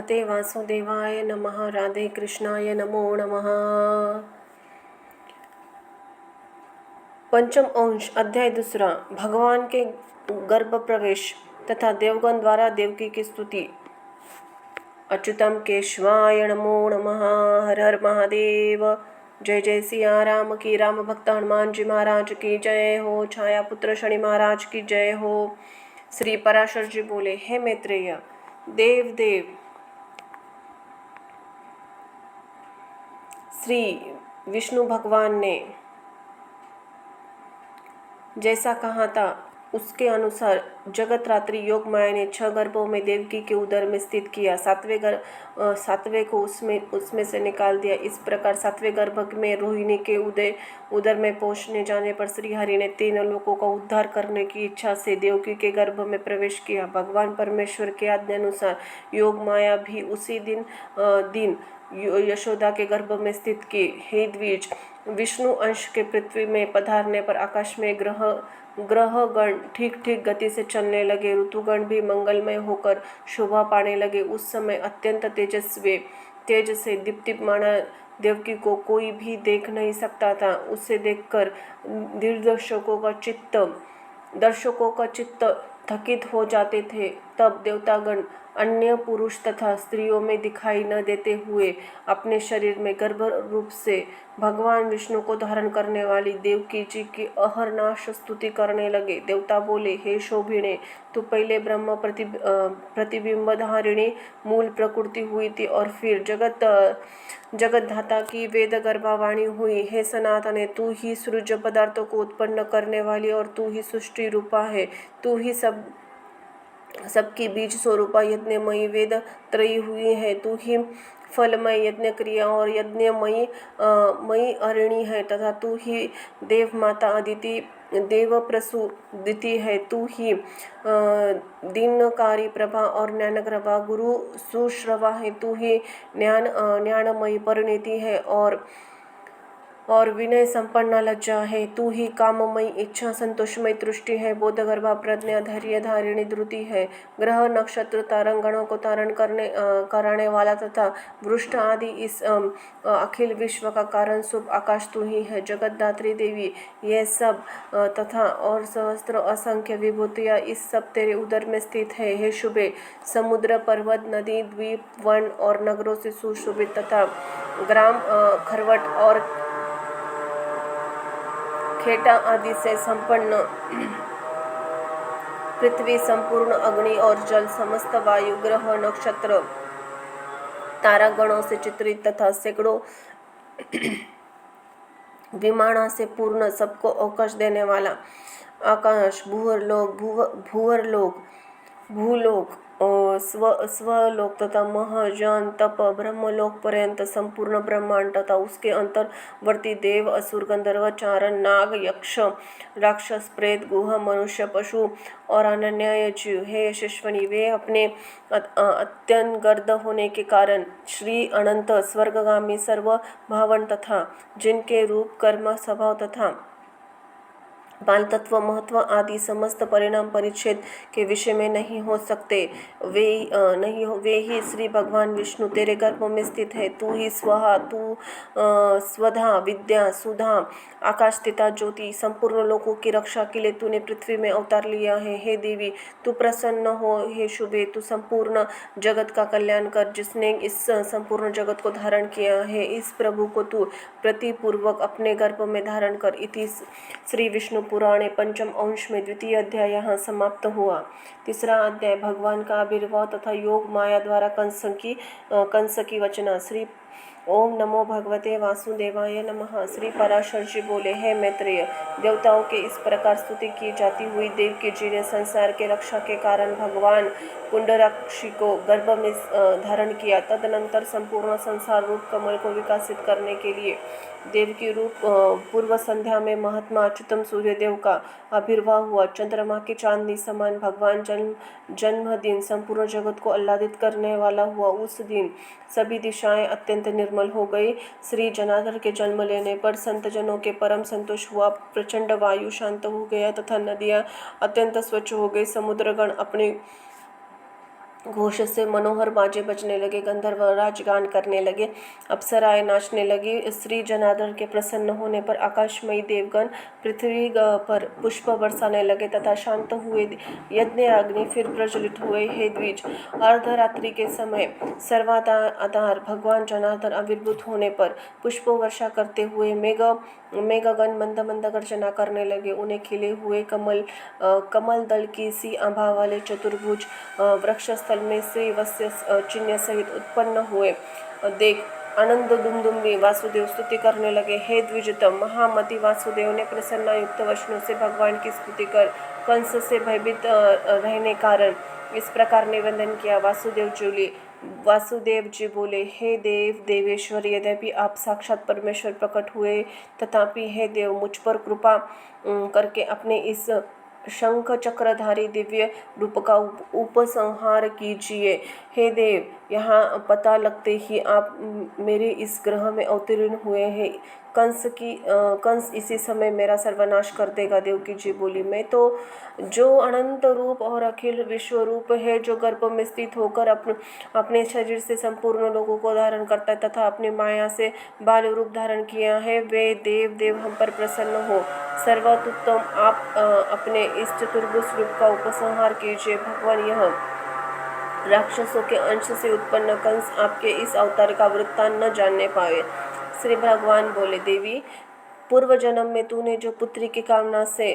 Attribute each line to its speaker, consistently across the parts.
Speaker 1: भगवते वासुदेवाय नमः। राधे कृष्णाय नमो नमः। पंचम अंश अध्याय दूसरा, भगवान के गर्भ प्रवेश तथा देवगण द्वारा देवकी की स्तुति। अच्युतम केशवाय नमो नमः। हर हर महादेव। जय जय सिया राम की। राम भक्त हनुमान जी महाराज की जय हो। छाया पुत्र शनि महाराज की जय हो। श्री पराशर जी बोले, हे मैत्रेय, देव देव श्री विष्णु भगवान ने जैसा कहा था उसके अनुसार जगत रात्रि योग माया ने 6 गर्भों में देवकी के उदर में स्थित किया। सातवें को उसमें से निकाल दिया। इस प्रकार 7वें गर्भ में रोहिणी के उदर में पहुंचने जाने पर श्री हरि ने 3 लोकों का उद्धार करने की इच्छा से देवकी के गर्भ में प्रवेश किया। भगवान परमेश्वर के आज्ञानुसार योग माया भी उसी दिन यशोदा के गर्भ में स्थित की। हे द्विज, विष्णु अंश के पृथ्वी में पधारने पर आकाश में ग्रहगण ठीक ठीक गति से चलने लगे। ऋतुगण भी मंगलमय होकर शोभा पाने लगे। उस समय अत्यंत तेज से दीप्तिमान देवकी को कोई भी देख नहीं सकता था। उसे देखकर दर्शकों का चित्त थकित हो जाते थे। तब देवतागण अन्य पुरुष तथा स्त्रियों में दिखाई न देते हुए अपने शरीर में गर्भ रूप से भगवान विष्णु को धारण करने वाली देवकी जी की अहरनाश स्तुति करने लगे। देवता बोले, हे शोभिणे, तू पहले ब्रह्म प्रतिबिंबधारिणी मूल प्रकृति हुई थी और फिर जगतधाता की वेद गर्भावाणी हुई। हे सनातने, तू ही सृज्य पदार्थों को उत्पन्न करने वाली और तू ही सृष्टि रूपा है। तू ही सबकी बीज स्वरूपा यज्ञमयी वेद त्रयी हुई है। तू ही फलमय यज्ञ क्रिया और यज्ञमयी अरिणी है तथा तू ही देव माता अदिति देव प्रसूदिति है। तू ही दीनकारी प्रभा और ज्ञानप्रभा गुरु सुश्रवा है। तू ही ज्ञानमयी परिणति है और विनय संपन्न लज्जा है। तू ही काममयी इच्छा संतोषमयी तुष्टि है। बोधगर्भा प्रज्ञा धैर्य धारिणी धृति है। ग्रह नक्षत्र तारंगणों को तारण कराने वाला तथा वृष्ट आदि इस अखिल विश्व का कारण शुभ आकाश तू ही है। जगतदात्री देवी, ये सब तथा और सहस्त्र असंख्य विभूतियाँ इस सब तेरे उदर में स्थित है। हे शुभे, समुद्र पर्वत नदी द्वीप वन और नगरों से सुशोभित तथा ग्राम खरवट और खेटा आदि से संपन्न पृथ्वी संपूर्ण अग्नि और जल समस्त वायु ग्रह नक्षत्र तारागणों से चित्रित तथा सैकड़ों विमाना से पूर्ण सबको अवकाश देने वाला आकाश भूलोक स्वलोक तथा महजन तप ब्रह्मलोक पर्यंत संपूर्ण ब्रह्मांड तथा उसके अंतर्वर्ती देव असुर गंधर्व चारण नाग यक्ष राक्षस प्रेत गुह मनुष्य पशु और अनन्य जीव। हे यशस्विनी, वे अपने अत्यंत गर्द होने के कारण श्री अनंत स्वर्गगामी सर्वभावन तथा जिनके रूप कर्म स्वभाव तथा बाल तत्व महत्व आदि समस्त परिणाम परिच्छेद के विषय में नहीं हो सकते, वे ही श्री भगवान विष्णु तेरे गर्भ में स्थित है। तू ही स्वहा, तू स्वधा विद्या सुधा आकाश स्थिता ज्योति, संपूर्ण लोकों की रक्षा के लिए तूने पृथ्वी में अवतार लिया है। हे देवी, तू प्रसन्न हो। हे शुभे, तू संपूर्ण जगत का कल्याण कर। जिसने इस संपूर्ण जगत को धारण किया है, इस प्रभु को तू प्रतिपूर्वक अपने गर्भ में धारण कर। इति श्री विष्णु पुराणे पंचम अंश में द्वितीय अध्याय यहाँ समाप्त हुआ। तीसरा अध्याय भगवान का आविर्भाव तथा योग माया द्वारा कंस की वचना। श्री ओम नमो भगवते वासुदेवाय नमः। श्री पराशर जी बोले, हे मैत्रेय, देवताओं के इस प्रकार स्तुति की जाती हुई देवकी जी ने संसार के रक्षा के कारण भगवान पुंडराक्षी को गर्भ में धारण किया। तदनंतर संपूर्ण संसार रूप कमल को विकसित करने के लिए देवकी रूप पूर्व संध्या में महात्मा अच्युतम सूर्यदेव का आविर्भाव हुआ। चंद्रमा की चांदनी समान भगवान जन्मदिन संपूर्ण जगत को आह्लादित करने वाला हुआ। उस दिन सभी दिशाएं अत्यंत निर्मल हो गई। श्री जनार्दन के जन्म लेने पर संत जनों के परम संतोष हुआ। प्रचंड वायु शांत हो गया तथा नदियां अत्यंत स्वच्छ हो गई। समुद्रगण अपनी घोष से मनोहर बाजे बजने लगे, गंधर्व राज गान करने लगे, अप्सराएं नाचने लगी। श्री जनार्दन के प्रसन्न होने पर आकाशमयी देवगण पृथ्वी पर पुष्प बरसाने लगे तथा शांत हुए यज्ञ अग्नि फिर प्रज्वलित हुए। हे द्विज, अर्धरात्रि के समय सर्वाधार भगवान जनार्दन आविर्भूत होने पर पुष्प वर्षा करते हुए मेघगण मंद मंद गर्जना करने लगे। उन्हें खिले हुए कमल दल की सी आभा वाले चतुर्भुज वृक्षस्थल में श्री वत्स्य चिन्ह सहित उत्पन्न हुए देख आनंद दुमदुमी वासुदेव स्तुति करने लगे। हे द्विजतम, महामति वासुदेव ने प्रसन्नयुक्त वचनों से भगवान की स्तुति कर कंस से भयभीत रहने कारण इस प्रकार निवेदन किया। वासुदेव जी बोले, हे देव देवेश्वर, यद्यपि आप साक्षात परमेश्वर प्रकट हुए, तथापि हे देव, मुझ पर कृपा करके अपने इस शंख चक्रधारी दिव्य रूप का उपसंहार कीजिए। हे देव, यहाँ पता लगते ही आप मेरे इस ग्रह में अवतीर्ण हुए हैं। कंस इसी समय मेरा सर्वनाश कर देगा। देवकी जी बोली, मैं तो जो अनंत रूप और अखिल विश्व रूप है, जो गर्भ में स्थित होकर अपने शरीर से संपूर्ण लोगों को धारण करता है तथा अपनी माया से बाल रूप धारण किया है, वे देव हम पर प्रसन्न हो। सर्वोत्तम, आप अपने इस चतुर्भुज रूप का उपसंहार कीजिए। भगवान, यह राक्षसों के अंश से उत्पन्न कंस आपके इस अवतार का वृत्तांत न जानने पाए। श्री भगवान बोले, देवी, पूर्व जन्म में तूने जो पुत्री की कामना से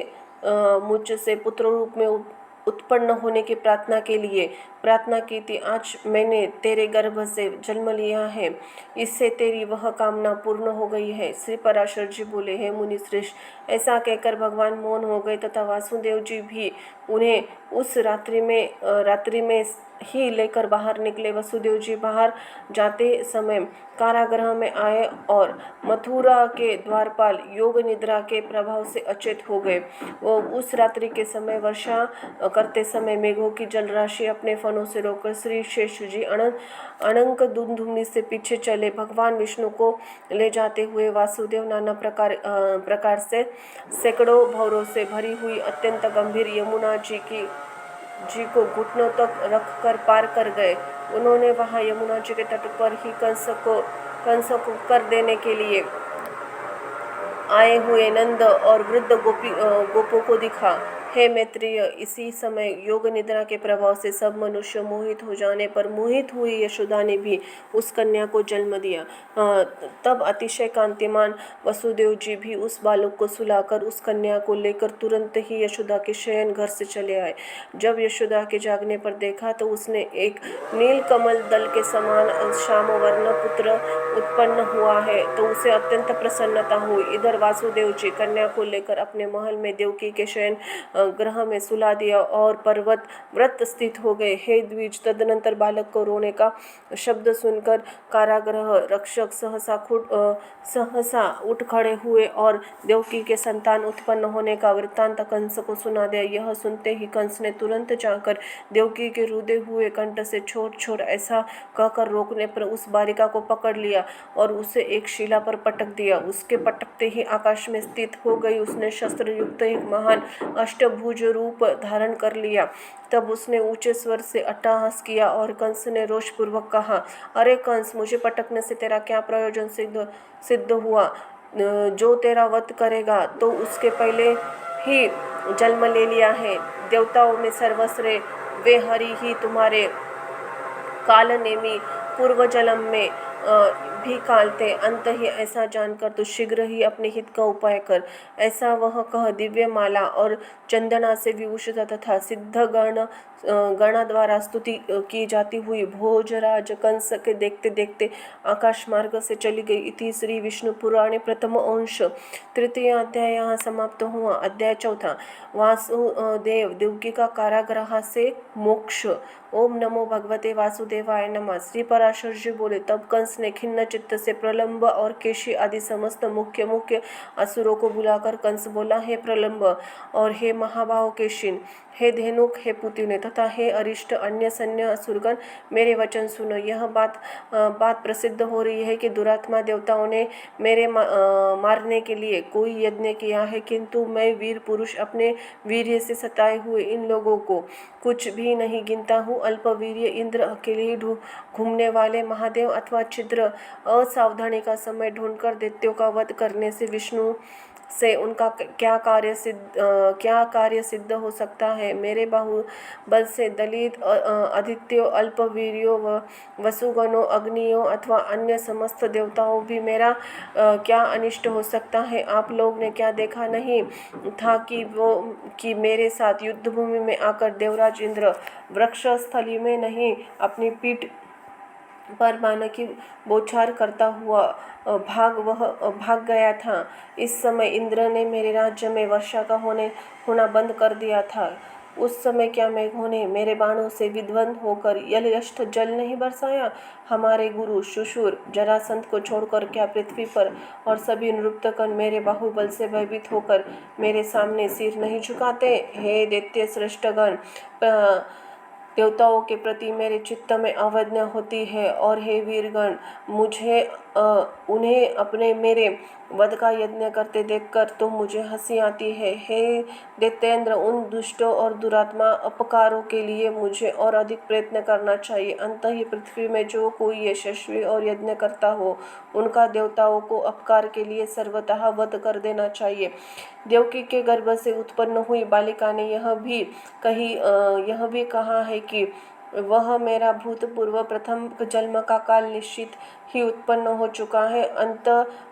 Speaker 1: मुझसे पुत्र रूप में उत्पन्न होने की प्रार्थना के लिए प्रार्थना की थी, आज मैंने तेरे गर्भ से जन्म लिया है, इससे तेरी वह कामना पूर्ण हो गई है। श्री पराशर जी बोले, हे मुनि श्रेष्ठ, ऐसा कहकर भगवान मौन हो गए तथा वासुदेव जी भी उन्हें उस रात्रि में ही लेकर बाहर निकले। वसुदेव जी बाहर जाते समय कारागृह में आए और मथुरा के द्वारपाल योग निद्रा के प्रभाव से अचेत हो गए। वो उस रात्रि के समय वर्षा करते समय मेघों की जलराशि अपने फनों से रोककर श्री शेष जी अनंक धूमधूमनी से पीछे चले। भगवान विष्णु को ले जाते हुए वासुदेव नाना प्रकार से सैकड़ों भौरों से भरी हुई अत्यंत गंभीर यमुना जी को घुटनों तक रखकर पार कर गए। उन्होंने वहां यमुना जी के तट पर ही कंस को कर देने के लिए आए हुए नंद और वृद्ध गोपों को दिखा। हे मैत्रेय, इसी समय योग निद्रा के प्रभाव से सब मनुष्य मोहित हो जाने पर मोहित हुई यशोदा ने भी उस कन्या को जन्म दिया। तब अतिशय कांतिमान वसुदेव जी भी उस बालक को सुलाकर उस कन्या को लेकर तुरंत ही यशोदा के शयन घर से चले आए। जब यशोदा के जागने पर देखा तो उसने एक नील कमल दल के समान श्याम वर्ण पुत्र उत्पन्न हुआ है, तो उसे अत्यंत प्रसन्नता हुई। इधर वासुदेव जी कन्या को लेकर अपने महल में देवकी के शयन ग्रह में सुला दिया और पर्वत व्रत स्थित हो गए। हे द्विज, तदनंतर बालक को रोने का शब्द सुनकर कारागृह रक्षक सहसा उठ खड़े हुए और देवकी के संतान उत्पन्न होने का वृत्तांत कंस को सुना दिया। यह सुनते ही कंस ने तुरंत जाकर देवकी के रुदे हुए कंठ से छोड़ ऐसा कहकर रोकने पर उस बालिका को पकड़ लिया और उसे एक शिला पर पटक दिया। उसके पटकते ही आकाश में स्थित हो गई। उसने शस्त्र युक्त एक महान अष्टभुज रूप धारण कर लिया। तब उसने ऊंचे स्वर से अट्टहास किया और कंस ने रोषपूर्वक कहा, अरे कंस, मुझे पटकने से तेरा क्या प्रयोजन सिद्ध हुआ? जो तेरा वध करेगा तो उसके पहले ही जन्म ले लिया है। देवताओं में सर्वश्रेय वे हरि ही तुम्हारे कालनेमी पूर्व जन्म में भी कालते अंत ही, ऐसा जानकर तो शीघ्र ही अपने हित का उपाय कर। ऐसा वह कह दिव्य माला और चंदना से विभूषित तथा सिद्ध गण द्वारा स्तुति की जाती हुई भोजराज कंस के देखते देखते आकाश मार्ग से चली गई। इति श्री विष्णु पुराणे प्रथम अंश तृतीय अध्याय यहाँ समाप्त हुआ। अध्याय चौथा, वासुदेव देवकी का कारागृह से मोक्ष। ओम नमो भगवते वासुदेवाय नमः। श्री पराशर जी बोले, तब कंस ने खिन्न चित्त से प्रलंब और केशी आदि समस्त मुख्य असुरों को बुलाकर कंस बोला, हे प्रलंब और हे महाभाव केशिन, हे धेनुक, हे पुतने तथा हे अरिष्ट अन्य सैन्य असुरगण, मेरे वचन सुनो। यह बात प्रसिद्ध हो रही है कि दुरात्मा देवताओं ने मेरे मारने के लिए कोई यज्ञ किया है, किंतु मैं वीर पुरुष अपने वीर्य से सताए हुए इन लोगों को कुछ भी नहीं गिनता हूँ। अल्पवीर्य इंद्र, अकेले ही घूमने वाले महादेव अथवा छिद्र असावधानी का समय ढूंढकर दैत्यों का वध करने से विष्णु से उनका क्या कार्य सिद्ध हो सकता है। मेरे बाहुबल से दलित आदित्यों, अल्पवीर्यों वसुगणों, अग्नियों अथवा अन्य समस्त देवताओं भी मेरा क्या अनिष्ट हो सकता है। आप लोग ने क्या देखा नहीं था कि मेरे साथ युद्ध भूमि में आकर देवराज इंद्र वृक्ष स्थली में नहीं अपनी पीठ पर बाण की बौछार करता हुआ भाग गया था। इस समय इंद्र ने मेरे राज्य में वर्षा का होना बंद कर दिया था। उस समय क्या मेघों ने मेरे बाणों से विध्वंस होकर यथेष्ट जल नहीं बरसाया। हमारे गुरु शुशुर जरासंध को छोड़कर क्या पृथ्वी पर और सभी नृत्यगण मेरे बाहुबल से भयभीत होकर मेरे सामने सिर नहीं झुकाते। हे दैत्य श्रेष्ठगण, देवताओं के प्रति मेरे चित्त में अवज्ञा होती है, और हे वीरगण, उन्हें अपने मेरे वध का यज्ञ करते देखकर तो मुझे हंसी आती है। हे दैत्येंद्र, उन दुष्टों और दुरात्मा अपकारों के लिए मुझे और अधिक प्रयत्न करना चाहिए। अंत ही पृथ्वी में जो कोई यशस्वी और यज्ञ करता हो, उनका देवताओं को अपकार के लिए सर्वतः वध कर देना चाहिए। देवकी के गर्भ से उत्पन्न हुई बालिका ने यह भी कहा है कि वह मेरा भूतपूर्व प्रथम जन्म का काल निश्चित ही उत्पन्न हो चुका है। अंत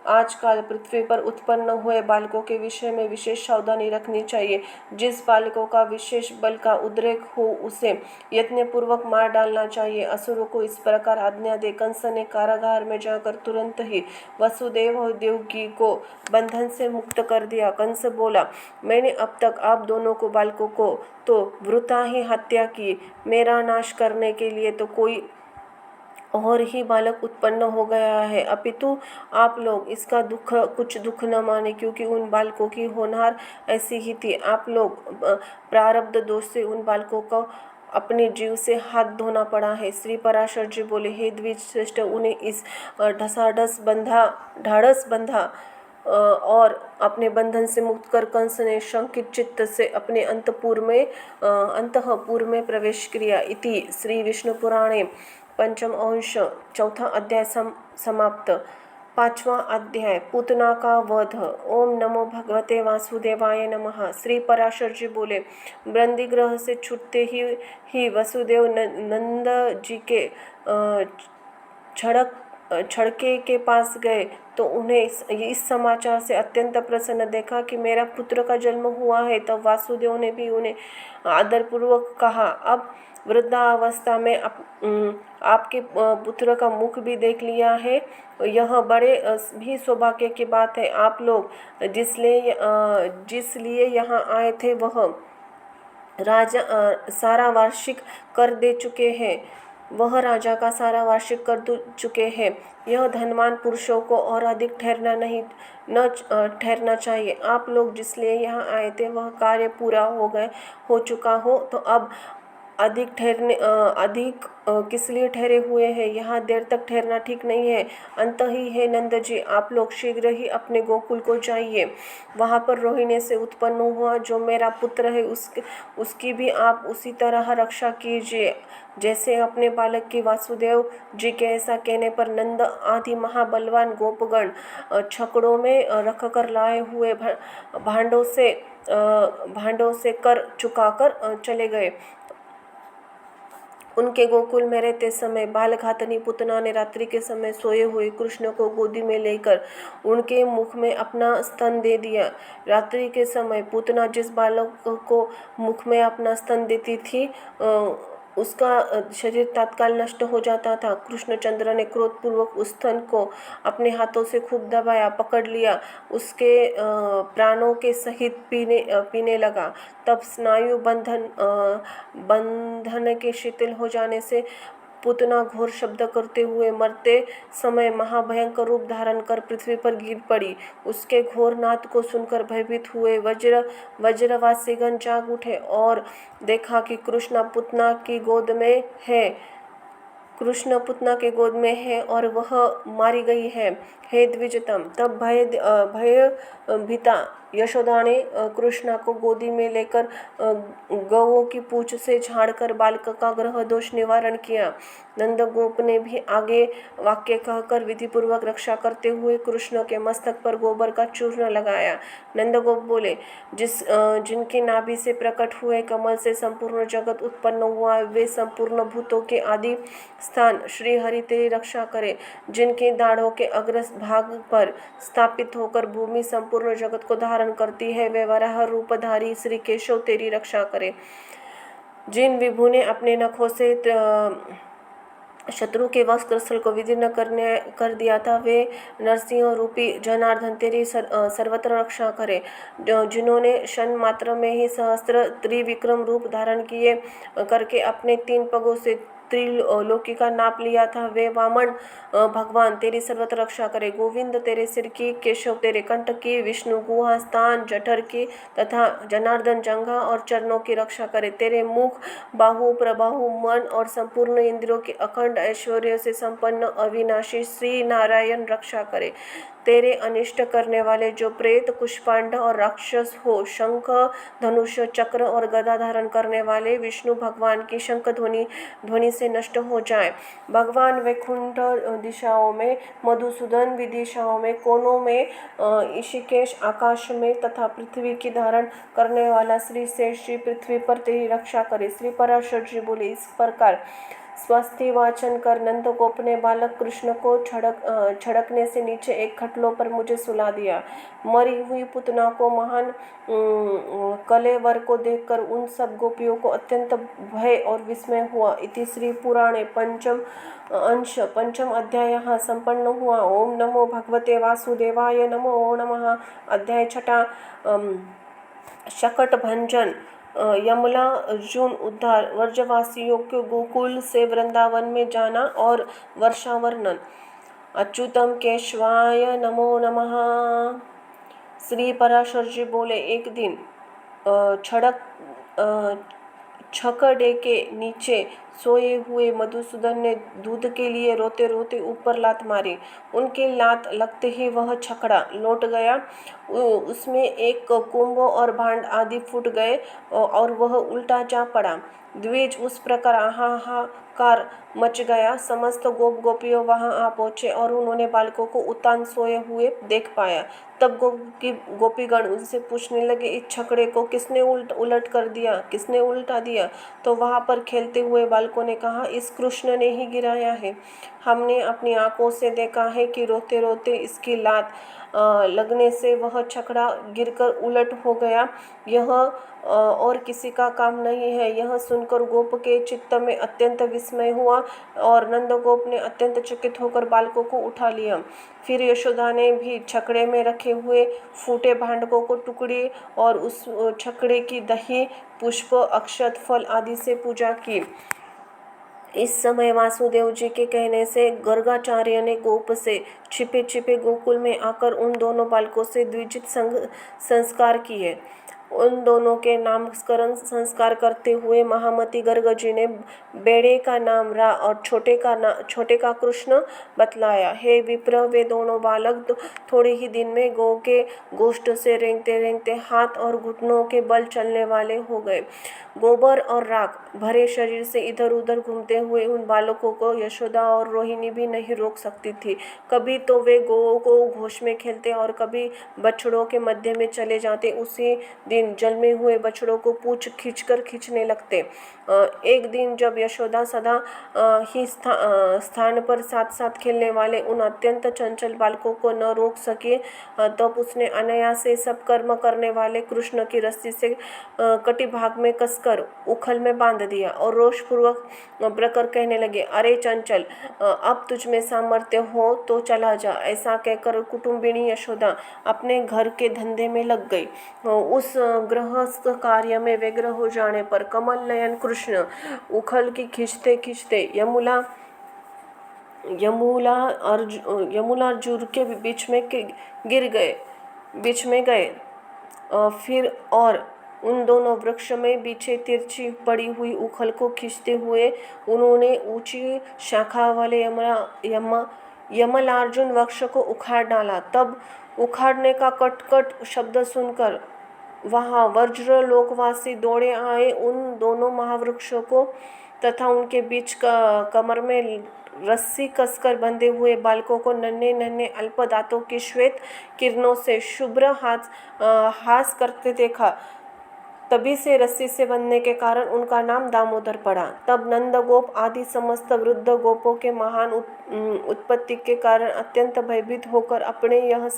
Speaker 1: आजकल पृथ्वी पर उत्पन्न हुए बालकों के विषय में विशेष सावधानी रखनी चाहिए। जिस बालकों का विशेष बल का उद्रेक हो, उसे यत्न पूर्वक मार डालना चाहिए। असुरों को इस प्रकार आज्ञा दे कंस ने कारागार में जाकर तुरंत ही वसुदेव और देवकी को बंधन से मुक्त कर दिया। कंस बोला, मैंने अब तक आप दोनों को बालकों को तो वृथा ही हत्या की, मेरा नाश करने के लिए तो कोई और ही बालक उत्पन्न हो गया है। अपितु आप लोग इसका कुछ दुख न माने, क्योंकि उन बालकों की होनहार ऐसी ही थी। आप लोग प्रारब्ध दोष से उन बालकों को अपने जीव से हाथ धोना पड़ा है। श्री पराशर जी बोले, हे द्विज श्रेष्ठ, उन्हें इस ढाढ़स बंधा और अपने बंधन से मुक्त कर कंस ने शंकित चित्त से अपने अंतःपुर में प्रवेश किया। इति श्री विष्णु पुराणे पंचम अंश चौथा अध्याय समाप्त। पांचवा अध्याय पूतना का वध। ओम नमो भगवते वासुदेवाय नमः। श्री पराशर जी बोले, बंदीगृह से छूटते ही वसुदेव नंद जी के छड़के के पास गए तो उन्हें इस समाचार से अत्यंत प्रसन्न देखा कि मेरा पुत्र का जन्म हुआ है। तब वासुदेव ने भी उन्हें आदरपूर्वक कहा, अब वृद्धावस्था में आपके पुत्र का मुख भी देख लिया है, यह बड़े भी सौभाग्य की बात है। आप लोग जिसलिए यहाँ आए थे वह राजा सारा वार्षिक कर दे चुके हैं, वह राजा का सारा वार्षिक कर चुके हैं। यह धनवान पुरुषों को और अधिक ठहरना चाहिए। आप लोग जिसलिए यहाँ आए थे वह कार्य पूरा हो चुका हो, तो अब अधिक किस लिए ठहरे हुए हैं? यहाँ देर तक ठहरना ठीक नहीं है। अंत ही है नंद जी, आप लोग शीघ्र ही अपने गोकुल को जाइए। वहाँ पर रोहिणी से उत्पन्न हुआ जो मेरा पुत्र है, उसकी भी आप उसी तरह रक्षा कीजिए जैसे अपने बालक की। वासुदेव जी के ऐसा कहने पर नंद आदि महाबलवान गोपगण छकड़ों में रखकर लाए हुए भांडों से कर चुकाकर चले गए। उनके गोकुल में रहते समय बालघातनी पूतना ने रात्रि के समय सोए हुए कृष्ण को गोदी में लेकर उनके मुख में अपना स्तन दे दिया। रात्रि के समय पूतना जिस बालक को मुख में अपना स्तन देती थी उसका शरीर तत्काल नष्ट हो जाता था। कृष्णचंद्र ने क्रोधपूर्वक उस स्तन को अपने हाथों से खूब दबाया, पकड़ लिया, उसके प्राणों के सहित पीने लगा। तब स्नायु बंधन के शिथिल हो जाने से पुतना घोर शब्द करते हुए मरते समय महाभयंकर रूप धारण कर पृथ्वी पर गिर पड़ी। उसके घोर नाद को सुनकर भयभीत हुए वज्रवासीगण जाग उठे और देखा कि कृष्ण पुतना की गोद में है, कृष्ण पुतना के गोद में है और वह मारी गई है। हे द्विजतम, तब भयभीता यशोदा ने कृष्णा को गोदी में लेकर गौओं की पूंछ से झाड़कर बालक का ग्रह दोष निवारण किया। नंदगोप ने भी आगे वाक्य कहकर विधिपूर्वक रक्षा करते हुए कृष्ण के मस्तक पर गोबर का चूर्ण लगाया। नंदगोप बोले, जिनकी नाभि से प्रकट हुए कमल से संपूर्ण जगत उत्पन्न हुआ, वे संपूर्ण भूतों के आदि स्थान श्री हरि तेरी रक्षा करे। जिनकी दाढ़ों के अग्र भाग पर स्थापित होकर भूमि संपूर्ण जगत को धारण करती है, वे वराह रूपधारी श्री केशव तेरी रक्षा करे। जिन विभु ने अपने नखों से शत्रु के वस्त्र स्थल को विदीर्ण कर दिया था, वे नरसिंह रूपी जनार्दन तेरी सर्वत्र रक्षा करे। जिन्होंने क्षण मात्र में ही सहस्त्र त्रिविक्रम रूप धारण किए करके अपने 3 पगों से त्रिलोकी का नाप लिया था, वे वामन भगवान तेरी सर्वत्र रक्षा करे। गोविंद तेरे सिर की, केशव तेरे कंठ की, विष्णु गुहा स्थान जठर की तथा जनार्दन जंघा और चरणों की रक्षा करे। तेरे मुख, बाहु, प्रबाहु, मन और संपूर्ण इंद्रियों के अखंड ऐश्वर्य से संपन्न अविनाशी श्री नारायण रक्षा करे। तेरे अनिष्ट करने वाले जो प्रेत, कुष्मांड और राक्षस हो, शंख, धनुष, चक्र और गदा धारण करने वाले विष्णु भगवान की शंख ध्वनि से नष्ट हो जाए। भगवान वैकुंठ दिशाओं में, मधुसूदन विदिशाओं में, कोनों में, ऋषिकेश आकाश में तथा पृथ्वी की धारण करने वाला श्री शेष श्री पृथ्वी पर तेरी रक्षा करे। श्री पराशर जी बोले, इस प्रकार स्वस्ति वाचन कर नंदगोप ने बालक कृष्ण को छड़कने से नीचे एक खटलों पर मुझे सुला दिया। मरी हुई पुतना को महान कलेवर को देखकर उन सब गोपियों को अत्यंत भय और विस्मय हुआ। इति श्री पुराणे पंचम अध्याय यहाँ संपन्न हुआ। ओम नमो भगवते वासुदेवाय नमो नमः। अध्याय 6 शकट भंजन, यमला अर्जुन उद्धार, व्रजवासियों के गोकुल से वृंदावन में जाना और वर्षा वर्णन। अच्युतम केशवाय नमो नमः। श्री पराशर जी बोले, एक दिन छकड़े के नीचे सोए हुए मधुसूदन ने दूध के लिए रोते रोते ऊपर लात मारी। उनके लात लगते ही वह छकड़ा लौट गया, उसमें एक कुंभ और भांड आदि फूट गए और वह उल्टा जा पड़ा। द्विज उस प्रकार हाहाकार मच गया। समस्त गोपियों वहां आ पहुंचे और उन्होंने बालकों को उतान सोए हुए देख पाया। तब गोपीगण उनसे पूछने लगे, इस छकड़े को किसने उलट कर दिया, किसने उल्टा दिया? तो वहां पर खेलते हुए बालकों ने कहा, इस कृष्ण ने ही गिराया है। हमने अपनी आंखों से देखा है कि रोते रोते इसकी लात लगने से वह छकड़ा गिरकर उलट हो गया। यह और किसी का काम नहीं है। यह सुनकर गोप के चित्त में अत्यंत विस्मय हुआ और नंदगोप ने अत्यंत चकित होकर बालकों को उठा लिया। फिर यशोदा ने भी छकड़े में रखे हुए फूटे भांडकों को टुकड़ी और उस छकड़े की दही, पुष्प, अक्षत, फल आदि से पूजा की। इस समय वासुदेव जी के कहने से गर्गाचार्य ने गोप से छिपे छिपे गोकुल में आकर उन दोनों बालकों से द्विजित संस्कार किए। उन दोनों के नामकरण संस्कार करते हुए महामती गर्ग जी ने बेड़े का नाम रा और छोटे का कृष्ण बतलाया। हे विप्र, वे दोनों बालक थोड़े ही दिन में गौ के गोष्ठ से रेंगते रेंगते हाथ और घुटनों के बल चलने वाले हो गए। गोबर और राख भरे शरीर से इधर उधर घूमते हुए उन बालकों को यशोदा और रोहिणी भी नहीं रोक सकती थी। कभी तो वे गौओं को घोष में खेलते और कभी बछड़ों के मध्य में चले जाते। उसी दिन जन्मे हुए बछड़ों को पूंछ खींचकर खींचने लगते। एक दिन जब यशोदा सदा ही स्थान पर साथ साथ खेलने वाले उन अत्यंत चंचल बालकों को न रोक सके, तब उसने अनायास से सब कर्म करने वाले कृष्ण की रस्सी से कटी भाग में कसकर कर उखल में बांध दिया और रोषपूर्वक प्रकर कहने लगे, अरे चंचल, अब तुझ में सामर्थ्य हो तो चला जा। ऐसा कहकर कुटुंबिनी यशोदा अपने घर के धंधे में लग गई। उस गृहस्थ कार्य में व्यग्र हो जाने पर कमल नयन कृष्ण उखल की खींचते खींचते यमुनार्जुन के बीच में गए। फिर और उन दोनों वृक्ष में पीछे तिरछी पड़ी हुई उखल को खींचते हुए उन्होंने ऊंची शाखा वाले यमलार्जुन वृक्ष को उखाड़ डाला। तब उखाड़ने का कटकट शब्द सुनकर वहां वज्र लोकवासी दौड़े आए। उन दोनों महावृक्षों को तथा उनके बीच कमर में रस्सी कसकर बंधे हुए बालकों को नन्हे नन्हे अल्प दांतों की श्वेत किरणों से शुभ्र हास करते देखा। तभी से रस्सी से बंधने के कारण उनका नाम दामोदर पड़ा। तब नंदगोप आदि समस्त वृद्ध गोपों के महान उत्पत्ति के कारण अत्यंत भयभीत होकर अपने यह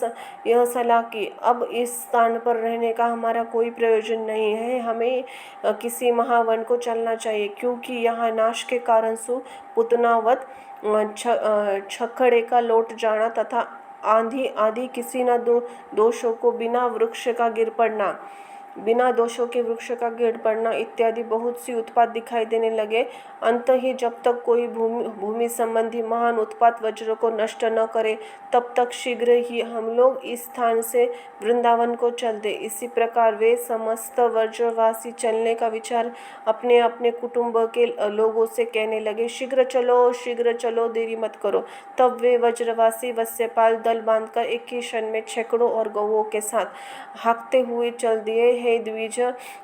Speaker 1: सलाह की, अब इस स्थान पर रहने का हमारा कोई प्रयोजन नहीं है, हमें किसी महावन को चलना चाहिए, क्योंकि यहाँ नाश के कारण सुपुतनावत छखड़े का लौट जाना तथा आंधी आदि किसी न दोषों को बिना दोषों के वृक्ष का गिर पड़ना इत्यादि बहुत सी उत्पात दिखाई देने लगे। अंत ही जब तक कोई भूमि संबंधी महान उत्पात वज्र को नष्ट न करे, तब तक शीघ्र ही हम लोग इस स्थान से वृंदावन को चल दे। इसी प्रकार वे समस्त वज्रवासी चलने का विचार अपने अपने कुटुंब के लोगों से कहने लगे, शीघ्र चलो, देरी मत करो। तब वे वज्रवासी वत्स्यपाल दल बांधकर एक ही क्षण में छेकड़ों और गौओं के साथ हाँकते हुए चल दिए। हे द्विज,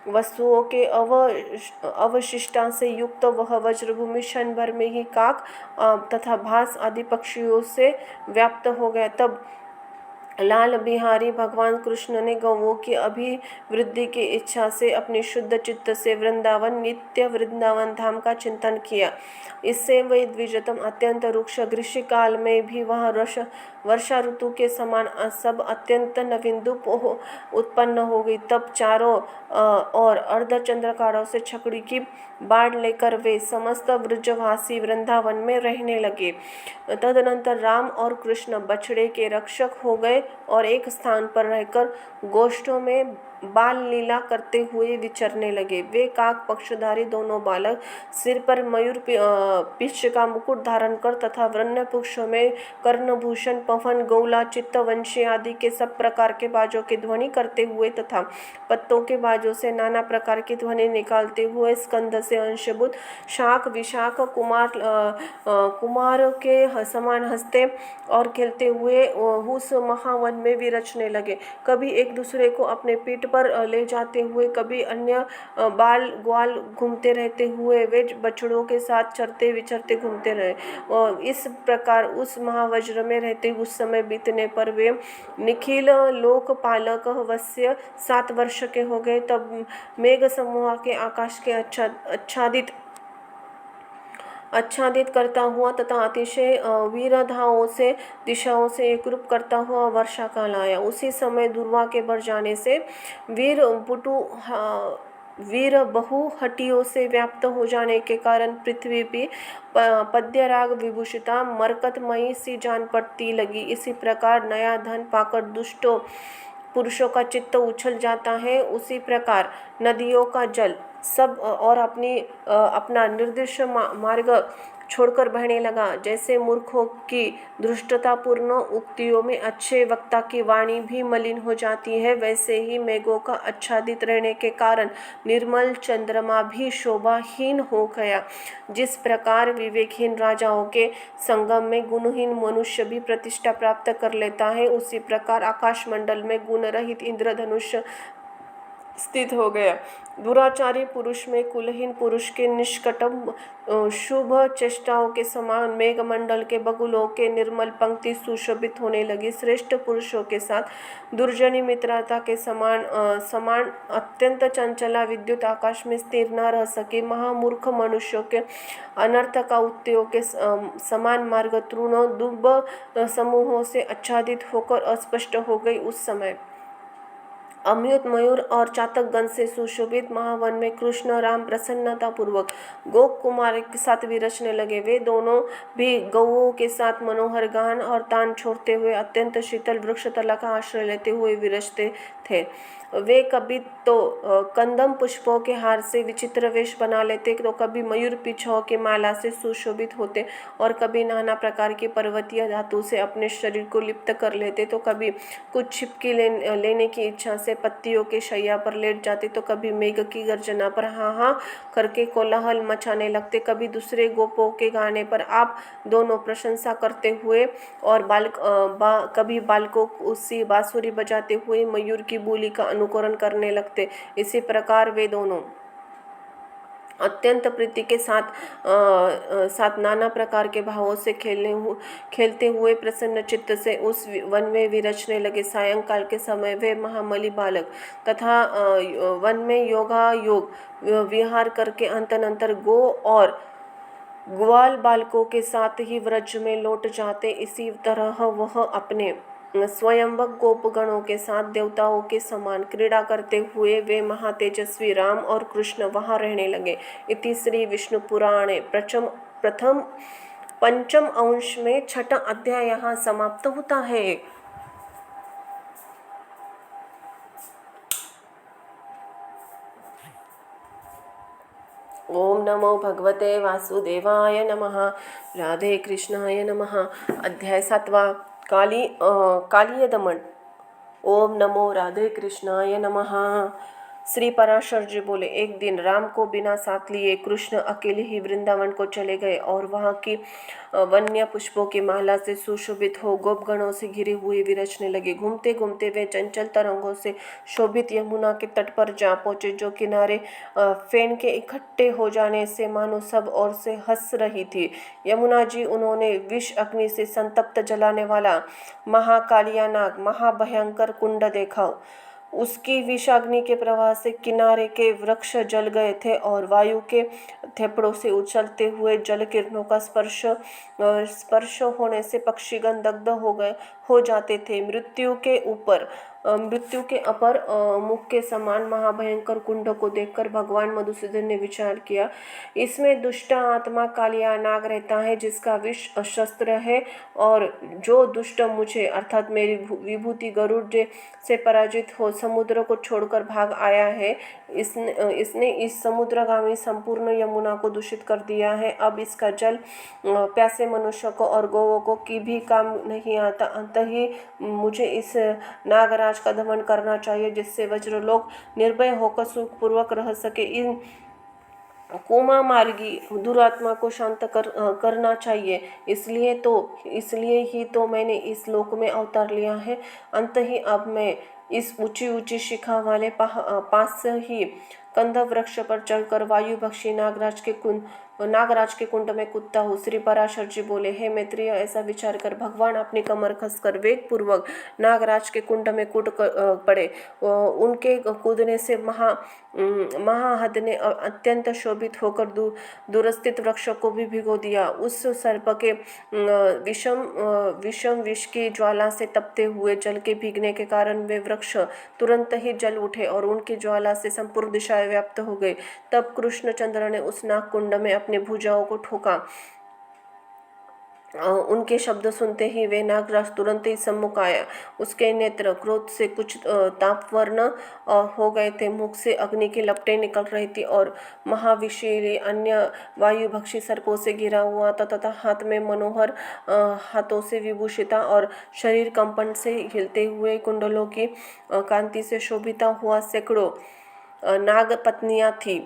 Speaker 1: वस्तुओं के अवशिष्टा से युक्त वह वज्रभूमि क्षण भर में ही काक तथा भास आदि पक्षियों से व्याप्त हो गया। तब लाल बिहारी भगवान कृष्ण ने गौओं की अभिवृद्धि की इच्छा से अपनी शुद्ध चित्त से नित्य वृंदावन धाम का चिंतन किया। इससे वे द्विजतम अत्यंत रुक्ष ग्रीष्म काल में भी वह वर्षा ऋतु के समान सब अत्यंत नविंदुप उत्पन्न हो गई। तब चारों और अर्धचंद्रकारों से छकड़ी की बाढ़ लेकर वे समस्त ब्रजवासी वृंदावन में रहने लगे। तदनंतर राम और कृष्ण बछड़े के रक्षक हो गए और एक स्थान पर रहकर गोष्ठों में बाल लीला करते हुए विचरने लगे। वे काक पक्षधारी दोनों बालक सिर पर मयूर पिच्छ का मुकुट धारण कर तथा वन्य पुष्पों में कर्णभूषण पवन गौला चित्तवंशी आदि के सब प्रकार के बाजों की ध्वनि करते हुए तथा पत्तों के बाजों से नाना प्रकार की ध्वनि निकालते हुए स्कंद से अंशभूत शाक विशाख कुमार के समान हंसते और खेलते हुए उस महावन में विरचने लगे। कभी एक दूसरे को अपने पीठ पर ले जाते हुए, कभी अन्य बाल ग्वाल घूमते रहते हुए वे बछड़ों के साथ चरते विचरते घूमते रहे। और इस प्रकार उस महावज्र में रहते उस समय बीतने पर वे निखिल लोकपालक वत्स्य 7 वर्ष के हो गए। तब मेघ समूह के आकाश के आच्छादित करता हुआ तथा अतिशय वीरधाओं से दिशाओं से एकरूप करता हुआ वर्षा काल आया। उसी समय दुर्वा के बढ़ जाने से वीर बहुहटियों से व्याप्त हो जाने के कारण पृथ्वी भी पद्यराग विभूषिता मरकतमयी सी जान पड़ती लगी। इसी प्रकार नया धन पाकर दुष्टों पुरुषों का चित्त उछल जाता है, उसी प्रकार नदियों का जल सब और अपना निर्दिष्ट मार्ग छोड़कर बहने लगा। जैसे मूर्खों की धृष्टतापूर्ण उक्तियों में अच्छे वक्ता की वाणी भी मलिन हो जाती है, वैसे ही मेघों का आच्छादित रहने के कारण निर्मल चंद्रमा भी शोभाहीन हो गया। जिस प्रकार विवेकहीन राजाओं के संगम में गुणहीन मनुष्य भी प्रतिष्ठा प्राप्त कर लेता है, उसी प्रकार आकाशमंडल में गुण रहित इंद्रधनुष स्थित हो गया। दुराचारी पुरुष में कुलहीन पुरुष के निष्कटम शुभ चेष्टाओं के समान मेघमंडल के बगुलों के निर्मल पंक्ति सुशोभित होने लगी। श्रेष्ठ पुरुषों के साथ दुर्जनी मित्रता के समान अत्यंत चंचला विद्युत आकाश में स्थिर न रह सके। महामूर्ख मनुष्यों के अनर्थ का उत्तियों के समान मार्ग तृण दुर्ब समूहों से आच्छादित होकर अस्पष्ट हो गई। उस समय अमृत मयूर और चातक गण से सुशोभित महावन में कृष्ण राम प्रसन्नता पूर्वक गोप कुमार के साथ विरचने लगे। वे दोनों भी गौओं के साथ मनोहर गान और तान छोड़ते हुए अत्यंत शीतल वृक्ष तला का आश्रय लेते हुए विरचते थे। वे कभी तो कंदम पुष्पों के हार से विचित्र वेश बना लेते, तो कभी मयूर पीछों के माला से सुशोभित होते और कभी नाना प्रकार की पर्वतीय धातु से अपने शरीर को लिप्त कर लेते, तो कभी कुछ छिपकी लेने की इच्छा से पत्तियों के शैया पर लेट जाते, तो कभी मेघ की गर्जना पर हाँ हाँ करके कोलाहल मचाने लगते, कभी दूसरे गोपों के गाने पर आप दोनों प्रशंसा करते हुए और कभी बालकों उसी बांसुरी बजाते हुए मयूर की बोली का अनुकरण करने लगते। इसी प्रकार वे दोनों अत्यंत प्रीति के साथ नाना प्रकार के भावों से खेलते हुए प्रसन्न चित्त से उस वन में विरचने लगे। सायंकाल के समय वे महामली बालक तथा वन में योगायोग विहार करके अंतनंतर गो और ग्वाल बालकों के साथ ही व्रज में लौट जाते। इसी तरह वह अपने स्वयंवक गोपगणों के साथ देवताओं के समान क्रीड़ा करते हुए वे महातेजस्वी राम और कृष्ण वहां रहने लगे। इति श्री विष्णु पुराणे प्रथम पंचम अंश में छठा अध्याय यहाँ समाप्त होता है। ओम नमो भगवते वासुदेवाय नमः। राधे कृष्णाय नमः। अध्याय 7वां कालीय दमन। ओम नमो राधे कृष्णाय नमः। श्री पराशर जी बोले, एक दिन राम को बिना साथ लिए कृष्ण अकेले ही वृंदावन को चले गए और वहाँ की वन्य पुष्पों की माला से सुशोभित हो गोपगणों से घिरे हुए विरचने लगे। घूमते घूमते वे चंचल तरंगों से शोभित यमुना के तट पर जा पहुंचे, जो किनारे फेन के इकट्ठे हो जाने से मानो सब ओर से हंस रही थी। यमुना जी, उन्होंने विष अग्नि से संतप्त जलाने वाला महाकालिया नाग महाभयंकर कुंड देखा। उसकी विषाग्नि के प्रवाह से किनारे के वृक्ष जल गए थे और वायु के थेपड़ों से उछलते हुए जल किरणों का स्पर्श होने से पक्षीगण दग्ध हो जाते थे। मृत्यु के अपर मुख के समान महाभयंकर कुंड को देखकर भगवान मधुसूदन ने विचार किया, इसमें दुष्ट आत्मा कालिया नाग रहता है, जिसका विष शस्त्र है, और जो दुष्ट मुझे अर्थात मेरी विभूति गरुड़ से पराजित हो समुद्र को छोड़कर भाग आया है, इसने इस समुद्रगामी संपूर्ण यमुना को दूषित कर दिया है। अब इसका जल प्यासे मनुष्य को और गौओं को की भी काम नहीं आता। अंत ही मुझे इस नागराज का दमन करना चाहिए, जिससे वज्रलोक निर्भय होकर सुखपूर्वक रह सके। इन कोमा मार्गी दुरात्मा को शांत करना चाहिए। इसलिए ही तो मैंने इस लोक में अवतार लिया है। अंत ही अब मैं इस ऊंची ऊंची शिखा वाले पास ही कंद वृक्ष पर चढ़कर वायु भक्षी नागराज के कुंड में कूदता हूँ। श्री पराशर जी बोले, हे मैत्रेय, ऐसा विचार कर भगवान अपनी कमर कसकर वेग पूर्वक नागराज के कुंड में कूद पड़े। उनके कूदने से महाहद ने अत्यंत शोभित होकर दूरस्थित वृक्ष को भी भिगो दिया। उस सर्प के विषम विष की ज्वाला से तपते हुए जल के भीगने के कारण वे वृक्ष तुरंत ही जल उठे और उनकी ज्वाला से संपूर्ण दिशाएं व्याप्त हो गई। तब कृष्णचंद्र ने उस नाग कुंड में अपने भुजाओं को ठोका। उनके शब्द सुनते ही वे नागराज तुरंत ही सम्मुख आया। उसके नेत्र क्रोध से कुछ तापवर्ण हो गए थे, मुख से अग्नि की लपटें निकल रही थी और महाविषैली अन्य वायुभक्षी सर्पों से घिरा हुआ था तथा हाथ में मनोहर हाथों से विभूषिता और शरीर कंपन से हिलते हुए कुंडलों की कांति से शोभिता हुआ सैकड़ों नाग पत्नियां थी।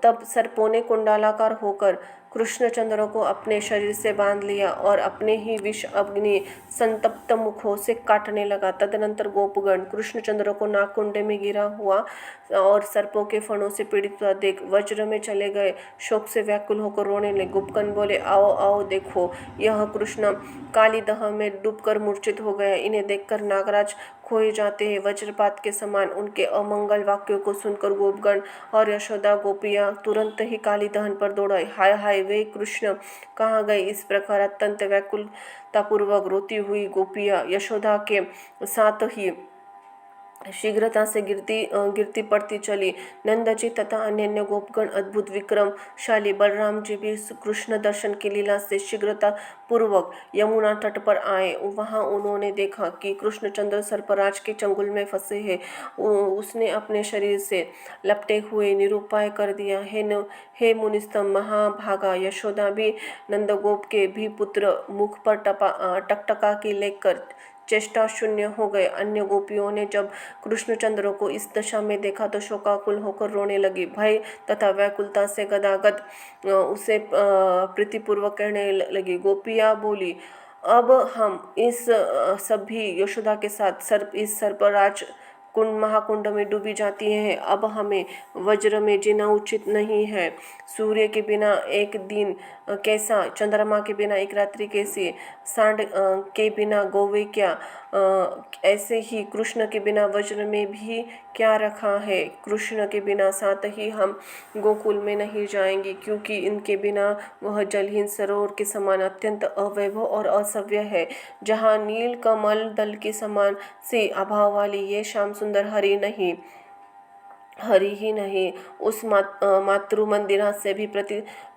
Speaker 1: तब सर्पों ने कुंडलाकार होकर कृष्णचंद्र को अपने शरीर से बांध लिया और अपने ही विष अग्नि संतप्त मुखों से काटने लगा। तदनंतर गोपगण कृष्णचंद्र को नागकुंड में गिरा हुआ और सर्पों के फणों से पीड़ित हुआ देख वज्र में चले गए। शोक से व्याकुल होकर रोने लगे। गोपगण बोले, आओ आओ, देखो, यह कृष्ण कालीदह में डूबकर मूर्छित हो गया। इन्हें देखकर नागराज खोए जाते हैं। वज्रपात के समान उनके अमंगल वाक्यों को सुनकर गोपगण और यशोदा गोपियां तुरंत ही काली दहन पर दौड़ाई। हाय हाय, वे कृष्ण कहाँ गए? इस प्रकार अत्यंत व्याकुलतापूर्वक रोती हुई गोपियां यशोदा के साथ ही शीघ्रता से गिरती पड़ती चली। नंद जी तथा अन्य गोपगण अद्भुत विक्रमशाली बलराम जी भी कृष्ण दर्शन की लीला से शीघ्रता पूर्वक यमुना तट पर आए। वहां उन्होंने देखा कि कृष्णचंद्र सर्पराज के चंगुल में फंसे हैं। उसने अपने शरीर से लपटे हुए निरुपाय कर दिया। हे मुनिस्तम महाभागा, यशोदा भी नंदगोप के भी पुत्र मुख पर टकटका की लेकर चेष्टा शून्य हो गए। अन्य गोपियों ने जब कृष्णचंद्र को इस दशा में देखा तो शोकाकुल होकर रोने लगी। भय तथा व्याकुलता से गदागद उसे प्रीतिपूर्वक कहने लगी। गोपियाँ बोली, अब हम इस सभी यशोदा के साथ इस सर्पराज कुंड महाकुंड में डूबी जाती हैं। अब हमें वज्र में जीना उचित नहीं है। सूर्य के बिना एक दिन कैसा, चंद्रमा के बिना एक रात्रि कैसी, सांड के बिना गौवे क्या, ऐसे ही कृष्ण के बिना वज्र में भी क्या रखा है। कृष्ण के बिना साथ ही हम गोकुल में नहीं जाएंगे, क्योंकि इनके बिना वह जलहीन सरोवर के समान अत्यंत अवैभव और असभ्य है, जहाँ नील कमल दल के समान सी आभा वाली ये श्याम सुंदर हरि ही नहीं, उस मातृ मंदिरा से भी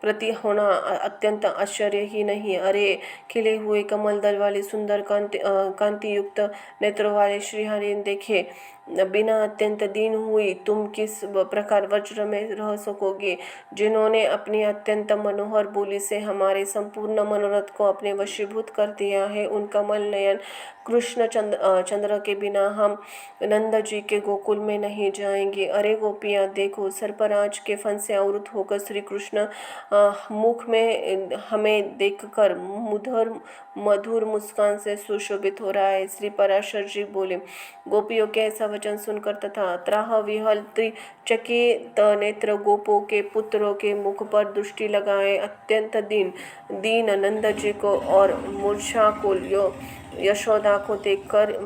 Speaker 1: प्रति होना अत्यंत आश्चर्य ही नहीं। अरे, खिले हुए कमल दल वाले सुंदर कांति युक्त नेत्रों वाले श्रीहरि देखे बिना अत्यंत दीन हुई तुम किस प्रकार वज्र में रह सकोगे। जिन्होंने अपनी अत्यंत मनोहर बोली से हमारे संपूर्ण मनोरथ को अपने वशीभूत कर दिया है, उन कमल नयन कृष्ण चंद्र के बिना हम नंद जी के गोकुल में नहीं जाएंगे। अरे गोपियाँ देखो, सर्पराज के फन से आवृत होकर श्री कृष्ण मुख में हमें देखकर मधुर मुस्कान से सुशोभित हो रहा है। श्री पराशर जी बोले, गोपियों के ऐसा वचन सुनकर तथा त्राह विहल त्रिचकित नेत्र गोपों के पुत्रों के मुख पर दृष्टि लगाए अत्यंत दीन नंद जी को और मूर्छाकुल यशोदा को देखकर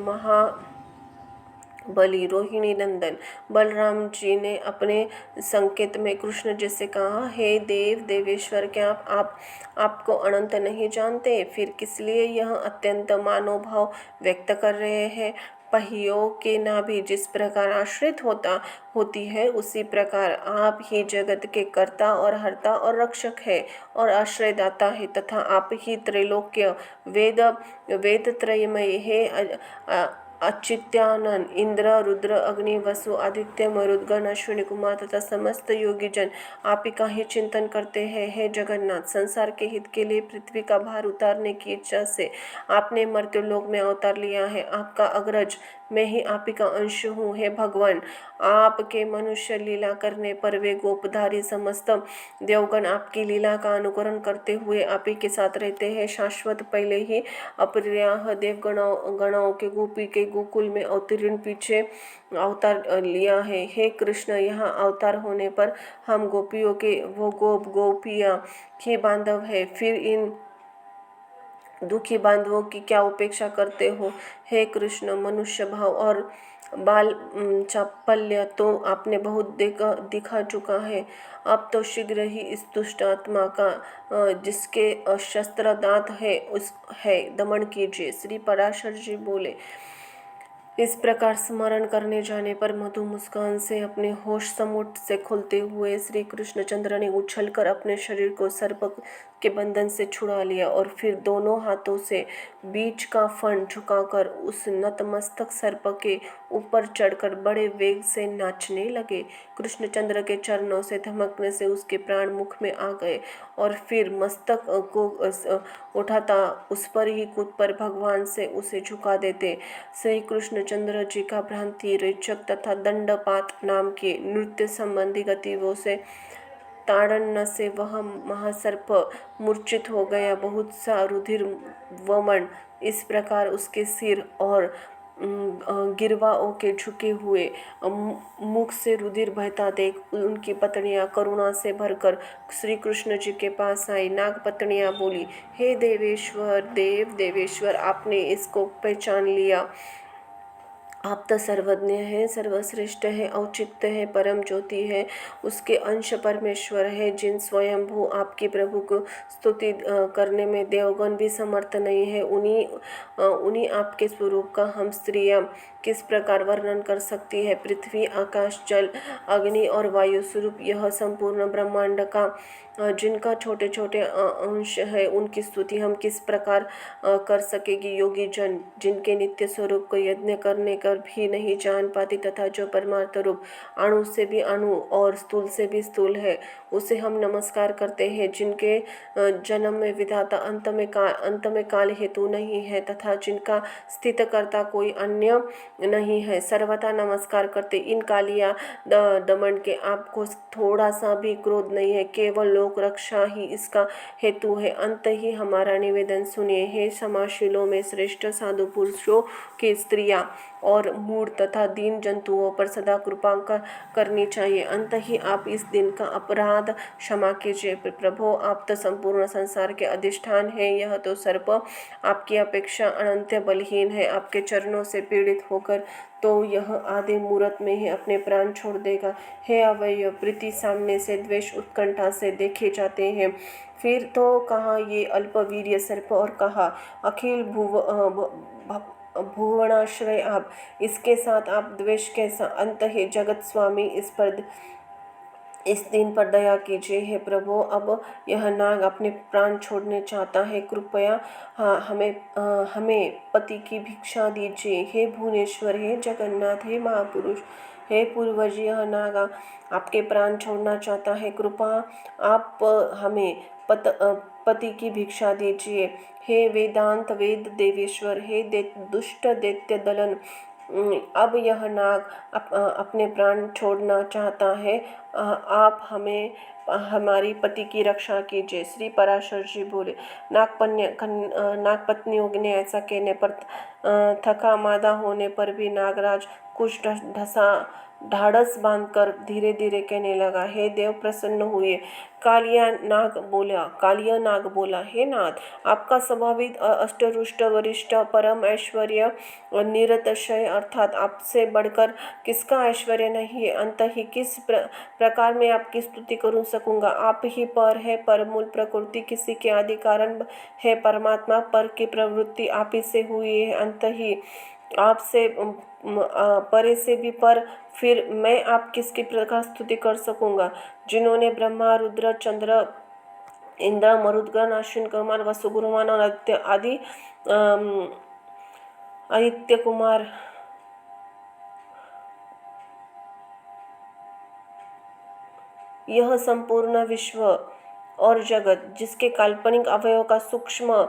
Speaker 1: बली रोहिणी नंदन बलराम जी ने अपने संकेत में कृष्ण जी से कहा, हे देवेश्वर, क्या आपको अनंत नहीं जानते? फिर किस लिए यह अत्यंत मानव भाव व्यक्त कर रहे हैं? पहियों के नाभि जिस प्रकार आश्रित होती है, उसी प्रकार आप ही जगत के कर्ता और हर्ता और रक्षक है और आश्रयदाता है, तथा आप ही त्रैलोक्य वेद त्रयमय है। अच्युत्यानंद इंद्र रुद्र अग्नि वसु आदित्य मरुदगण अश्विनी कुमार तथा समस्त योगी जन आप ही का ही चिंतन करते हैं। हे जगन्नाथ, संसार के हित के लिए पृथ्वी का भार उतारने की इच्छा से आपने मर्त्य लोक में अवतार लिया है। आपका अग्रज, मैं ही आप ही का अंश हूँ। हे भगवान, आपके मनुष्य लीला करने पर वे गोपधारी समस्त देवगण आपकी लीला का अनुकरण करते हुए आप ही के साथ रहते हैं। शाश्वत पहले ही अपरिग्रह देवगणों के गोपी के गोकुल में अवतीर्ण पीछे अवतार लिया है। हे कृष्ण, यहाँ अवतार होने पर हम गोपियों के वो गोपियाँ ही बांधव है, फिर इन दुखी बांधवों की क्या उपेक्षा करते हो? हे कृष्ण, मनुष्य भाव और बाल चापल्य तो आपने बहुत दिखा चुका है। अब तो शीघ्र ही इस दुष्ट आत्मा का जिसके शस्त्र दांत है दमन कीजिए। श्री पराशर जी बोले, इस प्रकार स्मरण करने जाने पर मधु मुस्कान से अपने होश समुट से खोलते हुए श्री कृष्णचंद्र ने उछलकर अपने शरीर को सर्प के बंधन से छुड़ा लिया और फिर दोनों हाथों से बीच का फण झुकाकर उस नतमस्तक सर्प के ऊपर चढ़कर बड़े वेग से नाचने लगे। कृष्णचंद्र के चरणों से धमकने से उसके प्राण मुख में आ गए और फिर मस्तक को उठाता उस पर ही कूद पर भगवान से उसे झुका देते। श्री कृष्णचंद्र जी का भ्रांति रेचक तथा दंडपात नाम के नृत्य संबंधी गतिविधियों से ताड़न से वह महासर्प मूर्छित हो गया। बहुत सा रुधिर वमन इस प्रकार उसके सिर और गिरवाओं के झुके हुए मुख से रुधिर बहता देख उनकी पत्नियां करुणा से भरकर श्री कृष्ण जी के पास आई। नाग पत्नियां बोली, हे देवेश्वर, आपने इसको पहचान लिया। आप तो सर्वज्ञ हैं, सर्वश्रेष्ठ है, औचित्य है, परम ज्योति है, उसके अंश परमेश्वर है। जिन स्वयंभू आपकी प्रभु को स्तुति करने में देवगण भी समर्थ नहीं है, उन्हीं आपके स्वरूप का हम स्त्रियां किस प्रकार वर्णन कर सकती है। पृथ्वी, आकाश, जल, अग्नि और वायु स्वरूप यह संपूर्ण ब्रह्मांड का जिनका छोटे छोटे अंश है, उनकी स्तुति हम किस प्रकार कर सकेगी। योगी जन जिनके नित्य स्वरूप को यज्ञ करने कर भी नहीं जान पाती, तथा जो परमार्थ रूप अणु से भी अणु और स्थूल से भी स्थूल है, उसे हम नमस्कार करते हैं। जिनके जन्म में विधाता, अंत में काल हेतु नहीं है, तथा जिनका स्थित करता कोई अन्य नहीं है, सर्वथा नमस्कार करते। इन कालिया दमन के आपको थोड़ा सा भी क्रोध नहीं है, केवल लोक रक्षा ही इसका हेतु है। अंत ही हमारा निवेदन सुनिए। हे समाशीलों में श्रेष्ठ, साधु पुरुषों की स्त्रियां और मूढ़ तथा दीन जंतुओं पर सदा कृपा करनी चाहिए। अंत ही आप इस दिन का अपराध क्षमा कीजिए। प्रभो, आप तो संपूर्ण संसार के अधिष्ठान हैं। यह तो सर्प आपकी अपेक्षा अनंत बलहीन है। आपके चरणों से पीड़ित होकर तो यह आधे मुहूर्त में ही अपने प्राण छोड़ देगा। हे अवयव, प्रीति, सामने से द्वेष, उत्कंठा से देखे जाते हैं। फिर तो कहा ये अल्पवीर्य सर्प, और कहा अखिल भुवनाश्रय आप, इसके साथ आप द्वेष कैसा। अंत है जगत स्वामी, इस दिन पर दया कीजिए। हे प्रभु, अब यह नाग अपने प्राण छोड़ने चाहता है, कृपया हमें पति की भिक्षा दीजिए। हे भुवनेश्वर, हे जगन्नाथ, हे महापुरुष, हे पूर्वज, यह नाग आपके प्राण छोड़ना चाहता है, कृपा आप हमें पति की भिक्षा दीजिए। हे वेदांत वेद देवेश्वर, हे दुष्ट दैत्य दलन, अब यह नाग अपने प्राण छोड़ना चाहता है, आप हमें हमारी पति की रक्षा कीजिए। श्री पराशर जी बोले, नागपत्नियों ने ऐसा कहने पर थका मादा होने पर भी नागराज कुछ ढाढ़स बांधकर धीरे धीरे कहने लगा, हे देव प्रसन्न हुए। कालिया नाग बोला, हे नाथ, आपका स्वाभाविक अष्टरुष्ट वरिष्ठ परम ऐश्वर्य निरतिशय, अर्थात आपसे बढ़कर किसका ऐश्वर्य नहीं है। अंत ही किस प्रकार मैं आपकी स्तुति करूं सकूंगा। आप ही पर है, परमूल प्रकृति किसी के आदि कारण है, परमात्मा पर की प्रवृत्ति आप ही से हुई है। अंत ही आपसे परे से भी पर, फिर मैं आप किसकी प्रकार स्तुति कर सकूंगा। जिन्होंने ब्रह्मा, रुद्र, चंद्र, इंद्र, मरुद्गण, अश्विन कुमार, वसु गुरुमान और आदित्य कुमार यह संपूर्ण विश्व और जगत, जिसके काल्पनिक अवयव का सूक्ष्म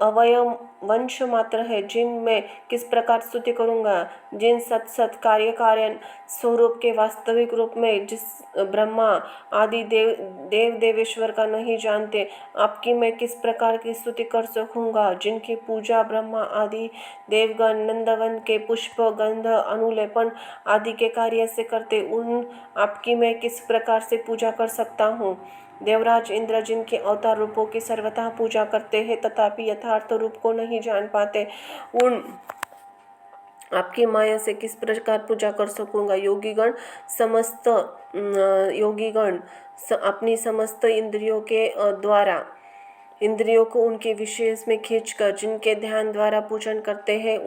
Speaker 1: अवयवंश मात्र है, जिन मैं किस प्रकार स्तुति करूंगा। जिन सत कार्य स्वरूप के वास्तविक रूप में जिस ब्रह्मा आदि देवेश्वर का नहीं जानते, आपकी मैं किस प्रकार की स्तुति कर सकूंगा। जिनकी पूजा ब्रह्मा आदि देवगण नंदवन के पुष्प, गंध, अनुलेपन आदि के कार्य से करते, उन आपकी मैं किस प्रकार से पूजा कर सकता हूँ। देवराज इंद्र जिनके अवतार रूपों की सर्वथा पूजा करते हैं, तथापि यथार्थ रूप को नहीं जान पाते, उन आपकी माया से किस प्रकार पूजा कर सकूंगा। योगीगण अपनी समस्त इंद्रियों के द्वारा इंद्रियों को उनके विशेष में खींचकर जिनके ध्यान द्वारा पूजन करते हैं,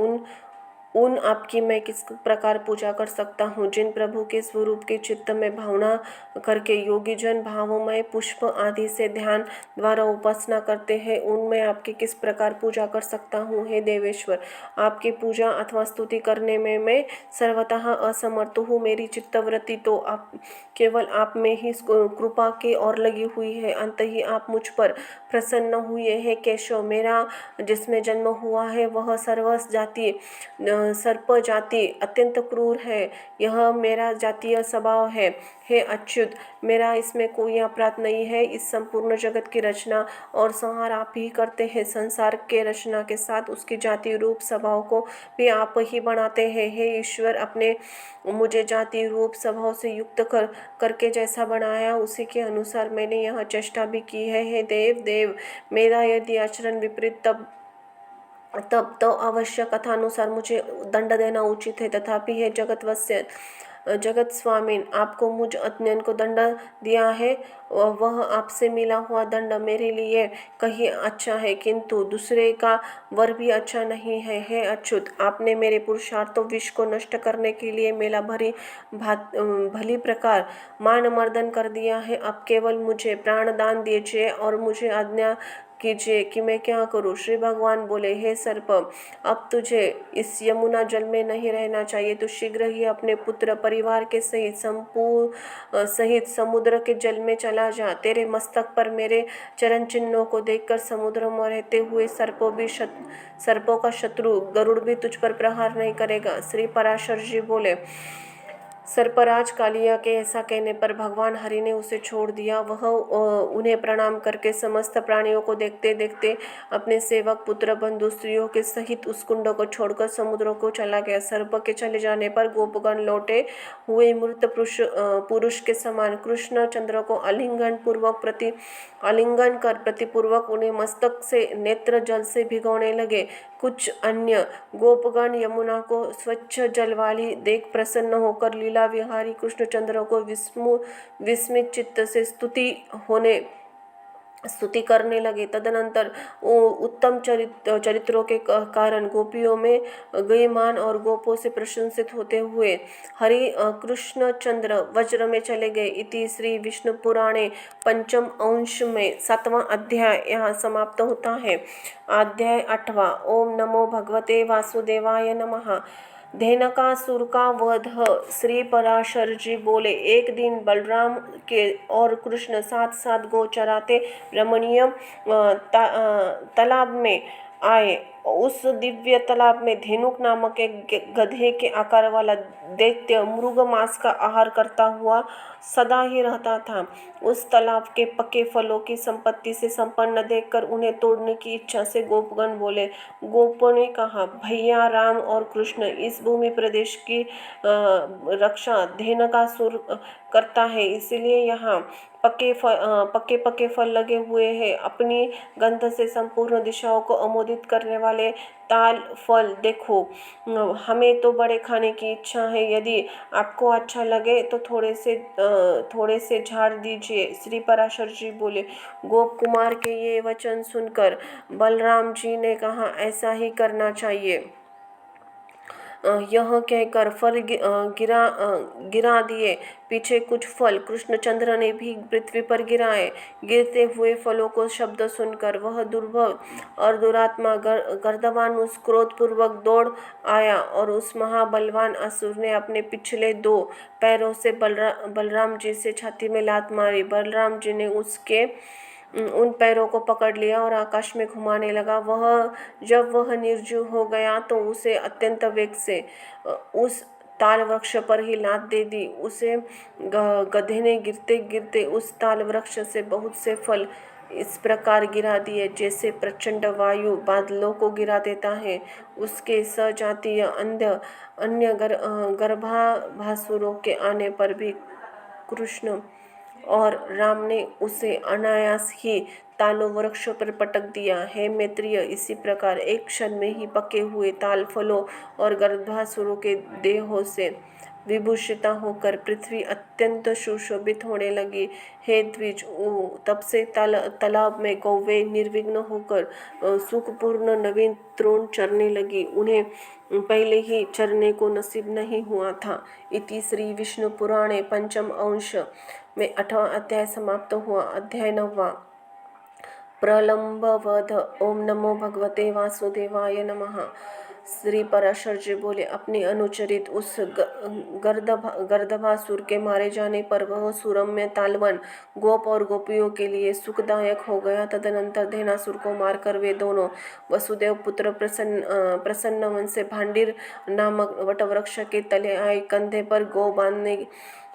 Speaker 1: उन आपकी मैं किस प्रकार पूजा कर सकता हूँ। जिन प्रभु के स्वरूप के चित्त में भावना करके योगी जन भावमय पुष्प आदि से ध्यान द्वारा उपासना करते हैं, उनमें आपकी किस प्रकार पूजा कर सकता हूँ। हे देवेश्वर, आपकी पूजा अथवा स्तुति करने में मैं सर्वतः असमर्थ हूँ। मेरी चित्तवृत्ति तो केवल आप में ही कृपा की ओर लगी हुई है। अंत ही आप मुझ पर प्रसन्न हुए हैं। केशव, मेरा जिसमें जन्म हुआ है वह सर्प जाति अत्यंत क्रूर है, यह मेरा जातीय स्वभाव है। हे अच्युत, मेरा इसमें कोई अपराध नहीं है। इस संपूर्ण जगत की रचना और संहार आप ही करते हैं। संसार के रचना के साथ उसकी जाति रूप स्वभाव को भी आप ही बनाते हैं। हे ईश्वर, अपने मुझे जाति रूप स्वभाव से युक्त करके जैसा बनाया, उसी के अनुसार मैंने यह चेष्टा भी की है। हे देव, मेरा यदि आचरण विपरीत तब तब तो अवश्य कथानुसार मुझे दंड देना उचित है, तथापि हे जगतवत्स्य जगत स्वामीन, आपको मुझ अज्ञान को दंड दिया है, वह आपसे मिला हुआ दंड मेरे लिए कहीं अच्छा है, किंतु दूसरे का वर भी अच्छा नहीं है। हे अच्युत, आपने मेरे पुरुषार्थों विष को नष्ट करने के लिए मेरा भली प्रकार मान मर्दन कर दिया है। अब केवल मुझे प्राणदान दीजिए और मुझे आज्ञा कीजिए कि मैं क्या करूं। श्री भगवान बोले, हे सर्प, अब तुझे इस यमुना जल में नहीं रहना चाहिए। तो शीघ्र ही अपने पुत्र परिवार के सहित समुद्र के जल में चला जा। तेरे मस्तक पर मेरे चरण चिन्हों को देखकर समुद्र में रहते हुए सर्पों का शत्रु गरुड़ भी तुझ पर प्रहार नहीं करेगा। श्री पराशर जी बोले, सर्पराज कालिया के ऐसा कहने पर भगवान हरि ने उसे छोड़ दिया। वह उन्हें प्रणाम करके समस्त प्राणियों को देखते देखते अपने सेवक पुत्र बंधु स्त्रियों के सहित उस कुंड को छोड़कर समुद्र को चला गया। सर्प के चले जाने पर गोपगण लौटे हुए मृत पुरुष के समान कृष्ण चंद्र को आलिंगन कर प्रतिपूर्वक उन्हें मस्तक से नेत्र जल से भिगोने लगे। कुछ अन्य गोपगण यमुना को स्वच्छ जल वाली देख प्रसन्न होकर लीला विहारी कृष्णचंद्र को विस्मित चित्त से स्तुति करने लगे। तदनंतर उत्तम चरित्रों के कारण गोपियों में गयमान और गोपों से प्रशंसित होते हुए हरि कृष्णचंद्र वज्र में चले गए। इति श्री विष्णु पुराणे पंचम अंश में 7वां अध्याय यहाँ समाप्त होता है। अध्याय 8वां। ओम नमो भगवते वासुदेवाय नमः। धेनुकासुर का वध। श्री पराशर जी बोले, एक दिन बलराम के और कृष्ण साथ साथ गो चराते रमणीय तालाब में आए। उस दिव्य तालाब में धेनुक नामक एक गधे के आकार वाला दैत्य मृग मांस का आहार करता हुआ सदा ही रहता था। उस तालाब के पके फलों की संपत्ति से संपन्न देखकर उन्हें तोड़ने की इच्छा से गोपगण बोले। गोपों ने कहा, भैया राम और कृष्ण, इस भूमि प्रदेश की रक्षा धेनुकासुर करता है, इसलिए यहाँ पके फल लगे हुए हैं। अपनी गंध से संपूर्ण दिशाओं को अमोदित करने वाले ताल फल देखो। हमें तो बड़े खाने की इच्छा है, यदि आपको अच्छा लगे तो थोड़े से झाड़ दीजिए। श्री पराशर जी बोले। गोप कुमार के ये वचन सुनकर बलराम जी ने कहा, ऐसा ही करना चाहिए। यह कहकर फल गिरा दिए। पीछे कुछ फल कृष्णचंद्र ने भी पृथ्वी पर गिराए। गिरते हुए फलों को शब्द सुनकर वह दुर्भव और दुरात्मा गर्दवान उस क्रोधपूर्वक दौड़ आया और उस महाबलवान असुर ने अपने पिछले 2 पैरों से बलराम जी से छाती में लात मारी। बलराम जी ने उन पैरों को पकड़ लिया और आकाश में घुमाने लगा। जब वह निर्जीव हो गया तो उसे अत्यंत वेग से उस ताल वृक्ष पर ही लात दे दी। उसे गधे ने गिरते गिरते उस ताल वृक्ष से बहुत से फल इस प्रकार गिरा दिए जैसे प्रचंड वायु बादलों को गिरा देता है। उसके सजातीय अन्य गर्भाभासुरों के आने पर भी कृष्ण और राम ने उसे अनायास ही तालों वृक्षों पर पटक दिया। हे मैत्रेय, इसी प्रकार एक क्षण में ही पके हुए ताल फलों और गर्भासुरों के देहों से विभूषिता होकर पृथ्वी अत्यंत सुशोभित होने लगी। हे द्विज, तब से तालाब में गौवें निर्विघ्न होकर सुखपूर्ण नवीन तृण चरने लगी। उन्हें पहले ही चरने को नसीब नहीं हुआ था। इति श्री विष्णु पुराणे पंचम अंश में 8वां अध्याय समाप्त हुआ। अध्याय 9वां। प्रलंब वध। ओम नमो भगवते वासुदेवाय नमः। श्री पराशर जी बोले, अपनी अनुचरित उस गर्दभासुर के मारे जाने पर वह सुरम्य तालवन गोप और गोपियों के लिए सुखदायक हो गया। तदनंतर धेनासुर को मारकर वे दोनों वसुदेव पुत्र प्रसन्न वन से भांडीर नामक वटवृक्ष के तले आए। कंधे पर गौ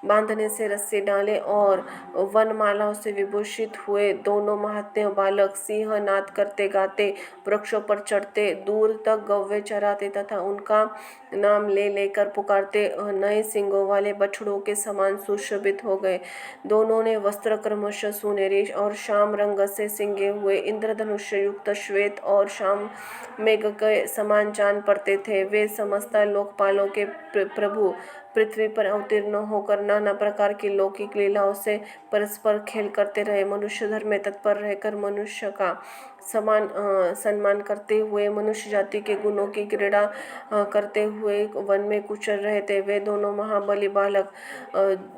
Speaker 1: बांधने से रस्सी डाले और वनमालाओं से विभूषित हुए दोनों महात्मा बालक सिंह नाद करते गाते वृक्षों पर चढ़ते दूर तक गौवे चराते तथा उनका नाम ले लेकर पुकारते नए सिंगों वाले बछड़ों के समान सुशोभित हो गए। दोनों ने वस्त्र क्रमशः सुनहरे और श्याम रंग से सिंगे हुए इंद्रधनुष युक्त श्वेत और श्याम मेघ के समान जान पड़ते थे। वे समस्त लोकपालों के प्रभु पृथ्वी पर अवतीर्ण होकर नाना प्रकार की लौकिक लीलाओं से परस्पर खेल करते रहे। मनुष्य धर्म में तत्पर रहकर मनुष्य का सम्मान करते हुए मनुष्य जाति के गुणों की क्रीड़ा करते हुए वन में कुचल रहे थे। वे दोनों महाबली बालक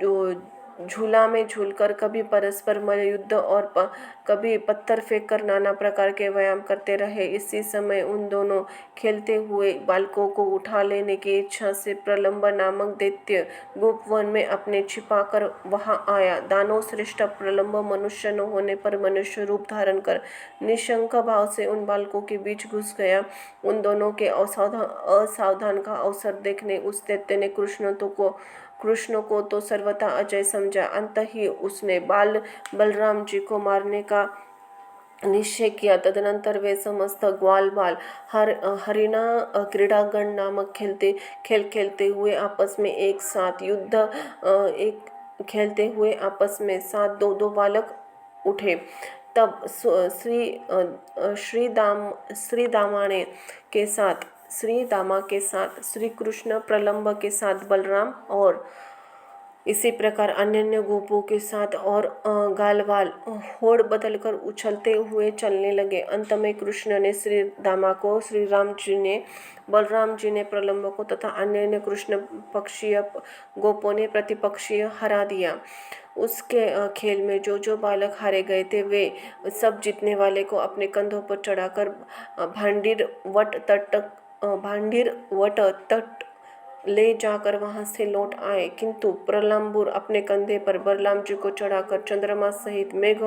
Speaker 1: जो झूला में झूलकर कभी परस्पर मल्लयुद्ध और कभी पत्थर फेंक कर नाना प्रकार के व्यायाम करते रहे। इसी समय उन दोनों खेलते हुए बालकों को उठा लेने की इच्छा से प्रलंब नामक दैत्य गोपवन में अपने छिपाकर वहां आया। दानव श्रेष्ठ प्रलंब मनुष्य न होने पर मनुष्य रूप धारण कर निशंक भाव से उन बालकों के बीच घुस गया। उन दोनों के असावधान का अवसर देखने उस दैत्य ने कृष्ण को तो सर्वथा अजय समझा। अंत ही उसने बलराम जी को मारने का निश्चय किया। तदनंतर वे समस्त ग्वाल बाल हरिणा क्रीड़ागण नामक खेलते हुए आपस में एक साथ खेलते हुए आपस में साथ दो बालक उठे। तब श्री दामा के साथ श्री कृष्ण, प्रलंब के साथ बलराम और इसी प्रकार अन्य गोपों के साथ और गालवाल होड़ बदलकर उछलते हुए चलने लगे। अंत में कृष्ण ने श्री दामा को, श्री राम जी ने, बलराम जी ने प्रलंब को तथा अन्य कृष्ण पक्षीय गोपों ने प्रतिपक्षीय हरा दिया। उसके खेल में जो बालक हारे गए थे वे सब जीतने वाले को अपने कंधों पर चढ़ाकर भांडीर वट तट ले जाकर वहां से लौट आए। किंतु प्रलंबुर अपने कंधे पर बलराम जी को चढ़ाकर चंद्रमा सहित मेघ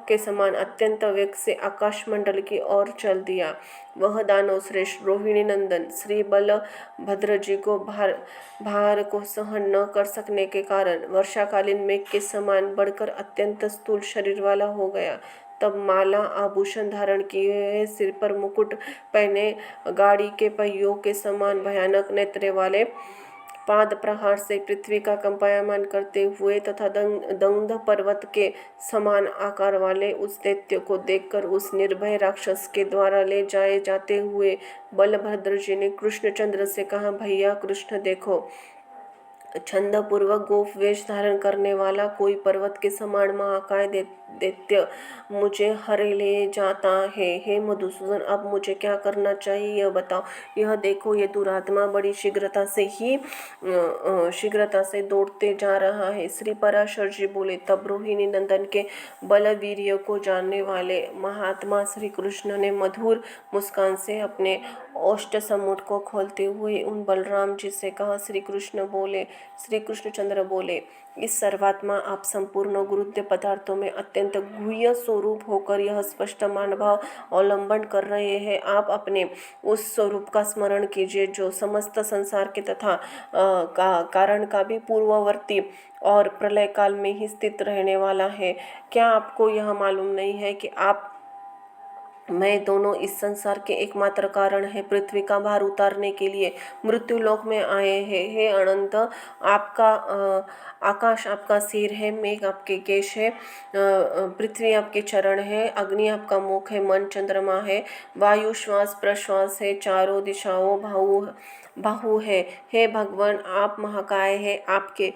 Speaker 1: के समान अत्यंत वेग से आकाश मंडल की ओर चल दिया। वह दानव श्रेष्ठ रोहिणी नंदन श्री बलभद्र जी को भार को सहन न कर सकने के कारण वर्षाकालीन मेघ के समान बढ़कर अत्यंत स्थूल शरीर वाला हो गया। तब माला आभूषण धारण किए, सिर पर मुकुट पहने, गाड़ी के पहियों के समान भयानक नेत्रे वाले, पाद प्रहार से पृथ्वी का कंपायमान करते हुए तथा दंग पर्वत के समान आकार वाले उस दैत्य को देखकर उस निर्भय राक्षस के द्वारा ले जाए जाते हुए बलभद्र जी ने कृष्णचंद्र से कहा, भैया कृष्ण देखो, छंद पूर्वक गोप वेश धारण करने वाला कोई पर्वत के समान महाकाय दैत्य मुझे हरे ले जाता है। हे मधुसूदन, अब मुझे क्या करना चाहिए यह बताओ। यह देखो, ये दुरात्मा बड़ी शीघ्रता से दौड़ते जा रहा है। श्री पराशर जी बोले। तब रोहिणी नंदन के बलवीर्य को जानने वाले महात्मा श्री कृष्ण ने मधुर मुस्कान से अपने ओष्ठ समुट को खोलते हुए उन बलराम जी से कहा। श्री कृष्णचंद्र बोले, इस सर्वात्मा आप संपूर्ण गुरुत्व पदार्थों में अत्यंत गुह्य स्वरूप होकर यह स्पष्ट मानभाव अवलंबन कर रहे हैं। आप अपने उस स्वरूप का स्मरण कीजिए जो समस्त संसार के तथा कारण का भी पूर्ववर्ती और प्रलय काल में ही स्थित रहने वाला है। क्या आपको यह मालूम नहीं है कि आप मैं दोनों इस संसार के एकमात्र कारण है। पृथ्वी का भार उतारने के लिए मृत्यु लोक में आए हैं। हे अनंत, आपका आकाश आपका सिर है, मेघ आपके केश है, पृथ्वी आपके चरण है, अग्नि आपका मुख है, मन चंद्रमा है, वायु श्वास प्रश्वास है, चारों दिशाओं बाहु है। हे भगवान, आप महाकाय है, आपके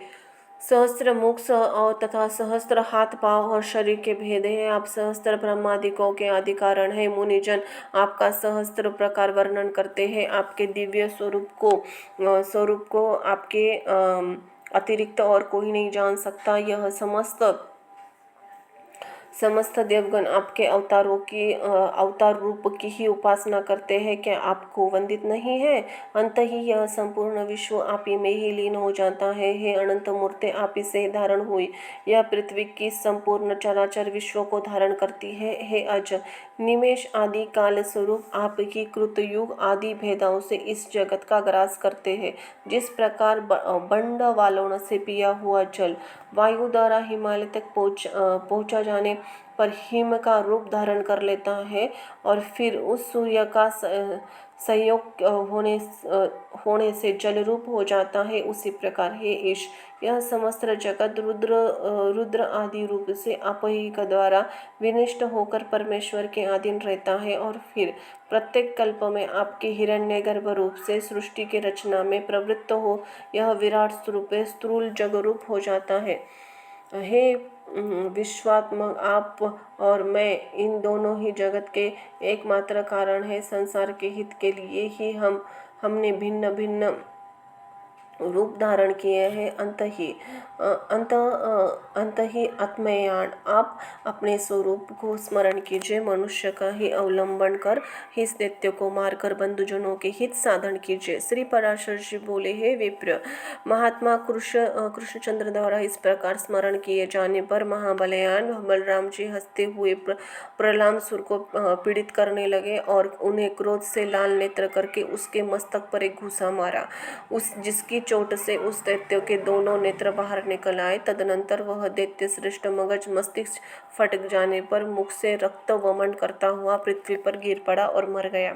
Speaker 1: सहस्त्र मुख और तथा सहस्त्र हाथ पांव और शरीर के भेद है। आप सहस्त्र ब्रह्मादिकों के आदि कारण है। मुनिजन आपका सहस्त्र प्रकार वर्णन करते हैं। आपके दिव्य स्वरूप को आपके अतिरिक्त और कोई नहीं जान सकता। यह समस्त देवगण आपके अवतार रूप की ही उपासना करते हैं। क्या आपको वंदित नहीं है? अंत ही यह संपूर्ण विश्व आप ही में ही लीन हो जाता है। हे अनंत मूर्ति, आप ही से धारण हुई यह पृथ्वी की संपूर्ण चराचर विश्व को धारण करती है। हे अज, निमेष आदि काल स्वरूप आपकी कृतयुग आदि भेदाओं से इस जगत का ग्रास करते हैं। जिस प्रकार बंड वालों से पिया हुआ जल वायु द्वारा हिमालय तक पहुंचा जाने पर हिम का रूप धारण कर लेता है और फिर उस सूर्य का संयोग होने से जल रूप हो जाता है, उसी प्रकार हे ईश यह समस्त जगत रुद्र आदि रूप से आप ही का द्वारा विनिष्ट होकर परमेश्वर के अधीन रहता है और फिर प्रत्येक कल्प में आपके हिरण्यगर्भ रूप से सृष्टि की रचना में प्रवृत्त हो यह विराट स्वरूप स्थूल जग रूप हो जाता है। हे विश्वात्मक, आप और मैं इन दोनों ही जगत के एकमात्र कारण है। संसार के हित के लिए ही हमने भिन्न भिन्न रूप धारण किए हैं। अंत ही आत्मयान, आप अपने स्वरूप को स्मरण कीजिए। मनुष्य का ही अवलंबन कर इस दैत्य को मारकर बंधुजनों के हित साधन कीजिए। श्री पराशर जी बोले, हे विप्र, महात्मा कृष्णचंद्र द्वारा इस प्रकार स्मरण किए जाने पर महाबलयान बलराम जी हंसते हुए प्रहलादसुर को पीड़ित करने लगे और उन्हें क्रोध से लाल नेत्र करके उसके मस्तक पर एक घूसा मारा, जिसकी चोट से उस दैत्य के दोनों नेत्र बाहर निकल आए। तदनंतर वह दैत्य श्रेष्ठ मगज मस्तिष्क फट जाने पर मुख से रक्त वमन करता हुआ पृथ्वी पर गिर पड़ा और मर गया।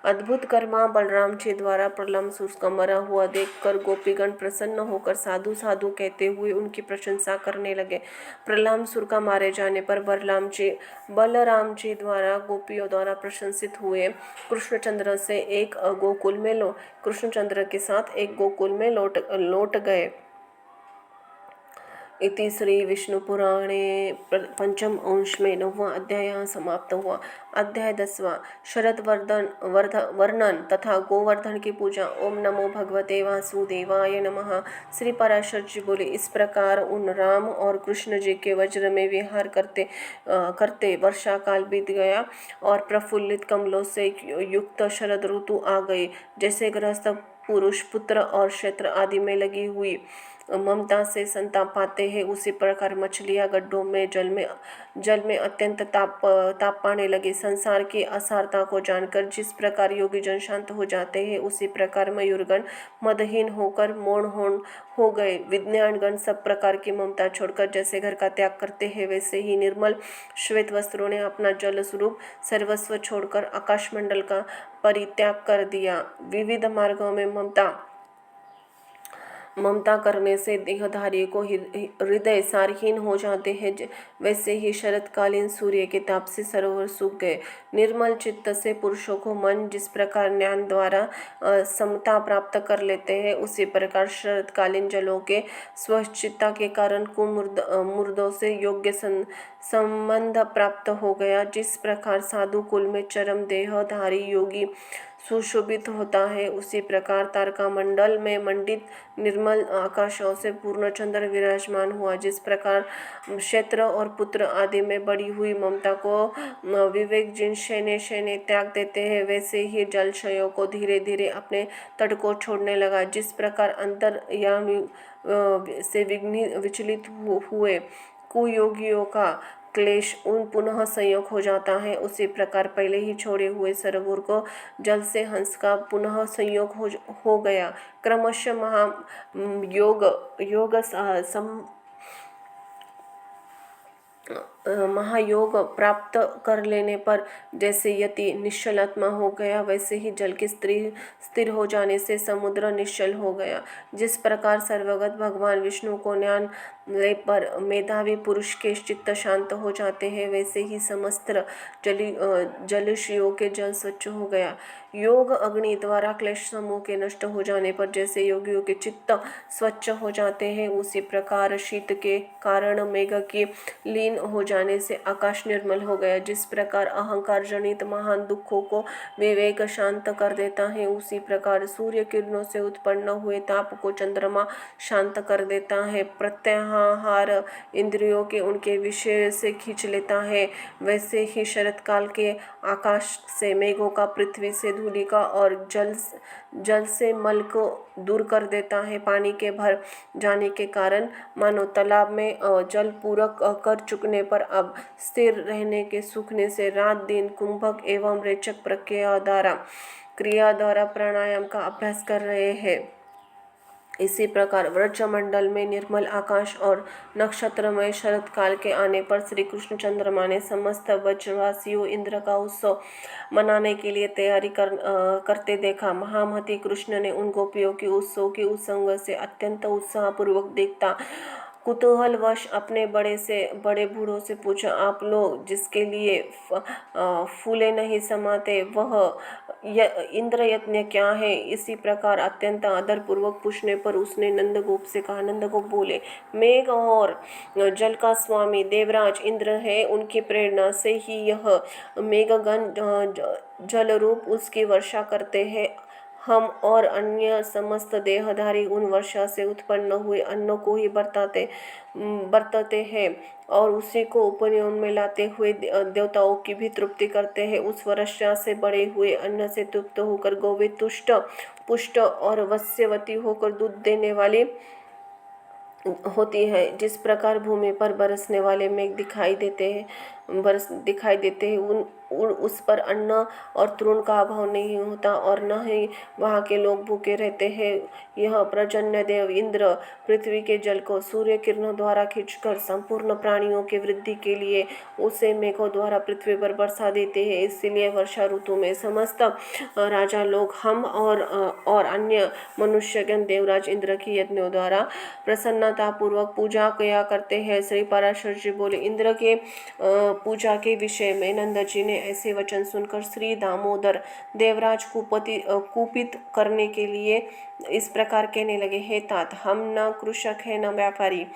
Speaker 1: अद्भुत कर्मा बलराम जी द्वारा प्रलम्बसुर का मरा हुआ देखकर गोपीगण प्रसन्न होकर साधु साधु कहते हुए उनकी प्रशंसा करने लगे। प्रलम्बसुर का मारे जाने पर बलराम जी द्वारा गोपियों द्वारा प्रशंसित हुए कृष्णचंद्र से एक गोकुल में कृष्णचंद्र के साथ एक गोकुल में लौट गए। इति श्री विष्णु पुराणे पंचम अंश में 9वां अध्याय समाप्त हुआ। अध्याय 10वां शरद वर्णन तथा गोवर्धन की पूजा। ओम नमो भगवते वासुदेवाय नमः। श्री पराशर जी बोले, इस प्रकार उन राम और कृष्ण जी के वज्र में विहार करते वर्षा काल बीत गया और प्रफुल्लित कमलों से युक्त शरद ऋतु आ गई। जैसे गृहस्थ पुरुष पुत्र और क्षेत्र आदि में लगी हुई ममता से संताप पाते हैं, उसी प्रकार मछलियां गड्ढों में जल में अत्यंत ताप पाने लगी। संसार की असारता को जानकर जिस प्रकार योगी जन शांत हो जाते हैं, उसी प्रकार मयूरगण मदहीन होकर मौन हो गए। विज्ञानगण सब प्रकार की ममता छोड़कर जैसे घर का त्याग करते हैं, वैसे ही निर्मल श्वेत वस्त्रों ने अपना जल स्वरूप सर्वस्व छोड़कर आकाशमंडल का परित्याग कर दिया। विविध मार्गों में ममता करने से देहधारी को हृदय सारहीन हो जाते हैं, वैसे ही शरतकालीन सूर्य के ताप से सरोवर सूख गए। निर्मल चित्त से पुरुषों को मन जिस प्रकार ज्ञान द्वारा समता प्राप्त कर लेते हैं, उसी प्रकार शरतकालीन जलों के स्वच्छता के कारण कुमुर्दों से योग्य संबंध प्राप्त हो गया। जिस प्रकार साधु कुल में चरम देहधारी योगी सुशोभित होता है, उसी प्रकार तारका मंडल में मंडित निर्मल आकाशों से पूर्ण चंद्र विराजमान हुआ। जिस प्रकार क्षेत्र और पुत्र आदि में बढ़ी हुई ममता को विवेक जिन शैने त्याग देते हैं, वैसे ही जलशयों को धीरे धीरे अपने तट को छोड़ने लगा। जिस प्रकार अंतर्यामी से विचलित हुए कुयोगियों का क्लेश उन पुनः संयोग हो जाता है, उसी प्रकार पहले ही छोड़े हुए सरोवर को जल से हंस का पुनः संयोग हो गया। क्रमशः महायोग प्राप्त कर लेने पर जैसे यति निश्चल आत्मा हो गया, वैसे ही जल के स्थिर हो जाने से समुद्र निश्चल हो गया। जिस प्रकार सर्वगत भगवान विष्णु को ज्ञान ले पर मेधावी पुरुष के चित्त शांत हो जाते हैं, वैसे ही समस्त जलशियों के जल स्वच्छ हो गया। योग अग्नि द्वारा क्लेश समूह के नष्ट हो जाने पर जैसे योगियों के चित्त स्वच्छ हो जाते हैं, उसी प्रकार शीत के कारण मेघ की लीन हो जाने से आकाश निर्मल हो गया। जिस प्रकार अहंकार जनित महान दुखों को विवेक शांत कर देता है, उसी प्रकार सूर्य किरणों से उत्पन्न हुए ताप को चंद्रमा शांत कर देता है। प्रत्याहार इंद्रियों के उनके विषय से खींच लेता है, वैसे ही शरतकाल के आकाश से मेघों का पृथ्वी से धूलि का और जल से मल को दूर कर देता है। पानी के भर जाने के कारण मानो तालाब में जल पूरक कर चुकने पर पर अब स्थिर रहने के सूखने से रात दिन कुंभक एवं रेचक क्रिया द्वारा प्राणायाम का अभ्यास कर रहे हैं। इसी प्रकार व्रजमंडल में निर्मल आकाश और नक्षत्रमय शरद काल के आने पर श्री कृष्ण चंद्रमा ने समस्त व्रजवासियों इंद्र का उत्सव मनाने के लिए तैयारी करते देखा। महामती कृष्ण ने उन गोपियों की उत्सव की उत्संग से अत्यंत उत्साहपूर्वक देखता कुतूहलवश अपने बड़े से बड़े बूढ़ों से पूछा, आप लोग जिसके लिए फूले नहीं समाते वह इंद्र यज्ञ क्या है? इसी प्रकार अत्यंत आदरपूर्वक पूछने पर उसने नंदगोप से कहा, नंदगोप बोले, मेघ और जल का स्वामी देवराज इंद्र है, उनकी प्रेरणा से ही यह मेघगण जल रूप उसकी वर्षा करते हैं। हम और अन्य समस्त देहधारी उन वर्षा से उत्पन्न हुए अन्नों को ही बरतते हैं और उसी को उपनियम में लाते हुए देवताओं की भी तृप्ति करते हैं। उस वर्षा से बड़े हुए अन्न से तृप्त होकर गौवे तुष्ट पुष्ट और वत्स्यवती होकर दूध देने वाली होती है। जिस प्रकार भूमि पर बरसने वाले मेघ दिखाई देते हैं उस पर अन्न और तृण का अभाव नहीं होता और न ही वहाँ के लोग भूखे रहते हैं। यह प्रजन्य देव इंद्र पृथ्वी के जल को सूर्य किरणों द्वारा खींचकर संपूर्ण प्राणियों की वृद्धि के लिए उसे मेघों द्वारा पृथ्वी पर बरसा देते हैं। इसलिए वर्षा ऋतु में समस्त राजा लोग हम और अन्य मनुष्यगण देवराज इंद्र की यज्ञों द्वारा प्रसन्नता पूर्वक पूजा किया करते हैं। श्री पराशर जी बोले, इंद्र के पूजा के विषय में नंद जी ने ऐसे वचन सुनकर श्री दामोदर देवराज कुपित करने के लिए इस प्रकार कहने लगे, हे तात, हम न कृषक है न व्यापारी,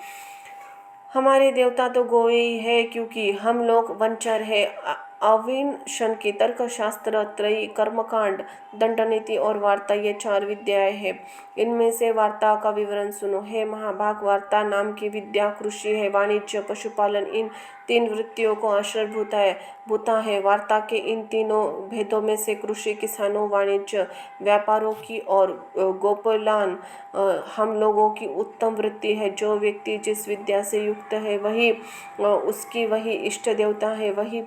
Speaker 1: हमारे देवता तो गोए ही है, क्योंकि हम लोग वंचर है। अविनशन की तर्क शास्त्र त्रयी कर्मकांड दंड नीति और वार्ता ये 4 विद्याएं हैं। इनमें से वार्ता का विवरण सुनो। हे महाभाग, वार्ता नाम की विद्या कृषि है, वाणिज्य, पशुपालन, इन 3 वृत्तियों को आश्रयभूता है। वार्ता के इन तीनों भेदों में से कृषि किसानों, वाणिज्य व्यापारों की और गोपालन हम लोगों की उत्तम वृत्ति है। जो व्यक्ति जिस विद्या से युक्त है वही इष्ट देवता है, वही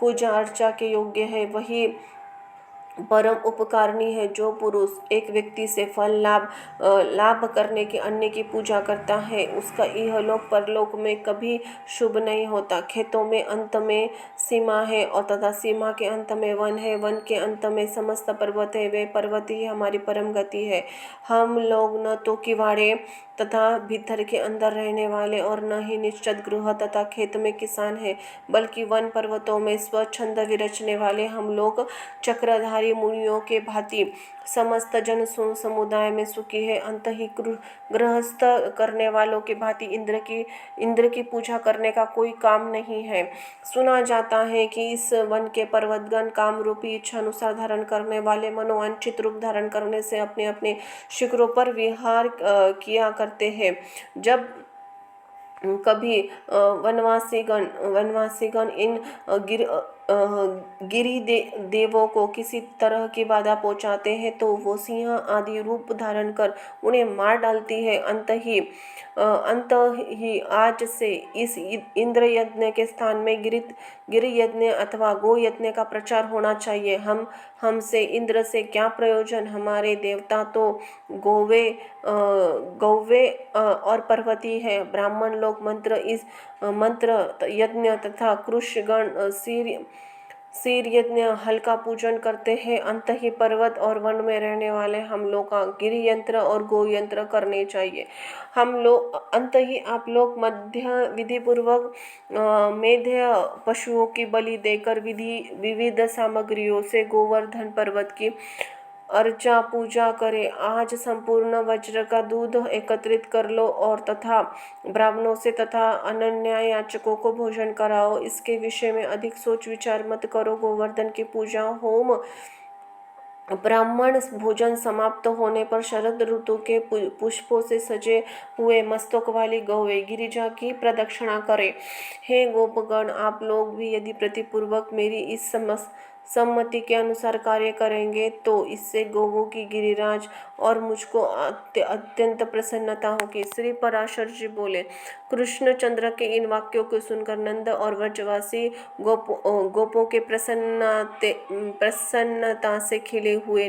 Speaker 1: पूजा अर्चा के योग्य है, वही परम उपकारणी है। जो पुरुष एक व्यक्ति से फल लाभ करने के अन्य की पूजा करता है उसका इहलोक परलोक में कभी शुभ नहीं होता। खेतों में अंत में सीमा है और तथा सीमा के अंत में वन है, वन के अंत में समस्त पर्वत है, वे पर्वत ही हमारी परम गति है। हम लोग न तो किवाड़े तथा भीतर के अंदर रहने वाले और न ही निश्चित गृह तथा खेत में किसान है, बल्कि वन पर्वतों में स्वच्छंद विरचने वाले हम लोग चक्रधारी मुनियों के भांति समस्त जन समुदाय में सुखी है। अंत ही गृहस्थ करने वालों के भांति इंद्र की पूजा करने का कोई काम नहीं है। सुना जाता है कि इस वन के पर्वतगण काम रूपी इच्छा अनुसार धारण करने वाले मनोवांछित रूप धारण करने से अपने अपने शिखरों पर विहार किया करते हैं। जब कभी वनवासीगण इन देवों को किसी तरह की बाधा पहुंचाते हैं तो वो सिंह आदि रूप धारण कर उन्हें मार डालती है। अंत ही आज से इस इंद्र यज्ञ के स्थान में गिरि यज्ञ अथवा गो यज्ञ का प्रचार होना चाहिए। हमसे इंद्र से क्या प्रयोजन? हमारे देवता तो गौवे और पर्वती है। ब्राह्मण लोग मंत्र यज्ञ तथा कृषगण शीर यज्ञ हल्का पूजन करते हैं। अंत ही पर्वत और वन में रहने वाले हम लोग का गिरि यंत्र और गो यंत्र करने चाहिए। अंत ही आप लोग मध्य विधि पूर्वक मेध्य पशुओं की बलि देकर विविध सामग्रियों से गोवर्धन पर्वत की अर्चा पूजा करें। आज संपूर्ण वज्र का दूध एकत्रित कर लो और तथा ब्राह्मणों से तथा अनन्य याचकों को भोजन कराओ। इसके विषय में अधिक सोच विचार मत करो। गोवर्धन की पूजा, होम, ब्राह्मण भोजन समाप्त होने पर शरद ऋतु के पुष्पों से सजे हुए मस्तक वाली गौवे गिरिजा की प्रदक्षिणा करें। हे गोपगण, आप लोग भी यदि प्रतिपूर्वक मेरी इस सम्मति के अनुसार कार्य करेंगे तो इससे गौवों की गिरिराज और मुझको अत्यंत प्रसन्नता होगी। श्री पराशर जी बोले, कृष्णचंद्र के इन वाक्यों को सुनकर नंद और व्रजवासी गोपों के प्रसन्नता से खिले हुए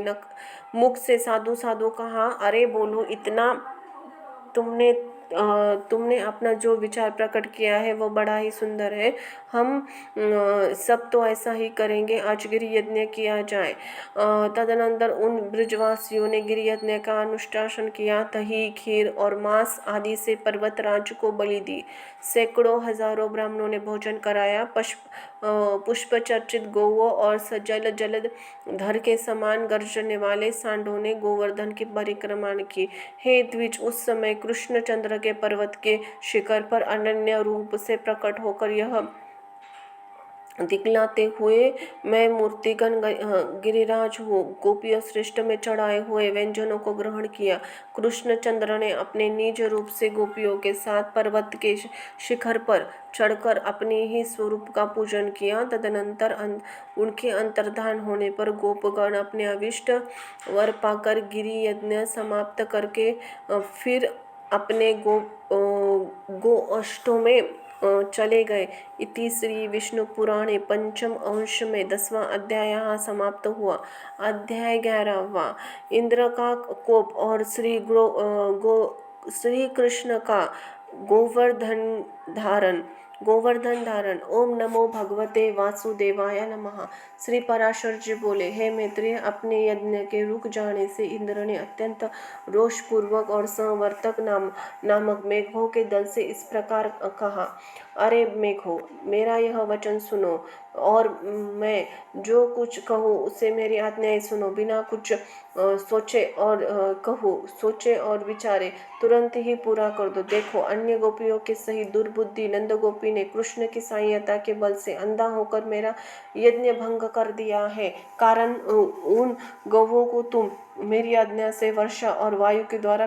Speaker 1: मुख से साधु साधु कहा, अरे बोलो, इतना तुमने अपना जो विचार प्रकट किया है वो बड़ा ही सुंदर है। हम सब तो ऐसा ही करेंगे। आज गिरि यज्ञ किया जाए। तदनंतर उन ब्रजवासियों ने गिरि यज्ञ का अनुष्ठान किया। दही, खीर और मांस आदि से पर्वतराज को बलि दी। सैकड़ों हजारों ब्राह्मणों ने भोजन कराया। पुष्प चर्चित गौओं और सजल जलद धर के समान गर्जने वाले सांडों ने गोवर्धन की परिक्रमा की। हे द्विज, उस समय कृष्णचंद्र के पर्वत के शिखर पर अनन्य रूप से प्रकट होकर यह दिखलाते हुए, मैं मूर्तिगण गिरिराज हूँ। गोपियों श्रेष्ठ में चढ़ाए हुए व्यंजनों को ग्रहण किया। कृष्णचंद्र ने अपने निज रूप से गोपियों के साथ पर्वत के शिखर पर चढ़कर अपने ही स्वरूप का पूजन किया। तदनंतर उनके अंतर्धान होने पर गोपगण अपने अभिष्ट वर पाकर गिरि यज्ञ समाप्त करके फिर अपने गो अष्टों में चले गए। इति श्री विष्णु पुराणे पंचम अंश में 10वां अध्याय यहाँ समाप्त हुआ। अध्याय 11वां, इंद्र का कोप और श्री कृष्ण का गोवर्धन धारण। ओम नमो भगवते वासुदेवाय नमः। श्री पराशर जी बोले, हे मैत्रेय, अपने यज्ञ के रुक जाने से इंद्र ने अत्यंत रोषपूर्वक और संवर्तक नामक मेघों के दल से इस प्रकार कहा, अरे मेघों, मेरा यह वचन सुनो और मैं जो कुछ कहूँ उसे मेरी आज्ञाएं सुनो। बिना कुछ सोचे और विचारे तुरंत ही पूरा कर दो। देखो, अन्य गोपियों के सहित दुर्बुद्धि नंद गोपी ने कृष्ण की सहायता के बल से अंधा होकर मेरा यज्ञ भंग कर दिया है। कारण उन गौओं को तुम मेरी आज्ञा से वर्षा और वायु के द्वारा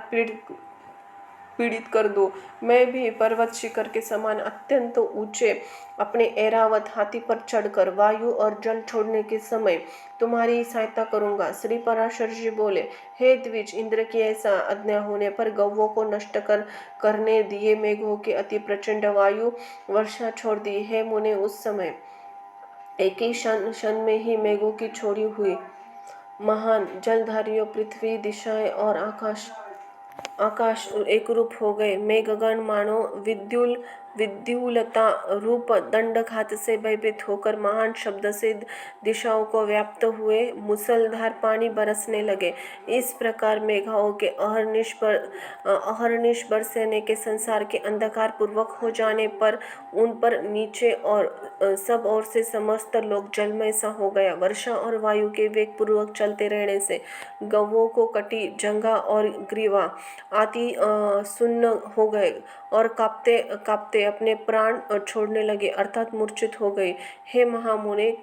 Speaker 1: पीड़ित कर दो। मैं भी पर्वत शिखर के समान अत्यंत ऊंचे अपने ऐरावत हाथी पर चढ़कर वायु और जल छोड़ने के समय तुम्हारी सहायता करूंगा। श्री पराशर जी बोले, हे द्विज, इंद्र की ऐसा आज्ञा होने पर गौओं को नष्ट करने दिए मेघों की अति प्रचंड वायु वर्षा छोड़ दी है। मुने, उस समय एक ही क्षण में ही मेघों की छोड़ी हुई महान जलधारियों पृथ्वी, दिशाएं और आकाश एक रूप हो गए। मेघगण मानो विद्युलता रूप दंडघात से भयभीत होकर महान शब्द से दिशाओं को व्याप्त हुए मूसलधार पानी बरसने लगे। इस प्रकार मेघाओं के अहर्निश बरसने के संसार के अंधकार पूर्वक हो जाने पर उन पर नीचे और सब ओर से समस्त लोक जलमय सा हो गया। वर्षा और वायु के वेग पूर्वक चलते रहने से गौओं को कटी, जंघा और ग्रीवा आदि सुन्न हो गए और कांपते कांपते अपने प्राण छोड़ने लगे, अर्थात मूर्छित हो गए। हे महामुने,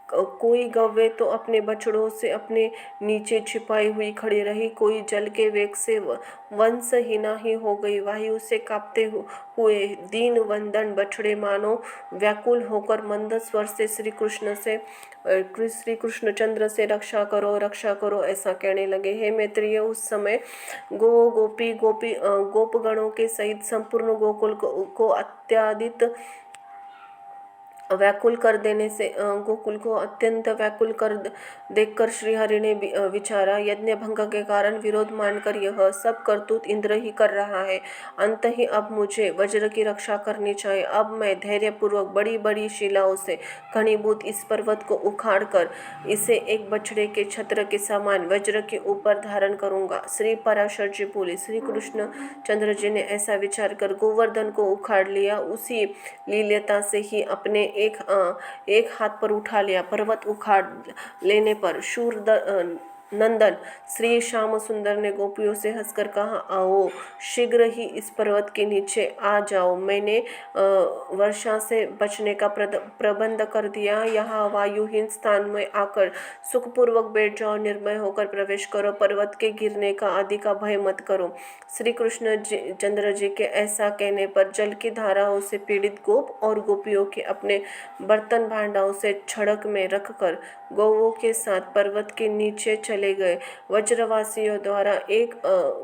Speaker 1: कोई गौवे तो अपने बछड़ों से अपने नीचे छिपाई हुई खड़ी रही, कोई जल के वेग से वंशहीना ही हो गई। वायु से कांपते हुए दीन वंदन बछड़े मानो व्याकुल होकर मंद स्वर से श्री कृष्णचंद्र से रक्षा करो ऐसा कहने लगे। हे मैत्रेय, उस समय गोपगणों के सहित संपूर्ण गोकुल को अत्यधिक व्याकुल कर देने से गोकुल को अत्यंत व्याकुल कर देखकर श्रीहरि ने विचारा, यज्ञ भंग के कारण विरोध मानकर यह सब करतूत इंद्र ही कर रहा है। अंत ही अब मुझे वज्र की रक्षा करनी चाहिए। अब मैं धैर्यपूर्वक बड़ी बड़ी शिलाओं से घनीभूत इस पर्वत को उखाड़ कर इसे एक बछड़े के छत्र के समान वज्र के ऊपर धारण करूंगा। श्री पराशर जी बोले, श्री कृष्ण चंद्र जी ने ऐसा विचार कर गोवर्धन को उखाड़ लिया। उसी लीलता से ही अपने एक हाथ पर उठा लिया। पर्वत उखाड़ लेने पर नंदन। श्री श्याम सुंदर ने गोपियों से हंसकर कहा, आओ शीघ्र ही इस पर्वत के नीचे आ जाओ, मैंने वर्षा से बचने का प्रबंध कर दिया। यहाँ वायुहीन स्थान में आकर सुखपूर्वक बैठ जाओ, निर्भय होकर प्रवेश करो, पर्वत के गिरने का आदि का भय मत करो। श्री कृष्ण चंद्र जी के ऐसा कहने पर जल की धाराओं से पीड़ित गोप और गोपियों के अपने बर्तन भांडाओं से छड़क में रखकर गौओं के साथ पर्वत के नीचे चले गए। वज्रवासियों द्वारा एक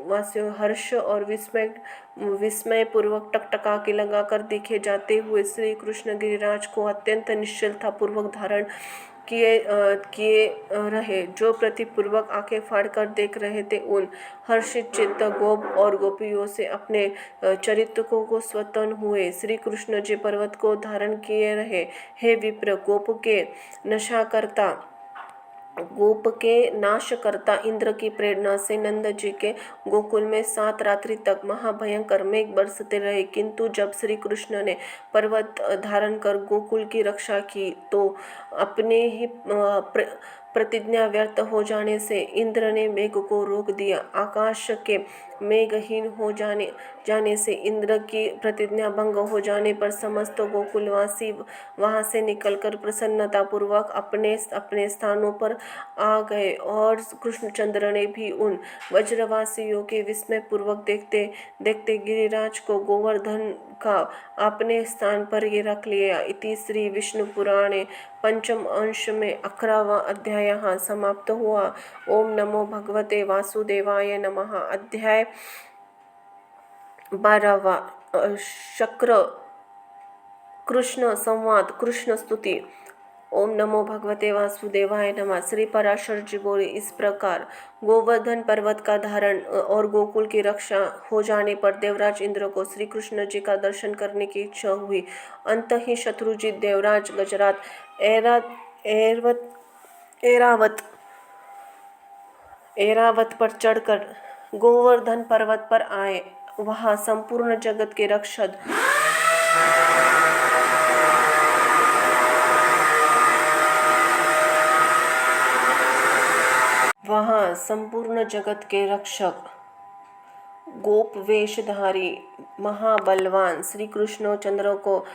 Speaker 1: वासियों हर्ष और विस्मय पूर्वक टकटका लगाकर देखे जाते हुए श्री कृष्ण गिरिराज को अत्यंत निश्चलता पूर्वक धारण किए रहे। जो प्रतिपूर्वक आंखें फाड़कर देख रहे थे, उन हर्षित चित्त गोप और गोपियों से अपने चरित्रों को स्वतन हुए। श्री कृष्ण जी पर्वत को धारण किए रहे। हे विप्र, गोप के नाश करता इंद्र की प्रेरणा से नंद जी के गोकुल में 7 रात्रि तक महाभयंकर मेघ बरसते रहे, किंतु जब श्री कृष्ण ने पर्वत धारण कर गोकुल की रक्षा की तो अपने ही प्रतिज्ञा व्यर्थ हो जाने से इंद्र ने मेघ को रोक दिया। आकाश के मेघहीन हो जाने से इंद्र की प्रतिज्ञा भंग हो जाने पर समस्त गोकुलवासी वहां से निकलकर प्रसन्नतापूर्वक अपने अपने स्थानों पर आ गए और कृष्णचंद्र ने भी उन वज्रवासियों के विस्मय पूर्वक देखते देखते गिरिराज को गोवर्धन का अपने स्थान पर ही रख लिया। इति श्री विष्णु पुराणे पंचम अंश में 11वां अध्याय यहाँ समाप्त हुआ। ओम नमो भगवते वासुदेवाय नमः। अध्याय 12वां शक्र कृष्ण संवाद कृष्ण स्तुति। ओम नमो भगवते वासुदेवाय नमः। श्री पराशर जी बोले, इस प्रकार गोवर्धन पर्वत का धारण और गोकुल की रक्षा हो जाने पर देवराज इंद्र को श्री कृष्ण जी का दर्शन करने की इच्छा हुई। अंत ही शत्रुजित देवराज गजरात ऐरावत पर चढ़कर गोवर्धन पर्वत पर आए। वहां संपूर्ण जगत के रक्षक गोप वेशधारी महाबलवान श्री कृष्ण चंद्र को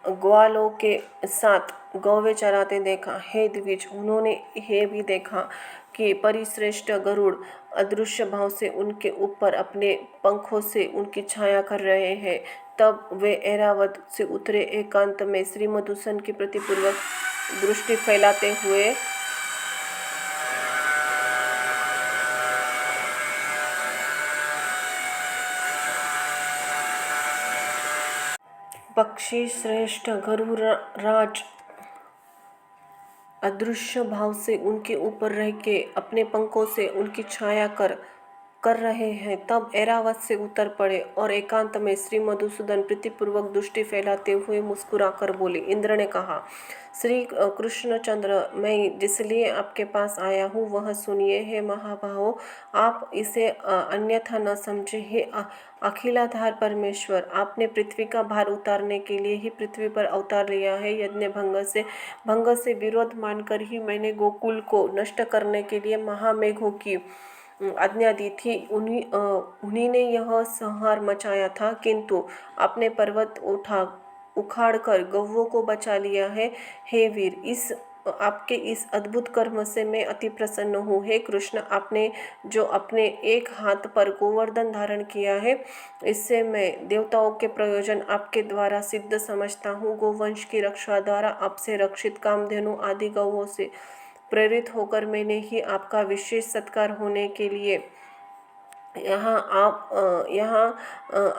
Speaker 1: ग्वालों के साथ गौवे चराते देखा। हे द्विज, उन्होंने यह भी देखा कि परिश्रेष्ठ गरुड़ अदृश्य भाव से उनके ऊपर अपने पंखों से उनकी छाया कर रहे हैं। तब वे ऐरावत से उतरे। एकांत में श्री मधुसूदन की प्रतिपूर्वक दृष्टि फैलाते हुए पक्षी श्रेष्ठ गरुड़राज अदृश्य भाव से उनके ऊपर रह के अपने पंखों से उनकी छाया कर रहे हैं। तब ऐरावत से उतर पड़े और एकांत में श्री मधुसूदन प्रीतिपूर्वक दृष्टि फैलाते हुए मुस्कुराकर बोले। इंद्र ने कहा, श्री कृष्णचंद्र, मैं जिसलिए आपके पास आया हूँ वह सुनिए। हे महाबाहो, आप इसे अन्यथा न समझे। हे अखिलाधार परमेश्वर, आपने पृथ्वी का भार उतारने के लिए ही पृथ्वी पर अवतार लिया है। यज्ञ भंग से विरोध मानकर ही मैंने गोकुल को नष्ट करने के लिए महामेघों की आज्ञा दी थी। उन्हीं ने यह संहार मचाया था, किंतु आपने पर्वत उखाड़ कर गौओं को बचा लिया है। हे वीर, आपके इस अद्भुत कर्म से मैं अति प्रसन्न हूँ। हे कृष्ण, आपने जो अपने एक हाथ पर गोवर्धन धारण किया है, इससे मैं देवताओं के प्रयोजन आपके द्वारा सिद्ध समझता हूँ। गोवंश की रक्षा द्वारा आपसे रक्षित कामधेनु आदि गौओं से प्रेरित होकर मैंने ही आपका विशेष सत्कार होने के लिए यहाँ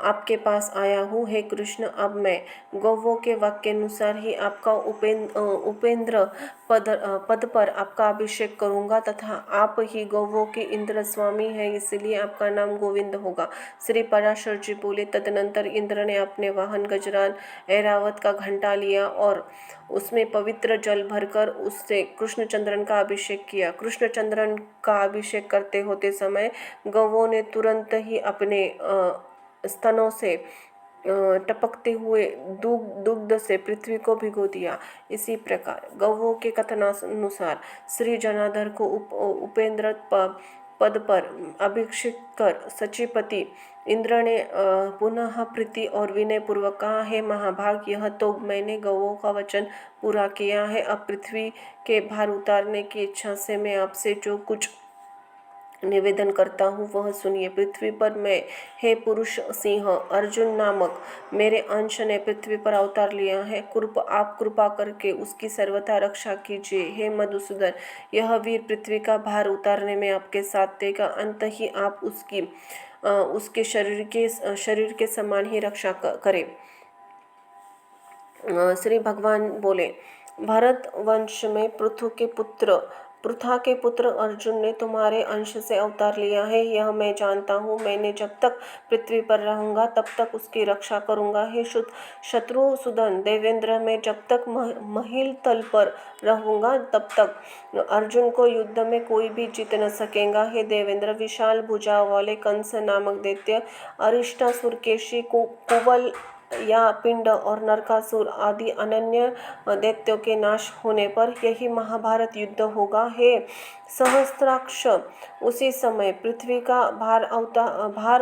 Speaker 1: आपके पास आया हूँ। हे कृष्ण, अब मैं गौवों के वाक्य अनुसार ही आपका उपेंद्र पद पर आपका अभिषेक करूँगा तथा आप ही गौवों के इंद्र स्वामी हैं, इसलिए आपका नाम गोविंद होगा। श्री पराशर जी बोले, तदनंतर इंद्र ने अपने वाहन गजरान ऐरावत का घंटा लिया और उसमें पवित्र जल भरकर उससे कृष्णचंद्रन का अभिषेक किया। कृष्णचंद्रन का अभिषेक करते होते समय गौवों ने तुरंत ही अपने स्तनों से टपकते हुए दुग्ध से पृथ्वी को भिगो दिया। इसी प्रकार गौओं के कथनानुसार श्री जनार्दन को उपेंद्र पद पर अभिषिक्त कर सचिपति इंद्र ने पुनः प्रीति और विनय पूर्वक कहा, हे महाभाग, यह तो मैंने गौओं का वचन पूरा किया है। अब पृथ्वी के भार उतारने की इच्छा से मैं आपसे जो कुछ निवेदन करता हूँ वह सुनिए। पृथ्वी पर मैं, हे पुरुष सिंह अर्जुन नामक मेरे अंश ने पृथ्वी पर अवतार लिया है। आप कृपा करके उसकी सर्वथा रक्षा कीजिए। हे मधुसूदन, यह वीर पृथ्वी का भार उतारने में आपके साथ देगा। अंत ही आप उसके शरीर के समान ही रक्षा करें। श्री भगवान बोले, भरत वंश में पृथा के पुत्र अर्जुन ने तुम्हारे अंश से अवतार लिया है, यह मैं जानता हूँ। मैंने जब तक पृथ्वी पर रहूंगा तब तक उसकी रक्षा करूंगा। हे शत्रुसूदन देवेंद्र, मैं जब तक महिल तल पर रहूंगा तब तक अर्जुन को युद्ध में कोई भी जीत न सकेगा। हे देवेंद्र, विशाल भुजाओं वाले कंस नामक दैत्य, अरिष्टासुर, केशी, कुवल या पिंड और नरकासुर आदि अनन्य दैत्यों के नाश होने पर यही महाभारत युद्ध होगा। हे सहस्त्राक्ष, उसी समय पृथ्वी का भार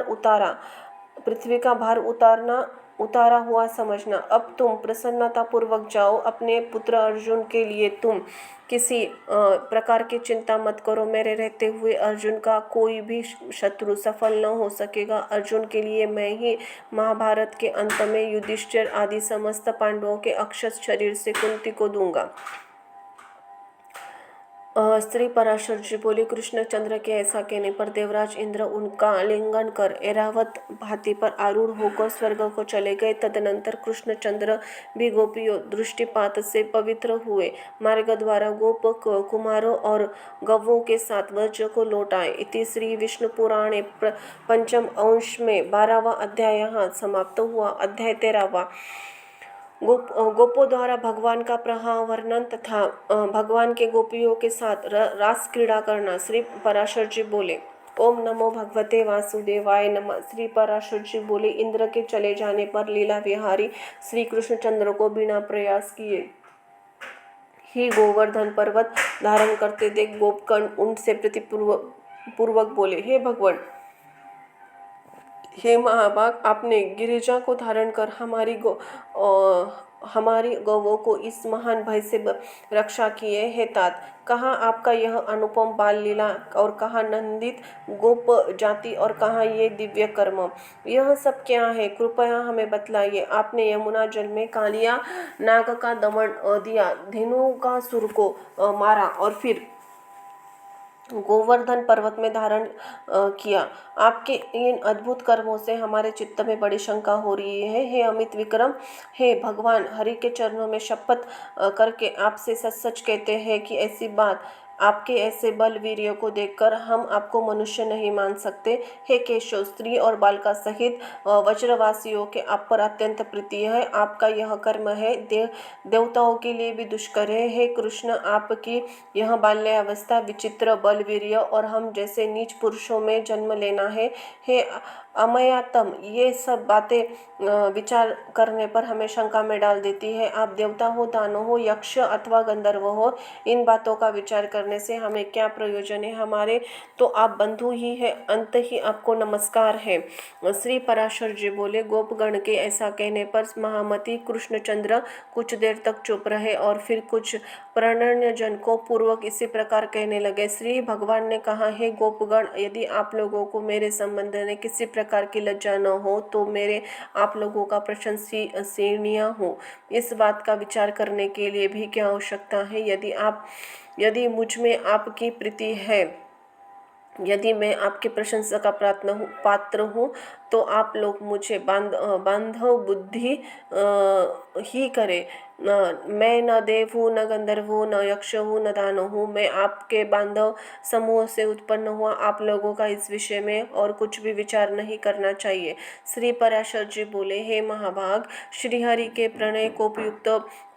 Speaker 1: उतारा हुआ समझना। अब तुम प्रसन्नता पूर्वक जाओ। अपने पुत्र अर्जुन के लिए तुम किसी प्रकार की चिंता मत करो। मेरे रहते हुए अर्जुन का कोई भी शत्रु सफल न हो सकेगा। अर्जुन के लिए मैं ही महाभारत के अंत में युधिष्ठिर आदि समस्त पांडवों के अक्षत शरीर से कुंती को दूंगा। स्त्री पराशर जी बोले, कृष्णचंद्र के ऐसा कहने पर देवराज इंद्र उनका आलिंगन कर ऐरावत हाथी पर आरूढ़ होकर स्वर्ग को चले गए। तदनंतर कृष्णचंद्र भी गोपियों दृष्टिपात से पवित्र हुए मार्ग द्वारा गोप कुमारों और गवों के साथ व्रज को लौट आए। इति श्री विष्णु पुराणे पंचम अंश में 12वां अध्याय यहाँ समाप्त हुआ। अध्याय 13वां गोपों द्वारा भगवान का वर्णन तथा भगवान के गोपियों के साथ रास क्रीड़ा करना। श्री पराशर जी बोले, ओम नमो भगवते वासुदेवाय नमः। श्री पराशर जी बोले, इंद्र के चले जाने पर लीला विहारी श्री कृष्णचंद्र को बिना प्रयास किए ही गोवर्धन पर्वत धारण करते देख गोपगण उनसे प्रीतिपूर्वक बोले, हे भगवान, हे महाभाग, आपने गिरिजा को धारण कर हमारी गौवों को इस महान भय से रक्षा किए। हे तात, कहाँ आपका यह अनुपम बाल लीला और कहाँ नंदित गोप जाति और कहाँ ये दिव्य कर्म, यह सब क्या है? कृपया हमें बतलाइए। आपने यमुना जल में कालिया नाग का दमन दिया, धेनुकासुर को मारा और फिर गोवर्धन पर्वत में धारण किया। आपके इन अद्भुत कर्मों से हमारे चित्त में बड़ी शंका हो रही है। हे अमित विक्रम, हे भगवान, हरि के चरणों में शपथ करके आपसे सच सच कहते हैं कि ऐसी बात, आपके ऐसे बल वीर्य को देखकर हम आपको मनुष्य नहीं मान सकते। हे केशव, स्त्री और बालका सहित वज्रवासियों के आप पर अत्यंत प्रीति है। आपका यह कर्म है देवताओं के लिए भी दुष्कर है। हे कृष्ण, आपकी यह बाल्यावस्था, विचित्र बल वीर्य और हम जैसे नीच पुरुषों में जन्म लेना है। हे अमयातम, ये सब बातें विचार करने पर हमें शंका में डाल देती है। आप देवता हो, दानव हो, यक्ष अथवा गंधर्व हो, इन बातों का विचार करने से हमें क्या प्रयोजन है? हमारे तो आप बंधु ही है, अंत ही आपको नमस्कार है। श्री पराशर जी बोले, गोपगण के ऐसा कहने पर महामती कृष्णचंद्र कुछ देर तक चुप रहे और फिर कुछ प्रणयजन को पूर्वक इसी प्रकार कहने लगे। श्री भगवान ने कहा, हे गोपगण, यदि आप लोगों को मेरे संबंध में किसी प्रकार की लज्जा न हो तो मेरे आप लोगों का प्रशंसनीय हो। इस बात का विचार करने के लिए भी क्या आवश्यकता है? यदि मुझ में आपकी प्रीति है, यदि मैं आपकी प्रशंसा का पात्र हूँ तो आप लोग मुझे बांधव बुद्धि ही करें। मैं न देव हूँ, न गंधर्व हूँ, न यक्ष हूँ, न दानव हूँ। मैं आपके बांधव समूह से उत्पन्न हुआ। आप लोगों का इस विषय में और कुछ भी विचार नहीं करना चाहिए। श्री पराशर जी बोले, हे महाभाग, श्रीहरि के प्रणय को उपयुक्त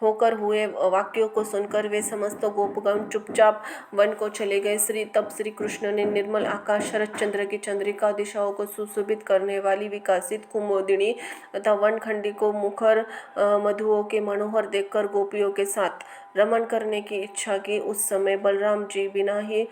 Speaker 1: होकर हुए वाक्यों को सुनकर वे समस्त गोपगण चुपचाप वन को चले गए। तब श्री कृष्ण ने निर्मल आकाश, शरद चंद्र की चंद्रिका, दिशाओं को सुशोभित करने वाली विकसित कुमुदिनी तथा वनखंडी को मुखर मधुओं के मनोहर देखकर गोपियों के साथ रमन करने की इच्छा की। उस समय बलराम जी बिना ही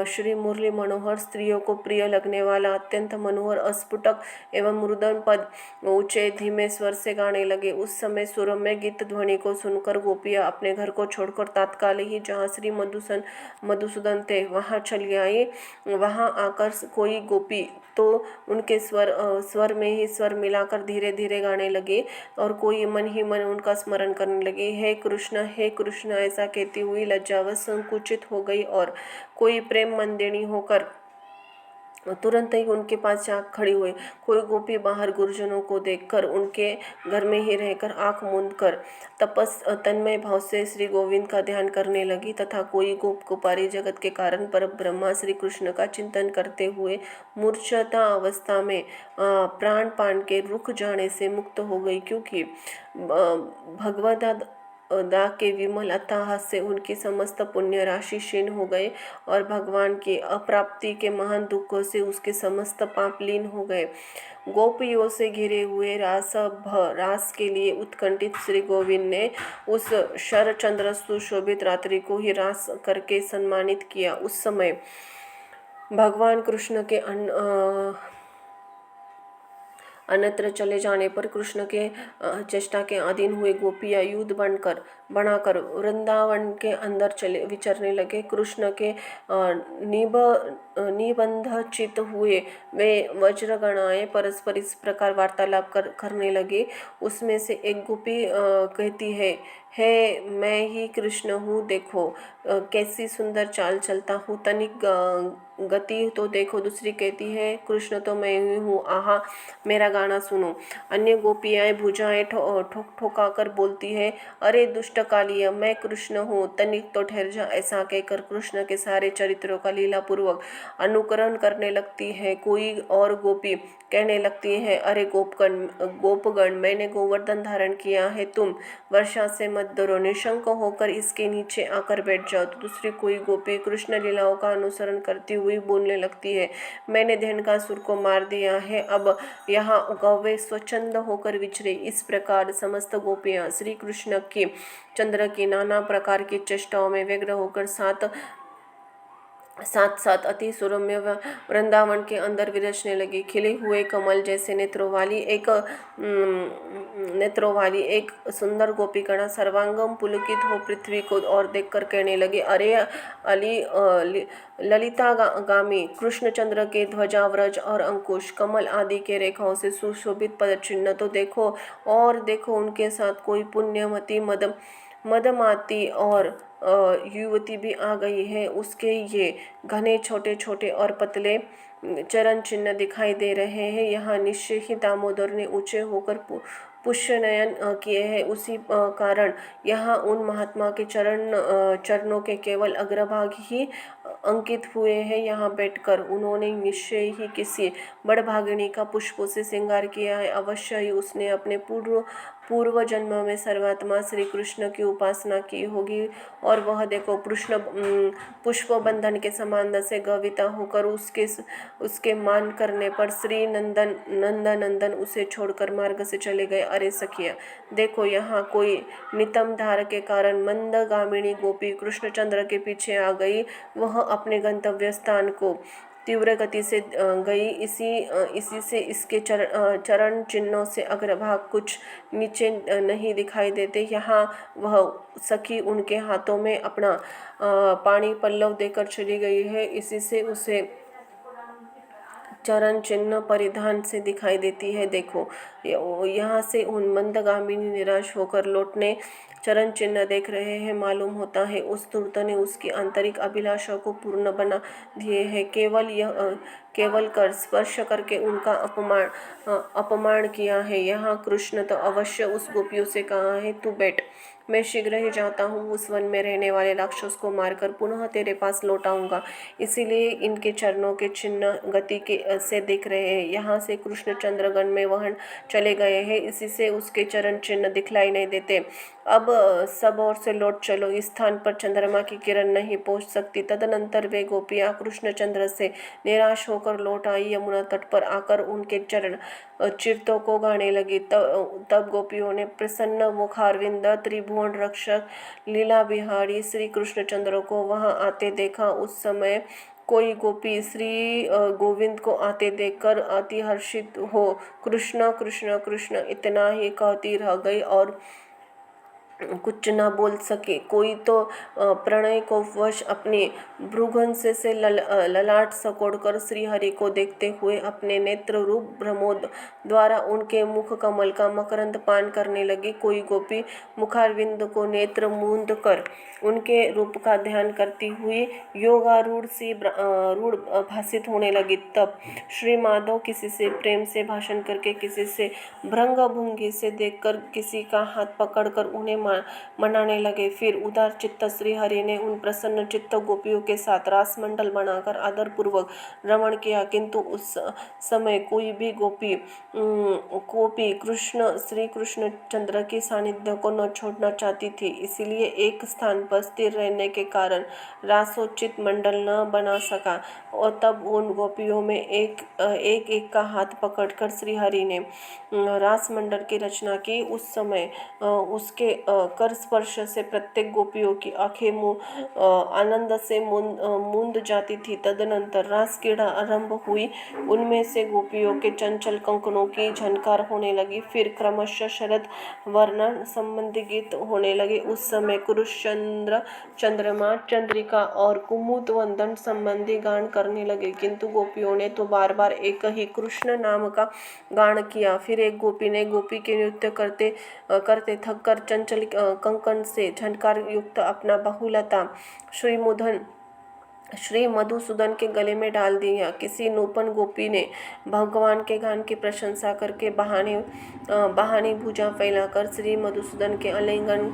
Speaker 1: श्री मुरली मनोहर स्त्रियों को प्रिय लगने वाला अत्यंत मनोहर अस्फुटक एवं मृदन पद ऊंचे धीमे स्वर से गाने लगे। उस समय सुरम्य गीत ध्वनि को सुनकर गोपियां अपने घर को छोड़कर तात्काल ही जहाँ श्री मधुसूदन थे वहाँ चली आई। वहाँ आकर कोई गोपी तो उनके स्वर में ही स्वर मिलाकर धीरे धीरे गाने लगे और कोई मन ही मन उनका स्मरण करने लगे, हे कृष्ण ऐसा कहती हुई लज्जावश संकुचित हो गई और कोई प्रेम मंदिनी होकर तुरंत ही उनके पास जा खड़ी हुई। कोई गोपी बाहर गुरुजनों को देखकर उनके घर में ही रहकर आंख मूंद कर तन्मय भाव से श्री गोविंद का ध्यान करने लगी तथा कोई गोप कुपारी जगत के कारण पर ब्रह्मा श्री कृष्ण का चिंतन करते हुए मूर्छता अवस्था में प्राणपान के रुक जाने से मुक्त हो गई, क्योंकि भगवदा दा के विमल अथाह से उनकी समस्त पुण्य राशि क्षीण हो गए और भगवान की अप्राप्ति के महान दुखों से उसके समस्त पाप लीन हो गए। गोपियों से घिरे हुए रास के लिए उत्कंठित श्री गोविंद ने उस शरचंद्र सुशोभित रात्रि को ही रास करके सम्मानित किया। उस समय भगवान कृष्ण के अन्यत्र चले जाने पर कृष्ण के चेष्टा के अधीन हुए गोपियाँ युद्ध बनाकर वृंदावन के अंदर विचरने लगे। कृष्ण के निबंध चित हुए वे वज्रगणाएं परस्पर इस प्रकार वार्तालाप करने लगे। उसमें से एक गोपी कहती है, मैं ही कृष्ण हूँ, देखो कैसी सुंदर चाल चलता हूँ, तनिक गति तो देखो। दूसरी कहती है, कृष्ण तो मैं ही हूँ, आहा मेरा गाना सुनो। अन्य गोपियाँ भुजाएं ठोका कर बोलती है, अरे दुष्ट कालिया, मैं कृष्ण हूँ, तनिक तो ठहर जा। ऐसा कहकर कृष्ण के सारे चरित्रों का लीला पूर्वक अनुकरण करने लगती है। कोई और गोपी कहने लगती है, अरे गोपगण, मैंने गोवर्धन धारण किया है, तुम वर्षा से मत डरो, निशंक होकर इसके नीचे आकर बैठ जाओ। तो दूसरी कोई गोपी कृष्ण लीलाओं का अनुसरण करती हुई बोलने लगती है, मैंने धेनुकासुर को मार दिया है, अब यहाँ गौवे स्वच्छंद होकर विचरे। इस प्रकार समस्त गोपियाँ श्री कृष्ण की चंद्र की नाना प्रकार की चेष्टाओं में व्यग्र होकर साथ साथ अति सुरम्य वृंदावन के अंदर विरचने लगी। खिले हुए कमल जैसे नेत्रों वाली एक सुंदर गोपीगणा सर्वांगम पुलकित हो पृथ्वी को और देखकर कहने लगे, अरे ललितागामी कृष्णचंद्र के ध्वजा व्रज और अंकुश कमल आदि के रेखाओं से सुशोभित पद चिन्ह तो देखो, और देखो उनके साथ कोई पुण्यमती मदमाती और युवती भी आ गई है। उसके ये घने छोटे छोटे और पतले चरण चिन्ह दिखाई दे रहे हैं। यहाँ निश्चय ही दामोदर ने ऊंचे होकर पुष्यनयन किए हैं। उसी कारण यहाँ उन महात्मा के चरणों के केवल अग्रभाग ही अंकित हुए हैं। यहाँ बैठकर उन्होंने निश्चय ही किसी बड़भागिनी का पुष्पों से श्रृंगार किया है। अवश्य ही उसने अपने पूर्व जन्म में सर्वात्मा श्री कृष्ण की उपासना की होगी, और वह देखो पुष्प बंधन के समान से गविता होकर उसके मान करने पर श्री नंदन उसे छोड़कर मार्ग से चले गए। अरे सखिया, देखो यहाँ कोई नितम धार के कारण मंदगामिनी गोपी कृष्णचंद्र के पीछे आ गई। वह अपने गंतव्य स्थान को तीव्र गति से गई। इसी से इसके चरण चिन्हों से अग्रभाग कुछ नीचे नहीं दिखाई देते। यहाँ वह सखी उनके हाथों में अपना पानी पल्लव देकर चली गई है। इसी से उसे चरण चिन्ह परिधान से दिखाई देती है। देखो यहाँ से उन मंदगामिनी निराश होकर लौटने चरण चिन्ह देख रहे हैं। मालूम होता है उस धूर्त ने उसकी आंतरिक अभिलाषा को पूर्ण बना दिए है। केवल कर स्पर्श करके उनका अपमान किया है। यहाँ कृष्ण तो अवश्य उस गोपियों से कहा है, तू बैठ, मैं शीघ्र ही जाता हूँ, उस वन में रहने वाले राक्षस को मारकर पुनः तेरे पास लौट आऊंगा। इसीलिए इनके चरणों के चिन्ह गति के से दिख रहे हैं। यहाँ से कृष्ण चंद्रगण में वहन चले गए हैं, इसी से उसके चरण चिन्ह दिखलाई नहीं देते। अब सब ओर से लौट चलो, इस स्थान पर चंद्रमा की किरण नहीं पहुंच सकती। तदनंतर वे गोपियाँ कृष्णचंद्र से निराश होकर लौट आई। यमुना तट पर आकर उनके चरण चित्तों को गाने लगी। तब गोपियों ने प्रसन्न मुखारविंद त्रिभुवन रक्षक लीला बिहारी श्री कृष्णचंद्र को वहां आते देखा। उस समय कोई गोपी श्री गोविंद को आते देखकर अति हर्षित हो कृष्ण कृष्ण कृष्ण इतना ही कहती रह गई और कुछ न बोल सके। कोई तो प्रणय को वश अपने भ्रूगन से ललाट सकोड़कर श्रीहरि को देखते हुए अपने नेत्र रूप ब्रह्मोद द्वारा उनके मुख कमल का मकरंद पान करने लगी। कोई गोपी मुखारविंद को नेत्र मूंद कर उनके रूप का ध्यान करती हुई योगारूढ़ सी रूढ़ भाषित होने लगी। तब श्री माधव किसी से प्रेम से भाषण करके, किसी से भृंग भंगी से देखकर, किसी का हाथ पकड़कर उन्हें मनाने लगे। फिर उदार चित्त श्रीहरि ने उन प्रसन्न चित्त गोपियों के साथ रास मंडल बनाकर आदर पूर्वक रमण किया। किंतु उस समय कोई भी गोपी श्री कृष्ण चंद्र की सानिध्य को न छोड़ना चाहती थी। इसलिए एक स्थान पर स्थिर रहने के कारण रासोचित मंडल न बना सका। और तब उन गोपियों में एक का हाथ पकड़कर श्रीहरि ने रास मंडल की रचना की। उस समय उसके कर स्पर्श से प्रत्येक गोपियों की आंखें आनंद से मूंद जाती थी। तदनंतर रास क्रीड़ा आरंभ हुई। उनमें से गोपियों के चंचल कंकणों की झनकार होने लगी। फिर क्रमशः शरद वर्णन संबंधी गीत होने लगे। उस समय कुरुश्चंद्र, चंद्रमा, चंद्रिका और कुमुद वंदन संबंधी गान करने लगे। किंतु गोपियों ने तो बार बार एक ही कृष्ण नाम का गान किया। फिर एक गोपी ने गोपी के नृत्य करते करते थककर चंचल कंकण से झनकार युक्त अपना बहुलता श्री मधुसूदन के गले में डाल दिया। किसी नूपन गोपी ने भगवान के गान की प्रशंसा करके बहानी भुजा फैलाकर श्री मधुसूदन के आलिंगन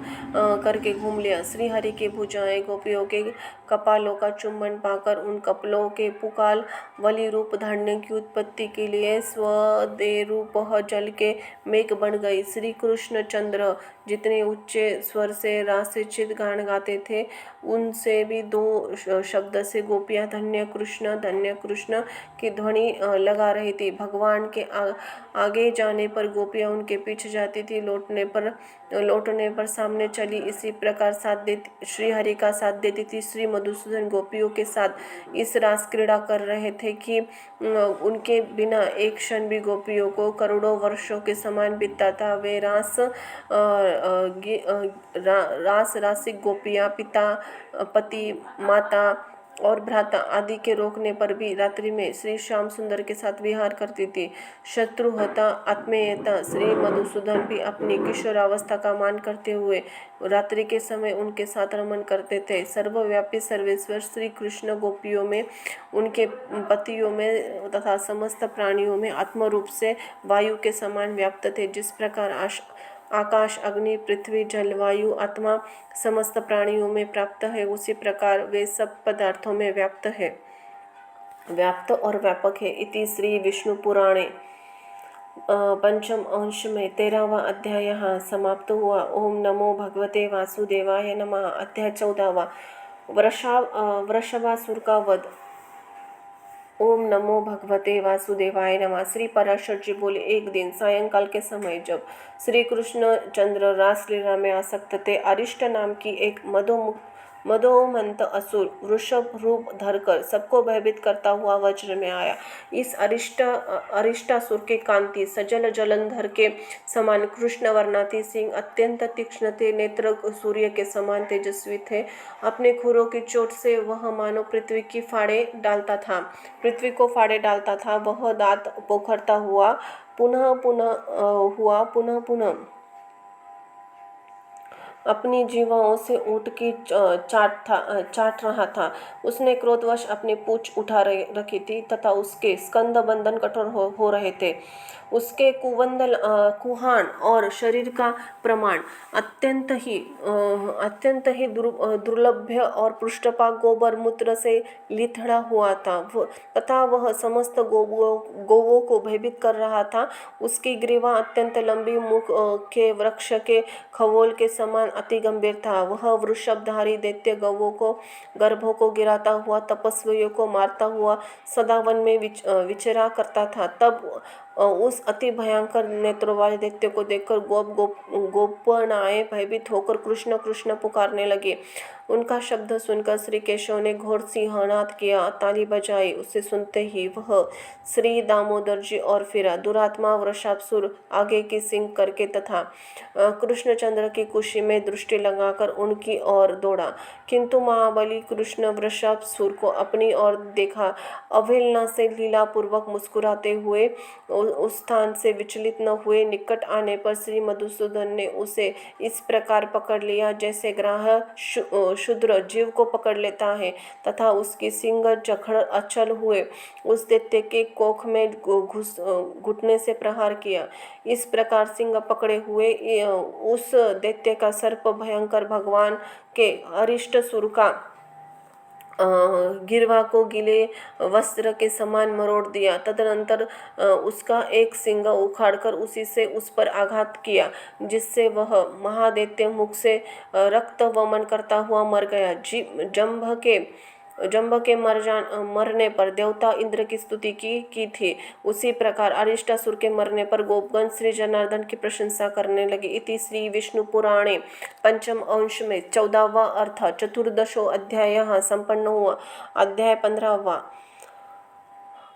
Speaker 1: करके घूम लिया। श्री हरि की भुजाएं गोपियों के कपालों का चुम्बन पाकर उन कपलों के पुकाल वली रूप धारने की उत्पत्ति के लिए स्वदेरूप जल के मेघ बन गई। श्री कृष्ण चंद्र जितने ऊंचे स्वर से रासचित गान गाते थे, उनसे भी दो शब्द से गोपियां धन्य कृष्ण की ध्वनि लगा रही थी। भगवान के आगे जाने पर गोपियां उनके पीछे जाती थी, लौटने पर सामने चली। इसी प्रकार श्रीहरि का साथ देती थी। श्री मधुसूदन गोपियों के साथ इस रास क्रीड़ा कर रहे थे कि उनके बिना एक क्षण भी गोपियों को करोड़ों वर्षों के समान बीतता था। वे रासिक गोपियां पिता, पति, माता और भ्राता आदि के रोकने पर भी रात्रि में श्री श्याम सुंदर के साथ विहार करती थी। शत्रुहता आत्मीयता श्री मधुसूदन भी अपनी किशोरावस्था का मान करते हुए रात्रि के समय उनके साथ रमन करते थे। सर्वव्यापी सर्वेश्वर श्री कृष्ण गोपियों में, उनके पतियों में तथा समस्त प्राणियों में आत्म रूप से वायु के समान व्याप्त थे। जिस प्रकार आकाश, अग्नि, पृथ्वी, जल, वायु आत्मा समस्त प्राणियों में प्राप्त है, उसी प्रकार वे सब पदार्थों में व्याप्त और व्यापक है। इति श्री विष्णु पुराणे पंचम अंश में 13वां अध्याय समाप्त हुआ। ओम नमो भगवते वासुदेवाय नमः। अध्याय 14वां वृषभासुर का वध। ओम नमो भगवते वासुदेवाय नमः। श्री पराशर जी बोले, एक दिन सायंकाल के समय जब श्री कृष्ण चंद्र रासलीला में आसक्त थे, अरिष्ट नाम की एक मदोमंत असुर वृषभ रूप धरकर सबको भयभीत करता हुआ वज्र में आया। इस अरिष्टासुर के कांति सजल जलंधर के समान कृष्ण वर्णाती सिंह अत्यंत तीक्ष्ण थे। नेत्र सूर्य के समान तेजस्वी थे। अपने खुरों की चोट से वह मानो पृथ्वी को फाड़े डालता था। वह दांत पोखरता हुआ पुनः अपनी जीवाओं से ऊँट की चाट रहा था। उसने क्रोधवश अपनी पूँछ उठा रखी थी तथा उसके स्कंद बंधन कठोर हो रहे थे। उसके कुवंदल कुहान और शरीर का प्रमाण अत्यंत ही दुर्लभ और पृष्ठभाग गोबर मूत्र से लिथड़ा हुआ था तथा वह समस्त गोवों को भयभीत कर रहा था। उसकी ग्रीवा अत्यंत लंबी, मुख के वृक्ष के खवोल के समान अति गंभीर था। वह वृषभधारी दैत्य गौओं को गर्भों को गिराता हुआ, तपस्वियों को मारता हुआ सदा वन में विचरा करता था। तब उस अति भयंकर नेत्रों वाले दैत्य को देखकर गोपनाएं भयभीत होकर कृष्ण कृष्ण पुकारने लगे। उनका शब्द सुनकर श्री केशव ने घोर सिंहनाद किया, ताली बजाई। उसे सुनते ही वह श्री दामोदर जी और फिर दुरात्मा वृषासुर आगे की सिंह करके तथा कृष्णचंद्र की कुशी में दृष्टि लगाकर उनकी ओर दौड़ा। किंतु महाबली कृष्ण वृषासुर को अपनी ओर देखा अवहेलना से लीलापूर्वक मुस्कुराते हुए उस स्थान से विचलित न हुए। निकट आने पर श्री मधुसूदन ने उसे इस प्रकार पकड़ लिया जैसे ग्राह क्षुद्र जीव को पकड़ लेता है तथा उसकी सिंग जखड़ अचल हुए उस दैत्य के कोख में घुटने से प्रहार किया। इस प्रकार सिंग पकड़े हुए उस दैत्य का सर्प भयंकर भगवान के अरिष्ट सुर का गिरवा को गीले वस्त्र के समान मरोड़ दिया। तदनंतर उसका एक सिंग उखाड़कर उसी से उस पर आघात किया, जिससे वह महादैत्य मुख से रक्त वमन करता हुआ मर गया। जंभ के मरने पर देवता इंद्र की स्तुति की थी, उसी प्रकार अरिष्टासुर के मरने पर गोपगण श्री जनार्दन की प्रशंसा करने लगे। इति श्री विष्णु पुराणे पंचम अंश में 14वां अर्थात चतुर्दशो अध्याय संपन्न हुआ। अध्याय 15वां।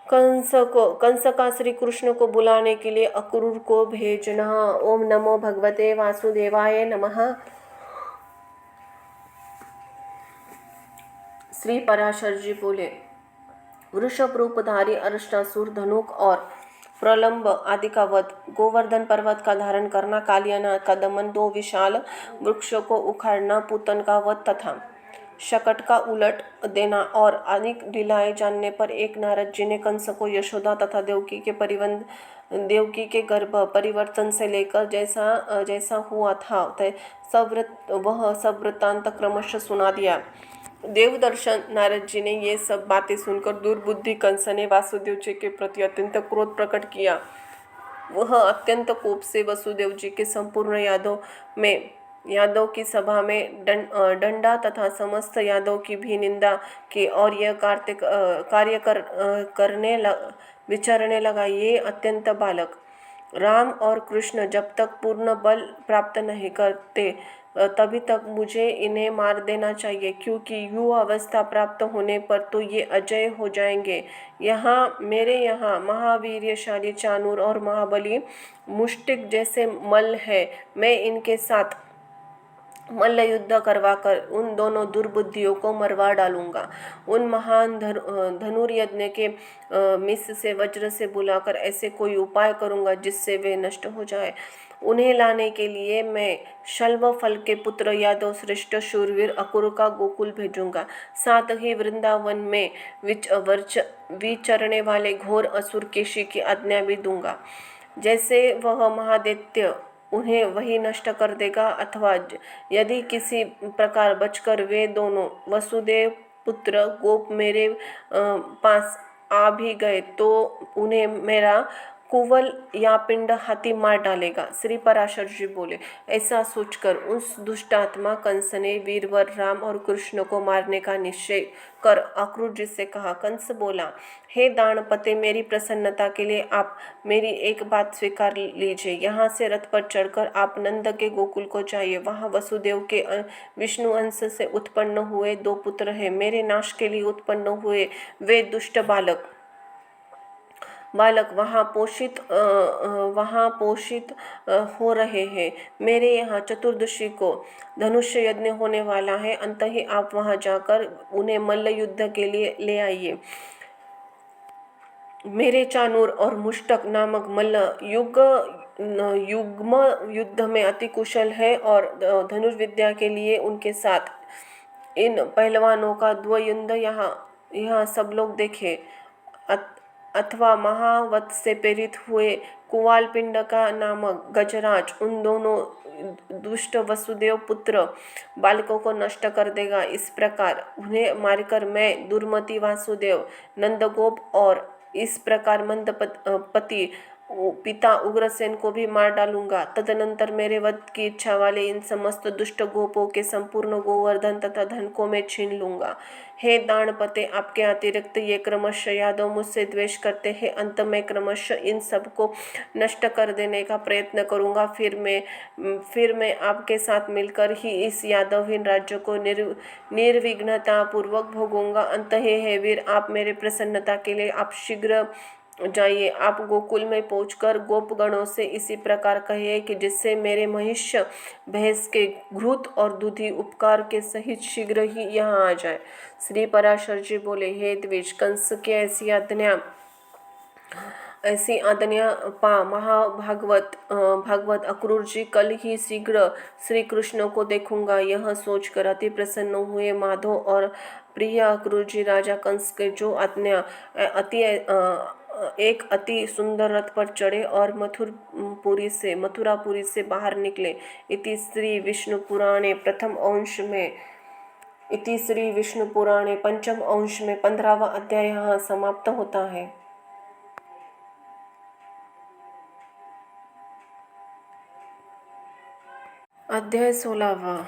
Speaker 1: कंस का श्री कृष्ण को बुलाने के लिए अक्रूर को भेजना। ओम नमो भगवते वासुदेवाय नमः। श्री पराशर जी बोले, वृषभ रूपधारी अरिष्टासुर धनुक और प्रलंब आदि का वध, गोवर्धन पर्वत का धारण करना, कालियानाग का दमन, 2 विशाल वृक्षों को उखाड़ना, पूतन का वध तथा शकट का उलट देना और अनेक लीलाएं जानने पर एक नारद जी ने कंस को यशोदा तथा देवकी के गर्भ परिवर्तन से लेकर जैसा हुआ था वह सब वृत्तांत क्रमशः सुना दिया। देवदर्शन नारद जी ने ये सब बातें सुनकर दुर्बुद्धि कंस ने वासुदेव जी के प्रति अत्यंत क्रोध प्रकट किया। वह अत्यंत कोप से वसुदेव जी के संपूर्ण यादव की सभा में डंडा तथा समस्त यादव की भी निंदा की और यह कार्य करने विचारने लगा। ये अत्यंत बालक राम और कृष्ण जब तक पूर्ण बल प्राप्त नहीं करते तभी तक मुझे इन्हें मार देना चाहिए, क्योंकि युवा अवस्था प्राप्त होने पर तो ये अजय हो जाएंगे। मेरे यहाँ महावीर्यशाली चाणूर और महाबली मुष्टिक जैसे मल्ल है। मैं इनके साथ मल्ल युद्ध करवाकर उन दोनों दुर्बुद्धियों को मरवा डालूंगा। उन महान धनुर्यज्ञ के मिस से वज्र से बुलाकर ऐसे कोई उपाय करूंगा जिससे वे नष्ट हो जाए। उन्हें लाने के लिए मैं शल्व फल के पुत्र यादव श्रेष्ठ शूरवीर अक्रूर का गोकुल भेजूंगा। साथ ही वृंदावन में विचरने वाले घोर असुर केशी की आज्ञा भी दूंगा। जैसे वह महादैत्य उन्हें वही नष्ट कर देगा, अथवा यदि किसी प्रकार बचकर वे दोनों वसुदेव पुत्र गोप मेरे पास आ भी गए तो उन्हें मेरा कुवल या पिंड हाथी मार डालेगा। श्री पराशर जी बोले, ऐसा सोचकर उस दुष्टात्मा कंस ने वीरवर राम और कृष्ण को मारने का निश्चय कर अक्रूर जी से कहा। कंस बोला, हे दानपते, मेरी प्रसन्नता के लिए आप मेरी एक बात स्वीकार लीजिए। यहाँ से रथ पर चढ़कर आप नंद के गोकुल को जाइए। वहाँ वसुदेव के विष्णु अंश से उत्पन्न हुए 2 पुत्र हैं। मेरे नाश के लिए उत्पन्न हुए वे दुष्ट बालक वहाँ पोषित हो रहे हैं। मेरे यहाँ चतुर्दशी को धनुष्य यज्ञ होने वाला है। अंत ही आप वहाँ जाकर उन्हें मल्ल युद्ध के लिए ले आइए। मेरे चाणूर और मुष्टक नामक मल्ल युग्म युद्ध में अति कुशल है और धनुर्विद्या के लिए उनके साथ इन पहलवानों का द्वयुद्ध यहाँ सब लोग देखे। अथवा महावत से प्रेरित हुए कुवालपिंड का नामक गजराज उन दोनों दुष्ट वसुदेव पुत्र बालकों को नष्ट कर देगा। इस प्रकार उन्हें मारकर मैं दुर्मति वासुदेव नंदगोप और इस प्रकार मंदपति पिता उग्रसेन को भी मार डालूंगा। तदनंतर मेरे वध की इच्छा वाले इन समस्त दुष्ट गोपों के संपूर्ण गोवर्धन तथा धन को मैं छीन लूंगा। हे दानपते, आपके अतिरिक्त ये क्रमशः यादव मुझसे द्वेष करते हैं। अंत में क्रमशः इन सबको नष्ट कर देने का प्रयत्न करूंगा। फिर मैं आपके साथ मिलकर ही इस यादवहीन राज्य को निर्विघ्नता पूर्वक भोगूंगा। अंत हे वीर, आप मेरे प्रसन्नता के लिए आप शीघ्र जाइए। आप गोकुल में पहुंचकर गोपगणों से इसी प्रकार कहिए कि जिससे मेरे महिष्य भैंस के घृत और दूधी उपकार के सहित शीघ्र ही यहाँ आ जाए। श्री पराशर जी बोले, हे द्विज, कंस की ऐसी आज्ञा पा भागवत अक्रूर जी कल ही शीघ्र श्री कृष्ण को देखूंगा। यह सोचकर अति प्रसन्न हुए माधव और प्रिय अक्रूर जी राजा कंस के जो आज्ञा एक अति सुंदर रथ पर चढ़े और मथुरापुरी से बाहर निकले। इति श्री विष्णु पुराणे पंचम अंश में 15वां अध्याय यहाँ समाप्त होता है। अध्याय 16वां।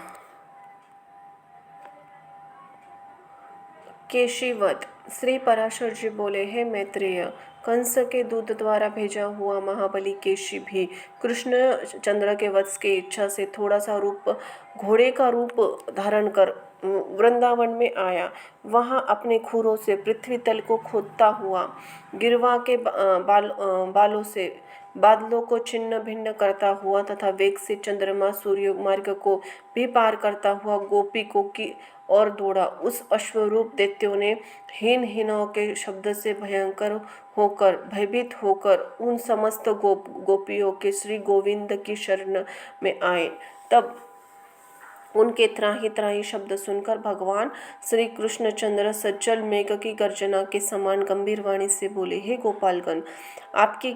Speaker 1: केशिवध। श्री पराशर जी बोले, हे मैत्रेय, कंस के दूत द्वारा भेजा हुआ महाबली केशी भी कृष्ण चंद्र के वध की इच्छा से थोड़ा सा घोड़े का रूप धारण कर वृंदावन में आया। वहां अपने खुरों से पृथ्वी तल को खोदता हुआ गिरवा के बालों से बादलों को छिन्न भिन्न करता हुआ तथा वेग से चंद्रमा सूर्य मार्ग को भी पार करता हुआ गोपिकों की और दौड़ा। उस अश्वरूप दैत्यों ने हीनों के शब्द से भयभीत होकर उन समस्त गोपियों के श्री गोविंद की शरण में आए। तब उनके त्राही त्राही शब्द सुनकर भगवान श्री कृष्णचंद्र सज्जल मेघ की गर्जना के समान गंभीर वाणी से बोले, हे गोपालगण, आपकी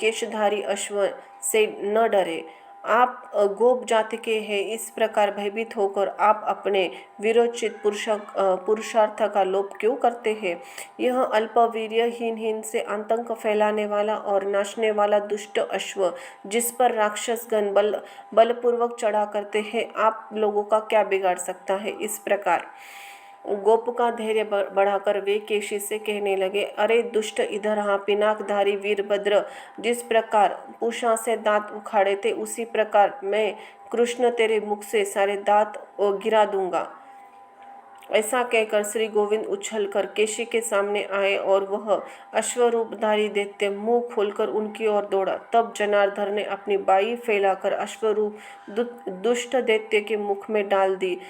Speaker 1: केशधारी अश्व से न डरे। आप गोप जाति के हैं। इस प्रकार भयभीत होकर आप अपने वीरोचित पुरुषार्थ का लोप क्यों करते हैं? यह अल्पवीर्यहीन से आतंक फैलाने वाला और नाचने वाला दुष्ट अश्व, जिस पर राक्षसगण बलपूर्वक चढ़ा करते हैं, आप लोगों का क्या बिगाड़ सकता है? इस प्रकार गोप का धैर्य बढ़ाकर वे केशी से कहने लगे, अरे दुष्ट, इधर हाँ। पिनाकधारी वीरभद्र जिस प्रकार पूषा से दांत उखाड़े थे, उसी प्रकार मैं कृष्ण तेरे मुख से सारे दांत गिरा दूंगा। ऐसा कहकर श्री गोविंद उछलकर केशी के सामने आए और वह अश्वरूपधारी दैत्य मुंह खोलकर उनकी ओर दौड़ा। तब जनार्दन ने अपनी बाई फैलाकर अश्वरूप दुष्ट दैत्य के मुख में डाल दी।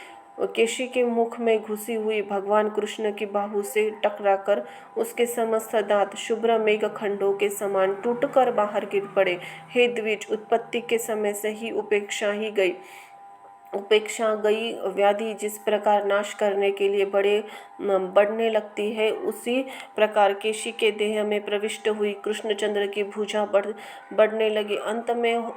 Speaker 1: केशी के मुख में घुसी हुई भगवान कृष्ण की बाहु से टकराकर उसके समस्त दांत शुभ्र मेघखंडों के समान टूटकर बाहर गिर पड़े। हे द्विज, उत्पत्ति के समय से ही उपेक्षा गई व्याधि जिस प्रकार नाश करने के लिए बढ़ने लगती है, उसी प्रकार केशी के देह में प्रविष्ट हुई कृष्णचंद्र की भुजा बढ़ने लगी। अंत में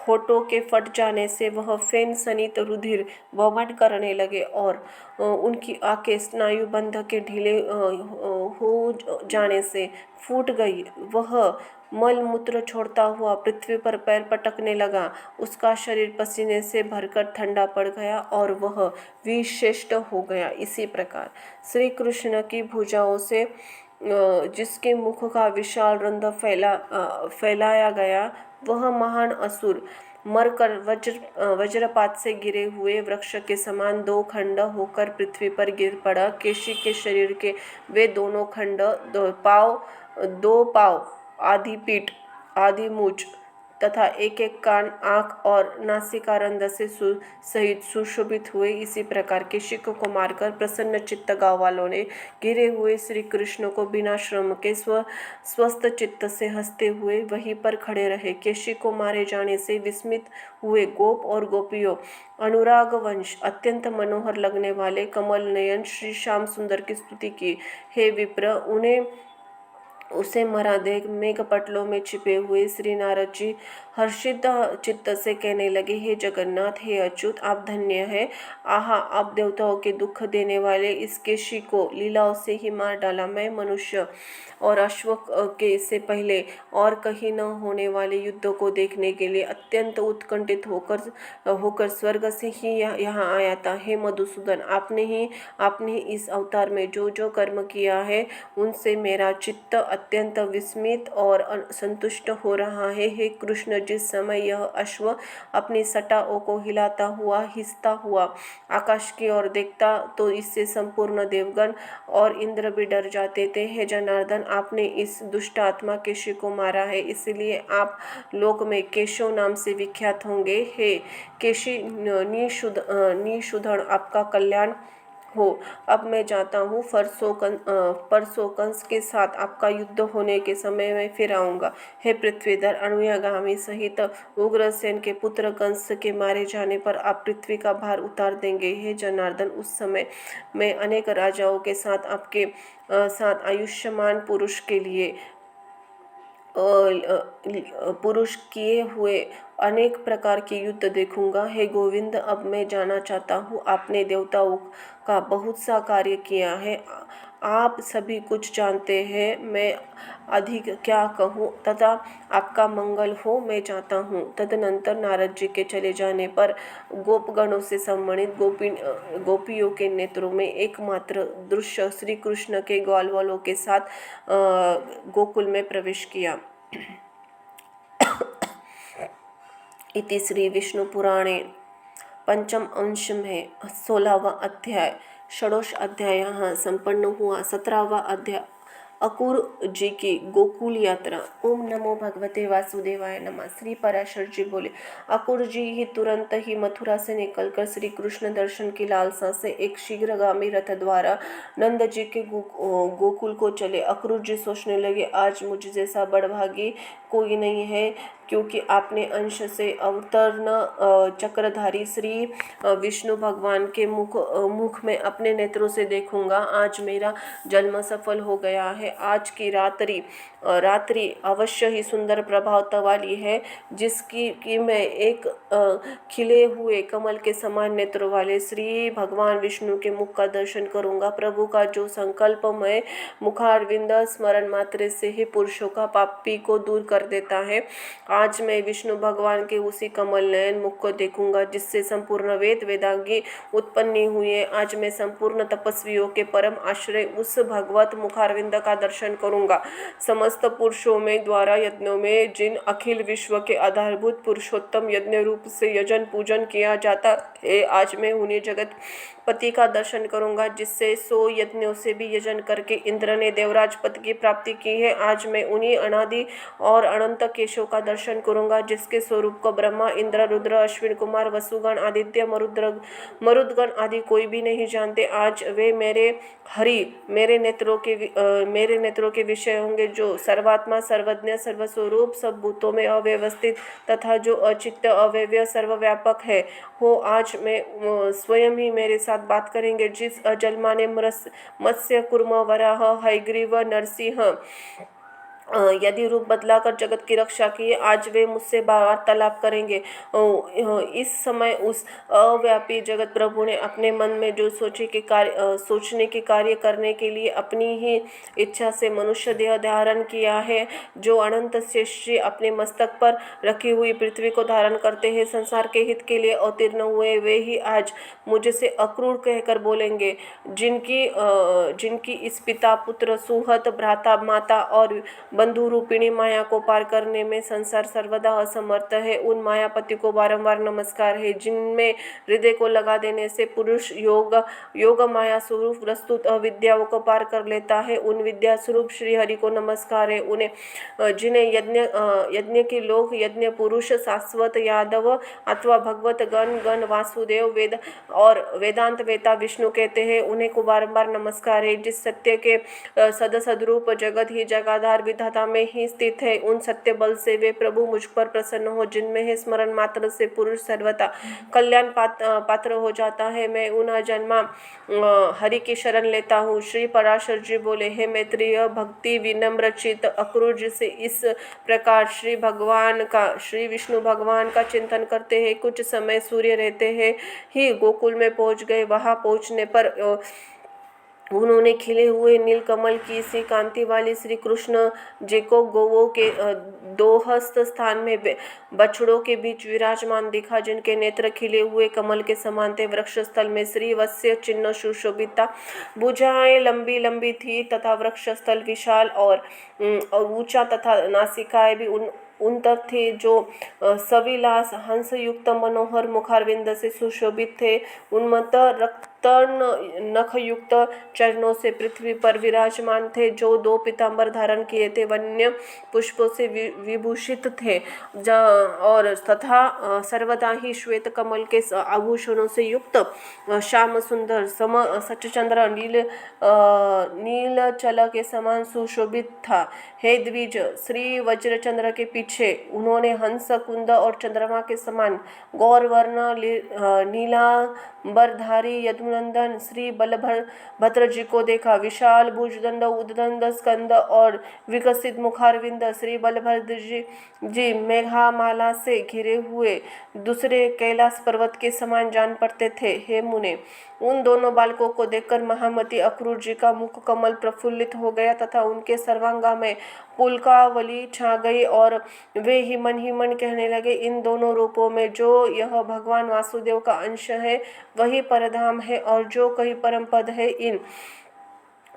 Speaker 1: होठों के फट जाने से वह फेन सनित रुधिर वमन करने लगे और उनकी आंखें स्नायुबंध के ढीले हो जाने से फूट गई। वह मल मूत्र छोड़ता हुआ पृथ्वी पर पैर पटकने लगा। उसका शरीर पसीने से भरकर ठंडा पड़ गया और वह विशेष्ट हो गया। इसी प्रकार श्री कृष्ण की भुजाओं से जिसके मुख का विशाल रंध्र फैलाया गया, वह महान असुर मरकर वज्रपात से गिरे हुए वृक्ष के समान दो खंड होकर पृथ्वी पर गिर पड़ा। केशी के शरीर के वे दोनों खंड, दो पाँव, आधी पीठ, आधी मूंछ, तथा एक एक कान, आँख और नासिकारंध्र से सहित सुशोभित हुए। इसी प्रकार केशी को मारकर प्रसन्न चित्त गाँव वालों ने घिरे हुए श्री कृष्ण को बिना श्रम के स्वस्थ चित्त से हंसते हुए वहीं पर खड़े रहे। केशी को मारे जाने से विस्मित हुए गोप और गोपियों अनुराग वंश अत्यंत मनोहर लगने वाले कमल नयन श्री श्याम सुंदर की स्तुति की। हे विप्र, उसे मरा देख मेघपटलों में छिपे हुए श्री नारद जी हर्षित चित्त से कहने लगे, हे जगन्नाथ, हे अच्युत, आप धन्य हैं। आहा, आप देवताओं के दुख देने वाले इस केशी को लीलाओं से ही मार डाला। मैं मनुष्य और अश्व के से पहले और कहीं न होने वाले युद्ध को देखने के लिए अत्यंत उत्कंठित होकर स्वर्ग से ही यहाँ आया था। हे मधुसूदन, आपने इस अवतार में जो जो कर्म किया है उनसे मेरा चित्त अत्यंत विस्मित और संतुष्ट हो रहा है। हे कृष्ण, जिस समय यह अश्व अपनी सटाओं को हिसता हुआ आकाश की ओर देखता तो इससे संपूर्ण देवगण और इंद्र भी डर जाते थे। हे जनार्दन, आपने इस दुष्ट आत्मा केशी को मारा है, इसलिए आप लोक में केशव नाम से विख्यात होंगे। हे केशी निशूदन, आपका कल्याण हो। अब मैं जाता हूँ, परसों कंस के साथ आपका युद्ध होने के समय मैं फिर आऊँगा। हे पृथ्वीधर, अनुयागामी सहित उग्रसेन के पुत्र कंस के मारे जाने पर आप पृथ्वी का भार उतार देंगे। हे जनार्दन, उस समय मैं अनेक राजाओं के साथ आपके साथ आयुष्मान पुरुष किए हुए अनेक प्रकार के युद्ध देखूंगा। हे गोविंद, अब मैं जाना चाहता हूँ। आपने देवताओं का बहुत सा कार्य किया है, आप सभी कुछ जानते हैं, मैं अधिक क्या कहूँ। तथा आपका मंगल हो, मैं जाता हूँ। तदनंतर नारद जी के चले जाने पर गोपगणों से सम्मानित गोपियों के नेत्रों में एकमात्र दृश्य श्री कृष्ण के ग्वाल वालों के साथ गोकुल में प्रवेश किया। इति श्री विष्णु पुराणे पंचम अंश में 16वां अध्याय षोडश अध्याय यहाँ संपन्न हुआ। 17वां अध्याय अक्रूर जी की गोकुल यात्रा। ओम नमो भगवते वासुदेवाय नमः। श्री पराशर जी बोले, अक्रूर जी ही तुरंत ही मथुरा से निकलकर श्री कृष्ण दर्शन की लालसा से एक शीघ्रगामी रथ द्वारा नंद जी के गोकुल को चले। अक्रूर जी सोचने लगे, आज मुझ जैसा बड़भागी कोई नहीं है, क्योंकि आपने अंश से अवतर्ण चक्रधारी श्री विष्णु भगवान के मुख में अपने नेत्रों से देखूंगा। आज मेरा जन्म सफल हो गया है। आज की रात्रि अवश्य ही सुंदर प्रभाव वाली है, जिसकी मैं एक खिले हुए कमल के समान नेत्रों वाले श्री भगवान विष्णु के मुख का दर्शन करूंगा। प्रभु का जो संकल्पमय मुखारविंद स्मरण मात्र से ही पुरुषों का पापी को दूर कर देता है। आज मैं विष्णु भगवान के उसी कमल नयन मुख को देखूंगा जिससे संपूर्ण वेदांगी उत्पन्न हुई है। आज मैं संपूर्ण तपस्वियों के परम आश्रय उस भगवत मुखारविंद का दर्शन करूंगा। समस्त पुरुषों में द्वारा यज्ञों में जिन अखिल विश्व के आधारभूत पुरुषोत्तम यज्ञ रूप से यजन पूजन किया जाता है, आज मैं उन्हें जगत पति का दर्शन करूंगा, जिससे 100 यज्ञों से भी यजन करके इंद्र ने देवराज पद की प्राप्ति की है। आज मैं उन्हीं अनादि और अनंत केशव का दर्शन करूंगा, जिसके स्वरूप को ब्रह्मा, इंद्र, रुद्र, अश्विन कुमार, वसुगण, आदित्य, मरुदगण आदि कोई भी नहीं जानते। आज वे मेरे हरि मेरे नेत्रों के विषय होंगे, जो सर्वात्मा, सर्वज्ञ, सर्वस्वरूप, सब भूतों में अव्यवस्थित तथा जो अचित्त, अव्यय, सर्वव्यापक है हो। आज मैं स्वयं ही मेरे साथ बात करेंगे। जिस अजन्मा ने मत्स्य, कूर्म, वराह, हयग्रीव, नरसिंह यदि रूप बदलाकर जगत की रक्षा की, आज वे मुझसे वार्तालाप करेंगे। इस समय उस अव्यापी जगत प्रभु ने अपने मन में जो सोचने के कार्य करने के लिए अपनी ही इच्छा से मनुष्य देह धारण किया है, जो अनंत शेषी अपने मस्तक पर रखी हुई पृथ्वी को धारण करते हैं, संसार के हित के लिए अवतीर्ण हुए, वे ही आज मुझसे अक्रूर कहकर बोलेंगे। जिनकी इस पिता, पुत्र, सुहत, भ्राता, माता और बंधु रूपिणी माया को पार करने में संसार सर्वदा असमर्थ है। उन मायापति को बारंबार नमस्कार है जिनमें हृदय को लगा देने से पुरुष योग माया स्वरूप प्रस्तुत अविद्याओं को पार कर लेता है। उन विद्या स्वरूप श्री हरि को नमस्कार है। उन्हें जिन्हें यज्ञ के लोग यज्ञ पुरुष शाश्वत यादव अथवा भगवत गण वासुदेव वेदांत वेता विष्णु कहते हैं, उन्हें को बारंबार नमस्कार है। जिस सत्य के सदसद्रूप जगत ही जगाधार विधाता में ही स्थित है, उन सत्य बल से वे प्रभु मुझ पर प्रसन्न हो जिनमें है स्मरण मात्र से पुरुष सर्वथा कल्याण पात्र हो जाता है। मैं उन जन्मा हरि की शरण लेता हूँ। श्री पराशर जी बोले, हे मैत्रेय, भक्ति विनम्र चित्त अक्रूर से इस प्रकार श्री विष्णु भगवान का चिंतन करते हैं। कुछ समय सूर्य रहते हैं ही गोकुल में पहुंच गए। वहां पहुंचने पर उन्होंने खिले हुए नीलकमल की सी कांति वाली श्री कृष्ण जी को गोवों के दोहस्त स्थान में बछड़ों के बीच विराजमान दिखा, जिनके नेत्र खिले हुए कमल के समान थे। वृक्ष स्थल में श्री वत्स्य चिन्ह सुशोभित था, भुजाएं लंबी लंबी थी तथा वृक्ष स्थल विशाल और ऊंचा तथा नासिकाएं भी उन तक थे जो सविलास हंस युक्त मनोहर मुखारविंद से सुशोभित थे। उन्मत्त रक्तन नख युक्त चरणों से पृथ्वी पर विराजमान थे, जो 2 पीतांबर धारण किए थे, वन्य पुष्पों से विभूषित थे और तथा सर्वदा ही श्वेत कमल के आभूषणों से युक्त श्याम सुंदर सचचंद्र नील चल के समान सुशोभित था। हे द्विज, श्री वज्रचंद्र के पीछे उन्होंने हंस कुंद और चंद्रमा के समान गौरवर्ण नीलांबरधारी यदुनंदन श्री बलभद्र जी को देखा। विशाल भुजदंड उद्दंड स्कंद और विकसित मुखारविंद श्री बलभद्र जी मेघामाला से घिरे हुए दूसरे कैलाश पर्वत के समान जान पड़ते थे। हे मुने, उन दोनों बालकों को देखकर महामती अक्रूर जी का मुख कमल प्रफुल्लित हो गया तथा उनके सर्वांगा में पुलकावली छा गई और वे ही मन कहने लगे, इन दोनों रूपों में जो यह भगवान वासुदेव का अंश है वही परधाम है और जो कहीं परम पद है। इन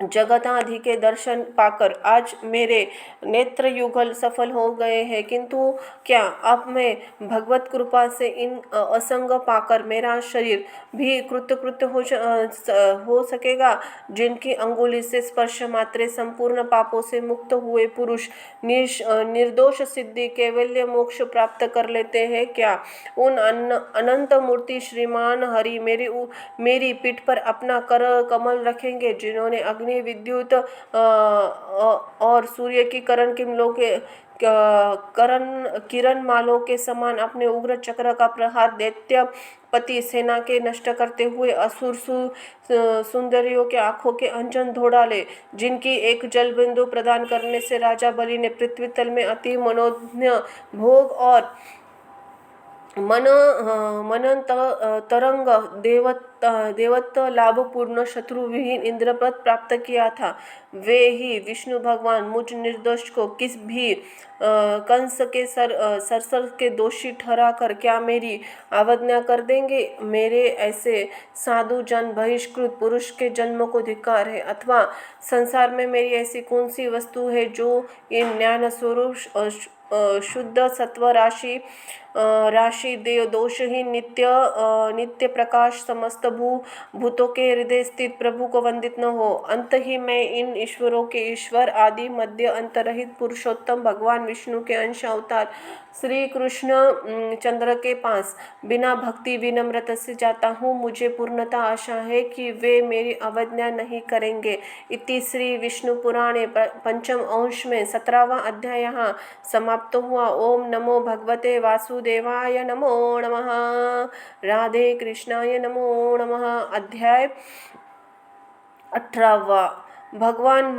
Speaker 1: जगताधि के दर्शन पाकर आज मेरे नेत्र युगल सफल हो गए हैं, किंतु क्या अब मैं भगवत कृपा से इन असंग पाकर मेरा शरीर भी कृतकृत्य हो सकेगा? जिनकी अंगुली से स्पर्श मात्रे संपूर्ण पापों से मुक्त हुए पुरुष निर्दोष सिद्धि कैवल्य मोक्ष प्राप्त कर लेते हैं, क्या उन अनंत मूर्ति श्रीमान हरि मेरी पीठ पर अपना कर कमल रखेंगे, जिन्होंने अग्नि विद्युत और सूर्य की किरण मालों के समान अपने उग्र चक्र का प्रहार दैत्य पति सेना के नष्ट करते हुए असुर सुंदरियों के आंखों के अंजन धो डाले, जिनकी एक जल बिंदु प्रदान करने से राजा बलि ने पृथ्वी तल में अति मनोज्ञ भोग और मनन तरंग देवत्व लाभ पूर्ण शत्रु विहीन इंद्रपद प्राप्त किया था। वे ही विष्णु भगवान मुझ निर्दोष को किस भी कंस के सरसर के दोषी ठहरा कर क्या मेरी अवज्ञा कर देंगे? मेरे ऐसे साधु जन बहिष्कृत पुरुष के जन्म को धिक्कार है, अथवा संसार में मेरी ऐसी कौन सी वस्तु है जो इन ज्ञान स्वरूप शुद्ध सत्व राशि देव दोषहीन नित्य प्रकाश समस्त भूतों के हृदय स्थित प्रभु को वंदित न हो। अंत ही मैं इन ईश्वरों के ईश्वर आदि मध्य अंतरहित पुरुषोत्तम भगवान विष्णु के अंश अवतार श्री कृष्ण चंद्र के पास बिना भक्ति विनम्रता से जाता हूँ। मुझे पूर्णता आशा है कि वे मेरी अवज्ञा नहीं करेंगे। इति श्री विष्णु पुराणे पंचम अंश में 17वां अध्याय यहाँ समाप्त हुआ। ओम नमो भगवते वासुदेवाय नमो नमः। राधे कृष्णाय नमो नमः। अध्याय 18वां भगवान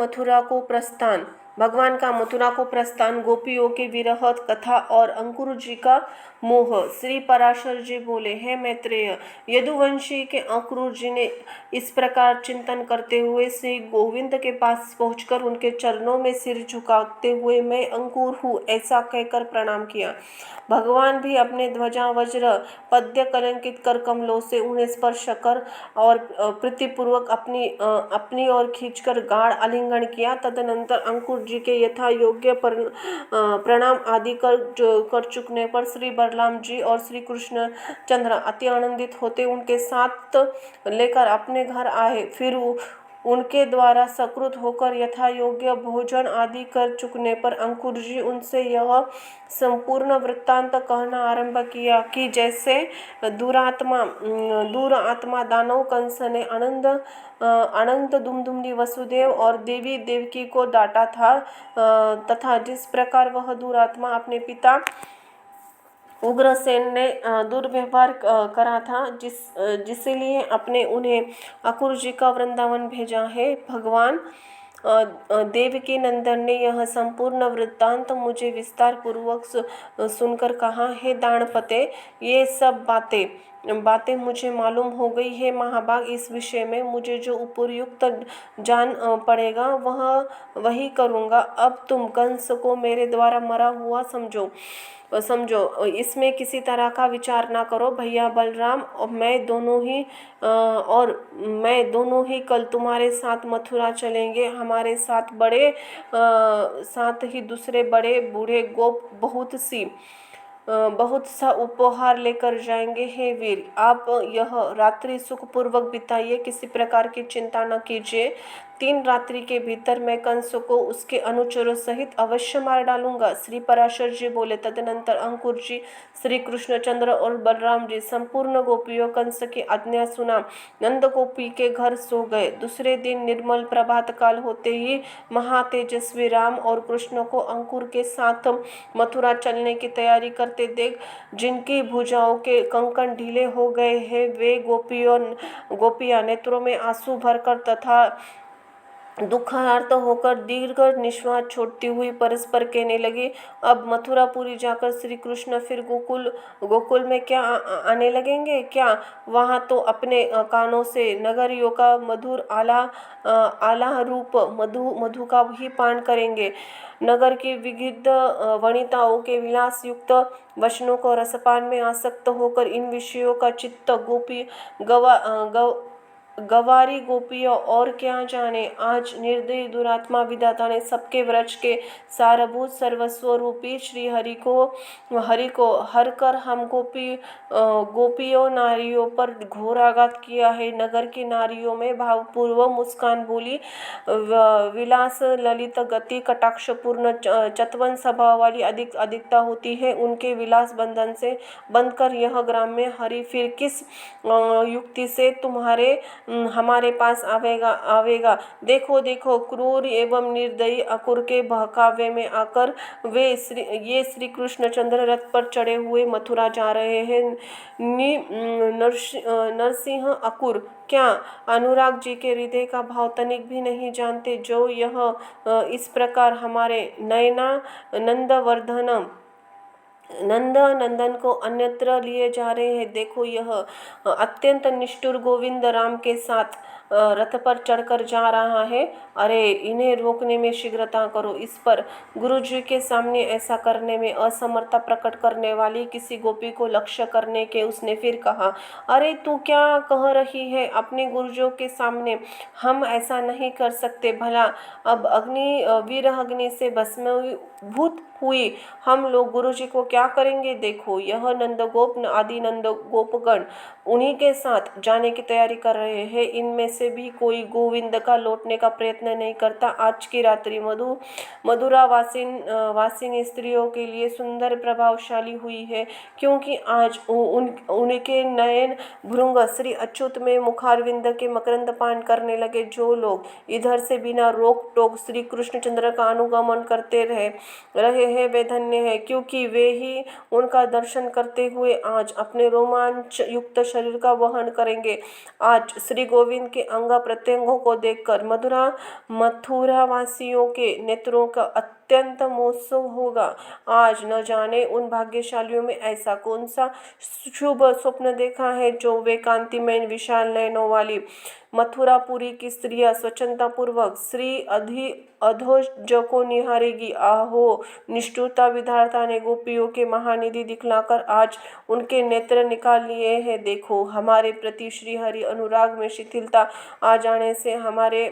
Speaker 1: का मथुरा को प्रस्थान, गोपियों के विरह कथा और अंकुर जी का मोह। श्री पराशर जी बोले, हे मैत्रेय, यदुवंशी के अंकुर जी ने इस प्रकार चिंतन करते हुए श्री गोविंद के पास पहुंचकर उनके चरणों में सिर झुकाते हुए मैं अंकुर हूँ ऐसा कहकर प्रणाम किया। भगवान भी अपने ध्वजा वज्र पद्य कलंकित कर कमलों से उन्हें स्पर्श कर और प्रीतिपूर्वक अपनी ओर खींचकर गाढ़ आलिंगन किया। तदनंतर अंकुर जी के यथा योग्य प्रणाम आदि कर चुकने पर श्री बलराम जी और श्री कृष्ण चंद्र अति आनंदित होते उनके साथ लेकर अपने घर आए। फिर उनके द्वारा सकृत होकर यथा योग्य भोजन आदि कर चुकने पर अंकुर जी उनसे यह संपूर्ण वृत्तांत कहना आरंभ किया कि जैसे दूर आत्मा दानव कंस ने अनंत दुमदुमनी वसुदेव और देवी देवकी को डांटा था, तथा जिस प्रकार वह दूरात्मा अपने पिता उग्रसेन ने दुर्व्यवहार करा था, जिसलिए अपने उन्हें अकुर जी का वृंदावन भेजा है। भगवान देवकी नंदन ने यह संपूर्ण वृत्तांत मुझे विस्तार पूर्वक सुनकर कहा है। दानपते, ये सब बातें मुझे मालूम हो गई है महाभाग। इस विषय में मुझे जो उपयुक्त जान पड़ेगा वही करूँगा। अब तुम कंस को मेरे द्वारा मरा हुआ समझो, इसमें किसी तरह का विचार ना करो। भैया बलराम और मैं दोनों ही कल तुम्हारे साथ मथुरा चलेंगे। हमारे साथ ही दूसरे बड़े बूढ़े गोप बहुत सा उपहार लेकर जाएंगे। हे वीर, आप यह रात्रि सुखपूर्वक बिताइए, किसी प्रकार की चिंता न कीजिए। 3 रात्रि के भीतर मैं कंस को उसके अनुचरों सहित अवश्य मार डालूंगा। श्री पराशर जी बोले। तदनंतर अंकुर जी, श्री कृष्णचंद्र और बलराम जी संपूर्ण गोपियों कंस की आज्ञा सुना नंद गोपी के घर सो गए। दूसरे दिन निर्मल प्रभात काल होते ही महातेजस्वी राम और कृष्ण को अंकुर के साथ मथुरा चलने की तैयारी करते देख जिनकी भुजाओं के कंकण ढीले हो गए हैं, वे गोपियां नेत्रों में आंसू भरकर तथा दुखार्त होकर दीर्घ निश्वास छोड़ती हुई परस्पर कहने लगी, अब मथुरापुरी जाकर श्री कृष्ण फिर गोकुल में क्या आने लगेंगे क्या? वहाँ तो अपने कानों से नगरियों का मधुर आला रूप मधु का ही पान करेंगे। नगर की विविध वनिताओं के विलास युक्त वचनों को रसपान में आसक्त होकर इन विषयों का चित्त गवारी गोपियों और क्या जाने। आज निर्दयी दुरात्मा विधाता ने सबके व्रज के सारभूत सर्वस्व रूपी श्री हरि को हर कर हम गोपियों नारियों पर घोर आघात किया है। नगर की नारियों में भावपूर्व मुस्कान बोली, विलास ललित गति कटाक्षपूर्ण चतवन स्वभाव वाली अधिकता होती है। उनके विलास बंधन से बंधकर यह ग्राम में हरि फिर किस युक्ति से हमारे पास आवेगा। देखो देखो, क्रूर एवं निर्दयी अकुर के बहकावे में आकर ये श्री कृष्णचंद्र रथ पर चढ़े हुए मथुरा जा रहे हैं। नरसिंह अकुर क्या अनुराग जी के हृदय का भाव तनिक भी नहीं जानते, जो यह इस प्रकार हमारे नंद नंदन को अन्यत्र लिए जा रहे हैं। देखो, यह अत्यंत निष्ठुर गोविंद राम के साथ रथ पर चढ़कर जा रहा है। अरे, इन्हें रोकने में शीघ्रता करो। इस पर गुरुजी के सामने ऐसा करने में असमर्थता प्रकट करने वाली किसी गोपी को लक्ष्य करने के उसने फिर कहा, अरे तू क्या कह रही है? अपने गुरुजों के सामने हम ऐसा नहीं कर सकते। भला अब वीर अग्नि से भस्मीभूत हुई हम लोग गुरुजी को क्या करेंगे? देखो, यह नंदगोप आदि नंदगोपगण उन्हीं के साथ जाने की तैयारी कर रहे हैं। इनमें से भी कोई गोविंद का लौटने का प्रयत्न नहीं करता। आज की रात्रि मधुरा वासिनी स्त्रियों के लिए सुंदर प्रभावशाली हुई है, क्योंकि आज उनके नयन भृंग श्री अच्युत में मुखारविंद के मकरंद पान करने लगे। जो लोग इधर से बिना रोक टोक श्री कृष्णचंद्र का अनुगमन करते रहे हैं, वे धन्य है, क्योंकि वे ही उनका दर्शन करते हुए आज अपने रोमांच युक्त शरीर का वहन करेंगे। आज श्री गोविंद के अंग प्रत्यंगों को देखकर मथुरा वासियों के नेत्रों का अत्यंत महोत्सव होगा। आज न जाने उन भाग्यशालियों में ऐसा कौन सा शुभ स्वप्न देखा है, जो वे कांतिमय विशाल नयनों वाली मथुरापुरी की स्त्रियां स्वच्छता पूर्वक श्री अधोज को निहारेगी। आहो, निष्ठुरता विधाता ने गोपियों के महानिधि दिखलाकर आज उनके नेत्र निकाल लिए हैं। देखो, हमारे प्रति श्री हरि अनुराग में शिथिलता आ जाने से हमारे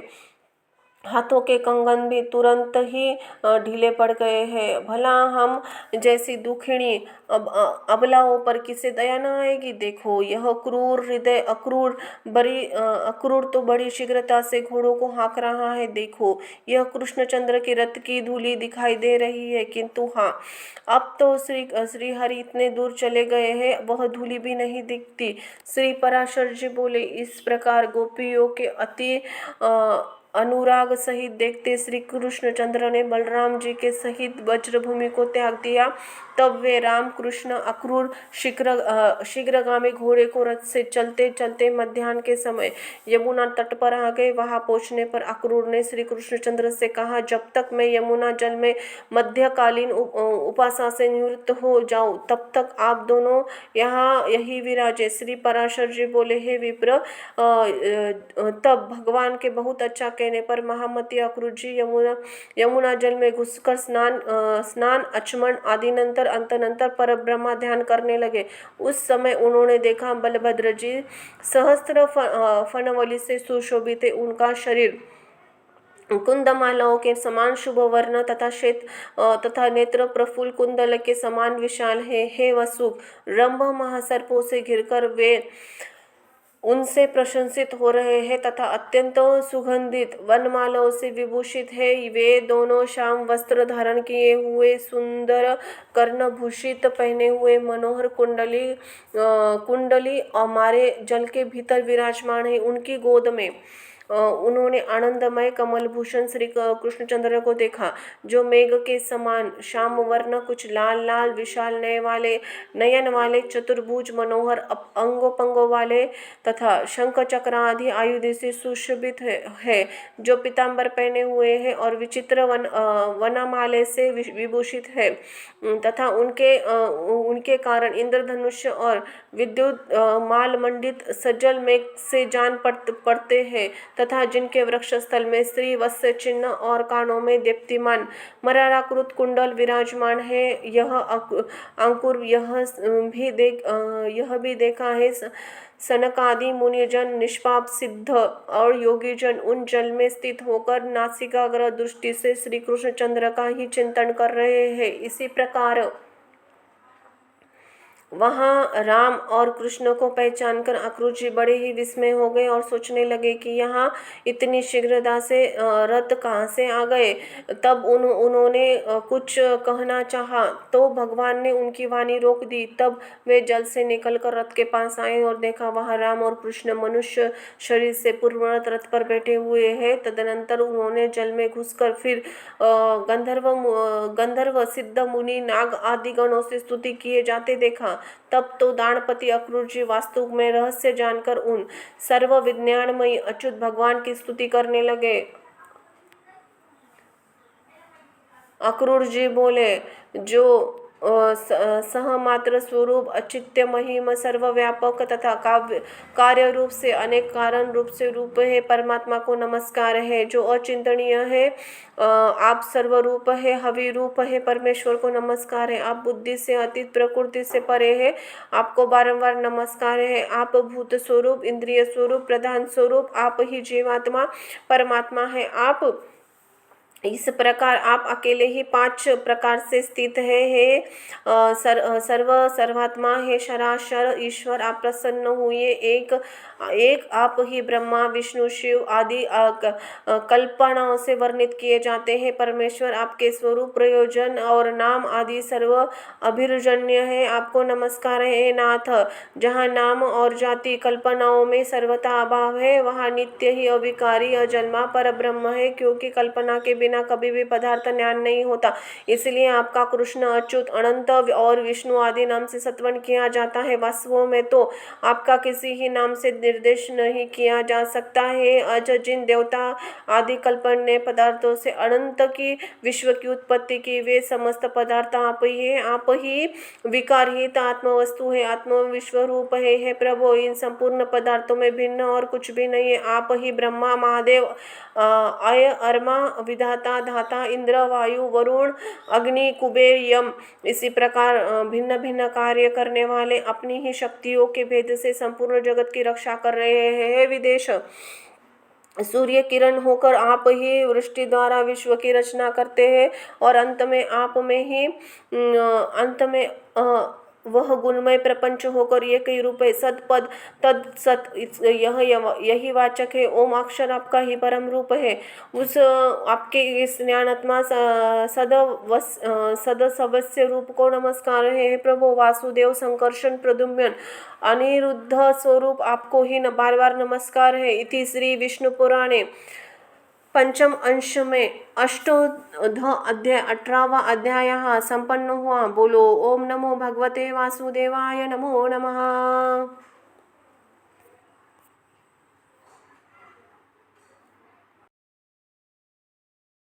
Speaker 1: हाथों के कंगन भी तुरंत ही ढीले पड़ गए हैं। भला हम जैसी दुखिणी अबलाओं पर किसे दया न आएगी। देखो यह क्रूर हृदय अक्रूर तो बड़ी शीघ्रता से घोड़ों को हाँक रहा है। देखो यह कृष्णचंद्र के रथ की धूली दिखाई दे रही है, किंतु हाँ, अब तो श्री हरि इतने दूर चले गए हैं, वह धूली भी नहीं दिखती। श्री पराशर जी बोले, इस प्रकार गोपियों के अति अनुराग सहित देखते श्री कृष्णचंद्र ने बलराम जी के सहित वज्रभूमि को त्याग दिया। तब वे राम कृष्ण अक्रूर शीघ्रगामी घोड़े को रथ से चलते चलते मध्याह्न के समय यमुना तट पर आ गए। वहां पहुंचने पर अक्रूर ने श्री कृष्णचंद्र से कहा, जब तक मैं यमुना जल में मध्यकालीन उपासना से निवृत्त हो जाऊं, तब तक आप दोनों यही विराजे। श्री पराशर जी बोले, हे विप्र, तब भगवान के बहुत अच्छा कहने पर महामती अक्रूर जी यमुना जल में घुसकर स्नान आचमन आदि नंतर अंतनंतर पर ब्रह्मा ध्यान करने लगे। उस समय उन्होंने देखा बलभद्र जी सहस्त्र फनवली से सुशोभित है। उनका शरीर कुंदमालाओं के समान शुभ वर्ण तथा श्वेत तथा नेत्र प्रफुल्ल कुंडल के समान विशाल है। हे वसुक, रंभ महासर्पों से घिरकर वे उनसे प्रशंसित हो रहे हैं तथा अत्यंत सुगंधित वनमालाओं से विभूषित है। वे दोनों श्याम वस्त्र धारण किए हुए, सुंदर कर्णभूषित पहने हुए, मनोहर कुंडली हमारे जल के भीतर विराजमान है। उनकी गोद में उन्होंने आनंदमय कमलभूषण श्री कृष्णचंद्र को देखा, जो मेघ के समान श्याम वर्ण, कुछ लाल लाल विशाल नयन वाले, चतुर्भुज, मनोहर अंगों पंगों वाले तथा शंख चक्र आदि आयुध से सुशोभित है, जो पीतांबर पहने हुए हैं और विचित्र वनमाले से विभूषित है तथा उनके कारण इंद्रधनुष और विद्युत माल मंडित सज्जल मेघ से जान पड़ते हैं तथा जिनके वृक्ष स्थल में श्री वत्स चिन्ह और कानों में दीप्तिमान मराराकृत कुंडल विराजमान है। यह अंकुर यह भी देखा है, सनकादि मुनिजन, निष्पाप सिद्ध और योगीजन उन जल में स्थित होकर नासिकाग्र दृष्टि से श्री कृष्णचंद्र का ही चिंतन कर रहे हैं। इसी प्रकार वहां राम और कृष्ण को पहचानकर अक्रूर जी बड़े ही विस्मय हो गए और सोचने लगे कि यहाँ इतनी शीघ्रता से रथ कहाँ से आ गए। तब उन्होंने कुछ कहना चाहा तो भगवान ने उनकी वाणी रोक दी। तब वे जल से निकलकर रथ के पास आए और देखा वहाँ राम और कृष्ण मनुष्य शरीर से पूर्ववत रथ पर बैठे हुए हैं। तदनंतर उन्होंने जल में घुसकर फिर गंधर्व सिद्ध मुनि नाग आदि गणों से स्तुति किए जाते देखा। तब तो दानपति अक्रूर जी वास्तव में रहस्य जानकर उन सर्व विज्ञानमयी अच्युत भगवान की स्तुति करने लगे। अक्रूर जी बोले, जो सहमात्र स्वरूप, अचित्य महिम, सर्वव्यापक तथा कार्य रूप से अनेक कारण रूप है, परमात्मा को नमस्कार है। जो अचिंतनीय है, आप सर्वरूप है, हवि रूप है, परमेश्वर को नमस्कार है। आप बुद्धि से अतीत, प्रकृति से परे है, आपको बारंबार नमस्कार है। आप भूत स्वरूप, इंद्रिय स्वरूप, प्रधान स्वरूप, आप ही जीवात्मा परमात्मा है। आप इस प्रकार आप अकेले ही 5 प्रकार से स्थित है सर्वात्मा है, शराशर ईश्वर। आप प्रसन्न हुए, एक आप ही ब्रह्मा विष्णु शिव आदि कल्पनाओं से वर्णित किए जाते हैं। परमेश्वर आपके स्वरूप, प्रयोजन और नाम आदि सर्व अभिरुजन्य है। आपको नमस्कार है नाथ। जहाँ नाम और जाति कल्पनाओं में सर्वथा अभाव है, वहाँ नित्य ही अविकारी अजन्मा पर ब्रह्म है, क्योंकि कल्पना के बिना कभी भी पदार्थ ज्ञान नहीं होता। इसलिए आपका कृष्ण, अच्युत, अनंत और विष्णु आदि नाम से सत्वन किया जाता है। वास्तव में तो आपका किसी ही नाम से निर्देश नहीं किया जा सकता है। अज जिन देवता आदि कल्पनीय पदार्थों से अनंत की विश्व की उत्पत्ति की, वे समस्त पदार्थ आप ही है। आप ही विकारहित आत्म वस्तु है, आत्म विश्व रूप है प्रभु। इन संपूर्ण पदार्थों में भिन्न और कुछ भी नहीं है। आप ही ब्रह्मा, महादेव, अय, अरमा, विधाता, धाता, इंद्र, वायु, वरुण, अग्नि, कुबेर, यम, इसी प्रकार भिन्न भिन्न कार्य करने वाले अपनी ही शक्तियों के भेद से संपूर्ण जगत की रक्षा कर रहे हैं। विदेश सूर्य किरण होकर आप ही वृष्टि द्वारा विश्व की रचना करते हैं और अंत में आप में ही अंत में वह गुणमय प्रपंच होकर एक ही रूप है। सतपद तद सत यही वाचक है। ओम अक्षर आपका ही परम रूप है। उस आपके इस ज्ञानात्मा सदसवस्य रूप को नमस्कार है। हे प्रभु वासुदेव संकर्षण प्रद्युम्न अनिरुद्ध स्वरूप आपको ही बार बार नमस्कार है। इति श्री विष्णु पुराणे पंचम अंश में अष्टोध अध्याय 18वां अध्याय संपन्न हुआ। बोलो ओम नमो भगवते वासुदेवाय नमो नमः।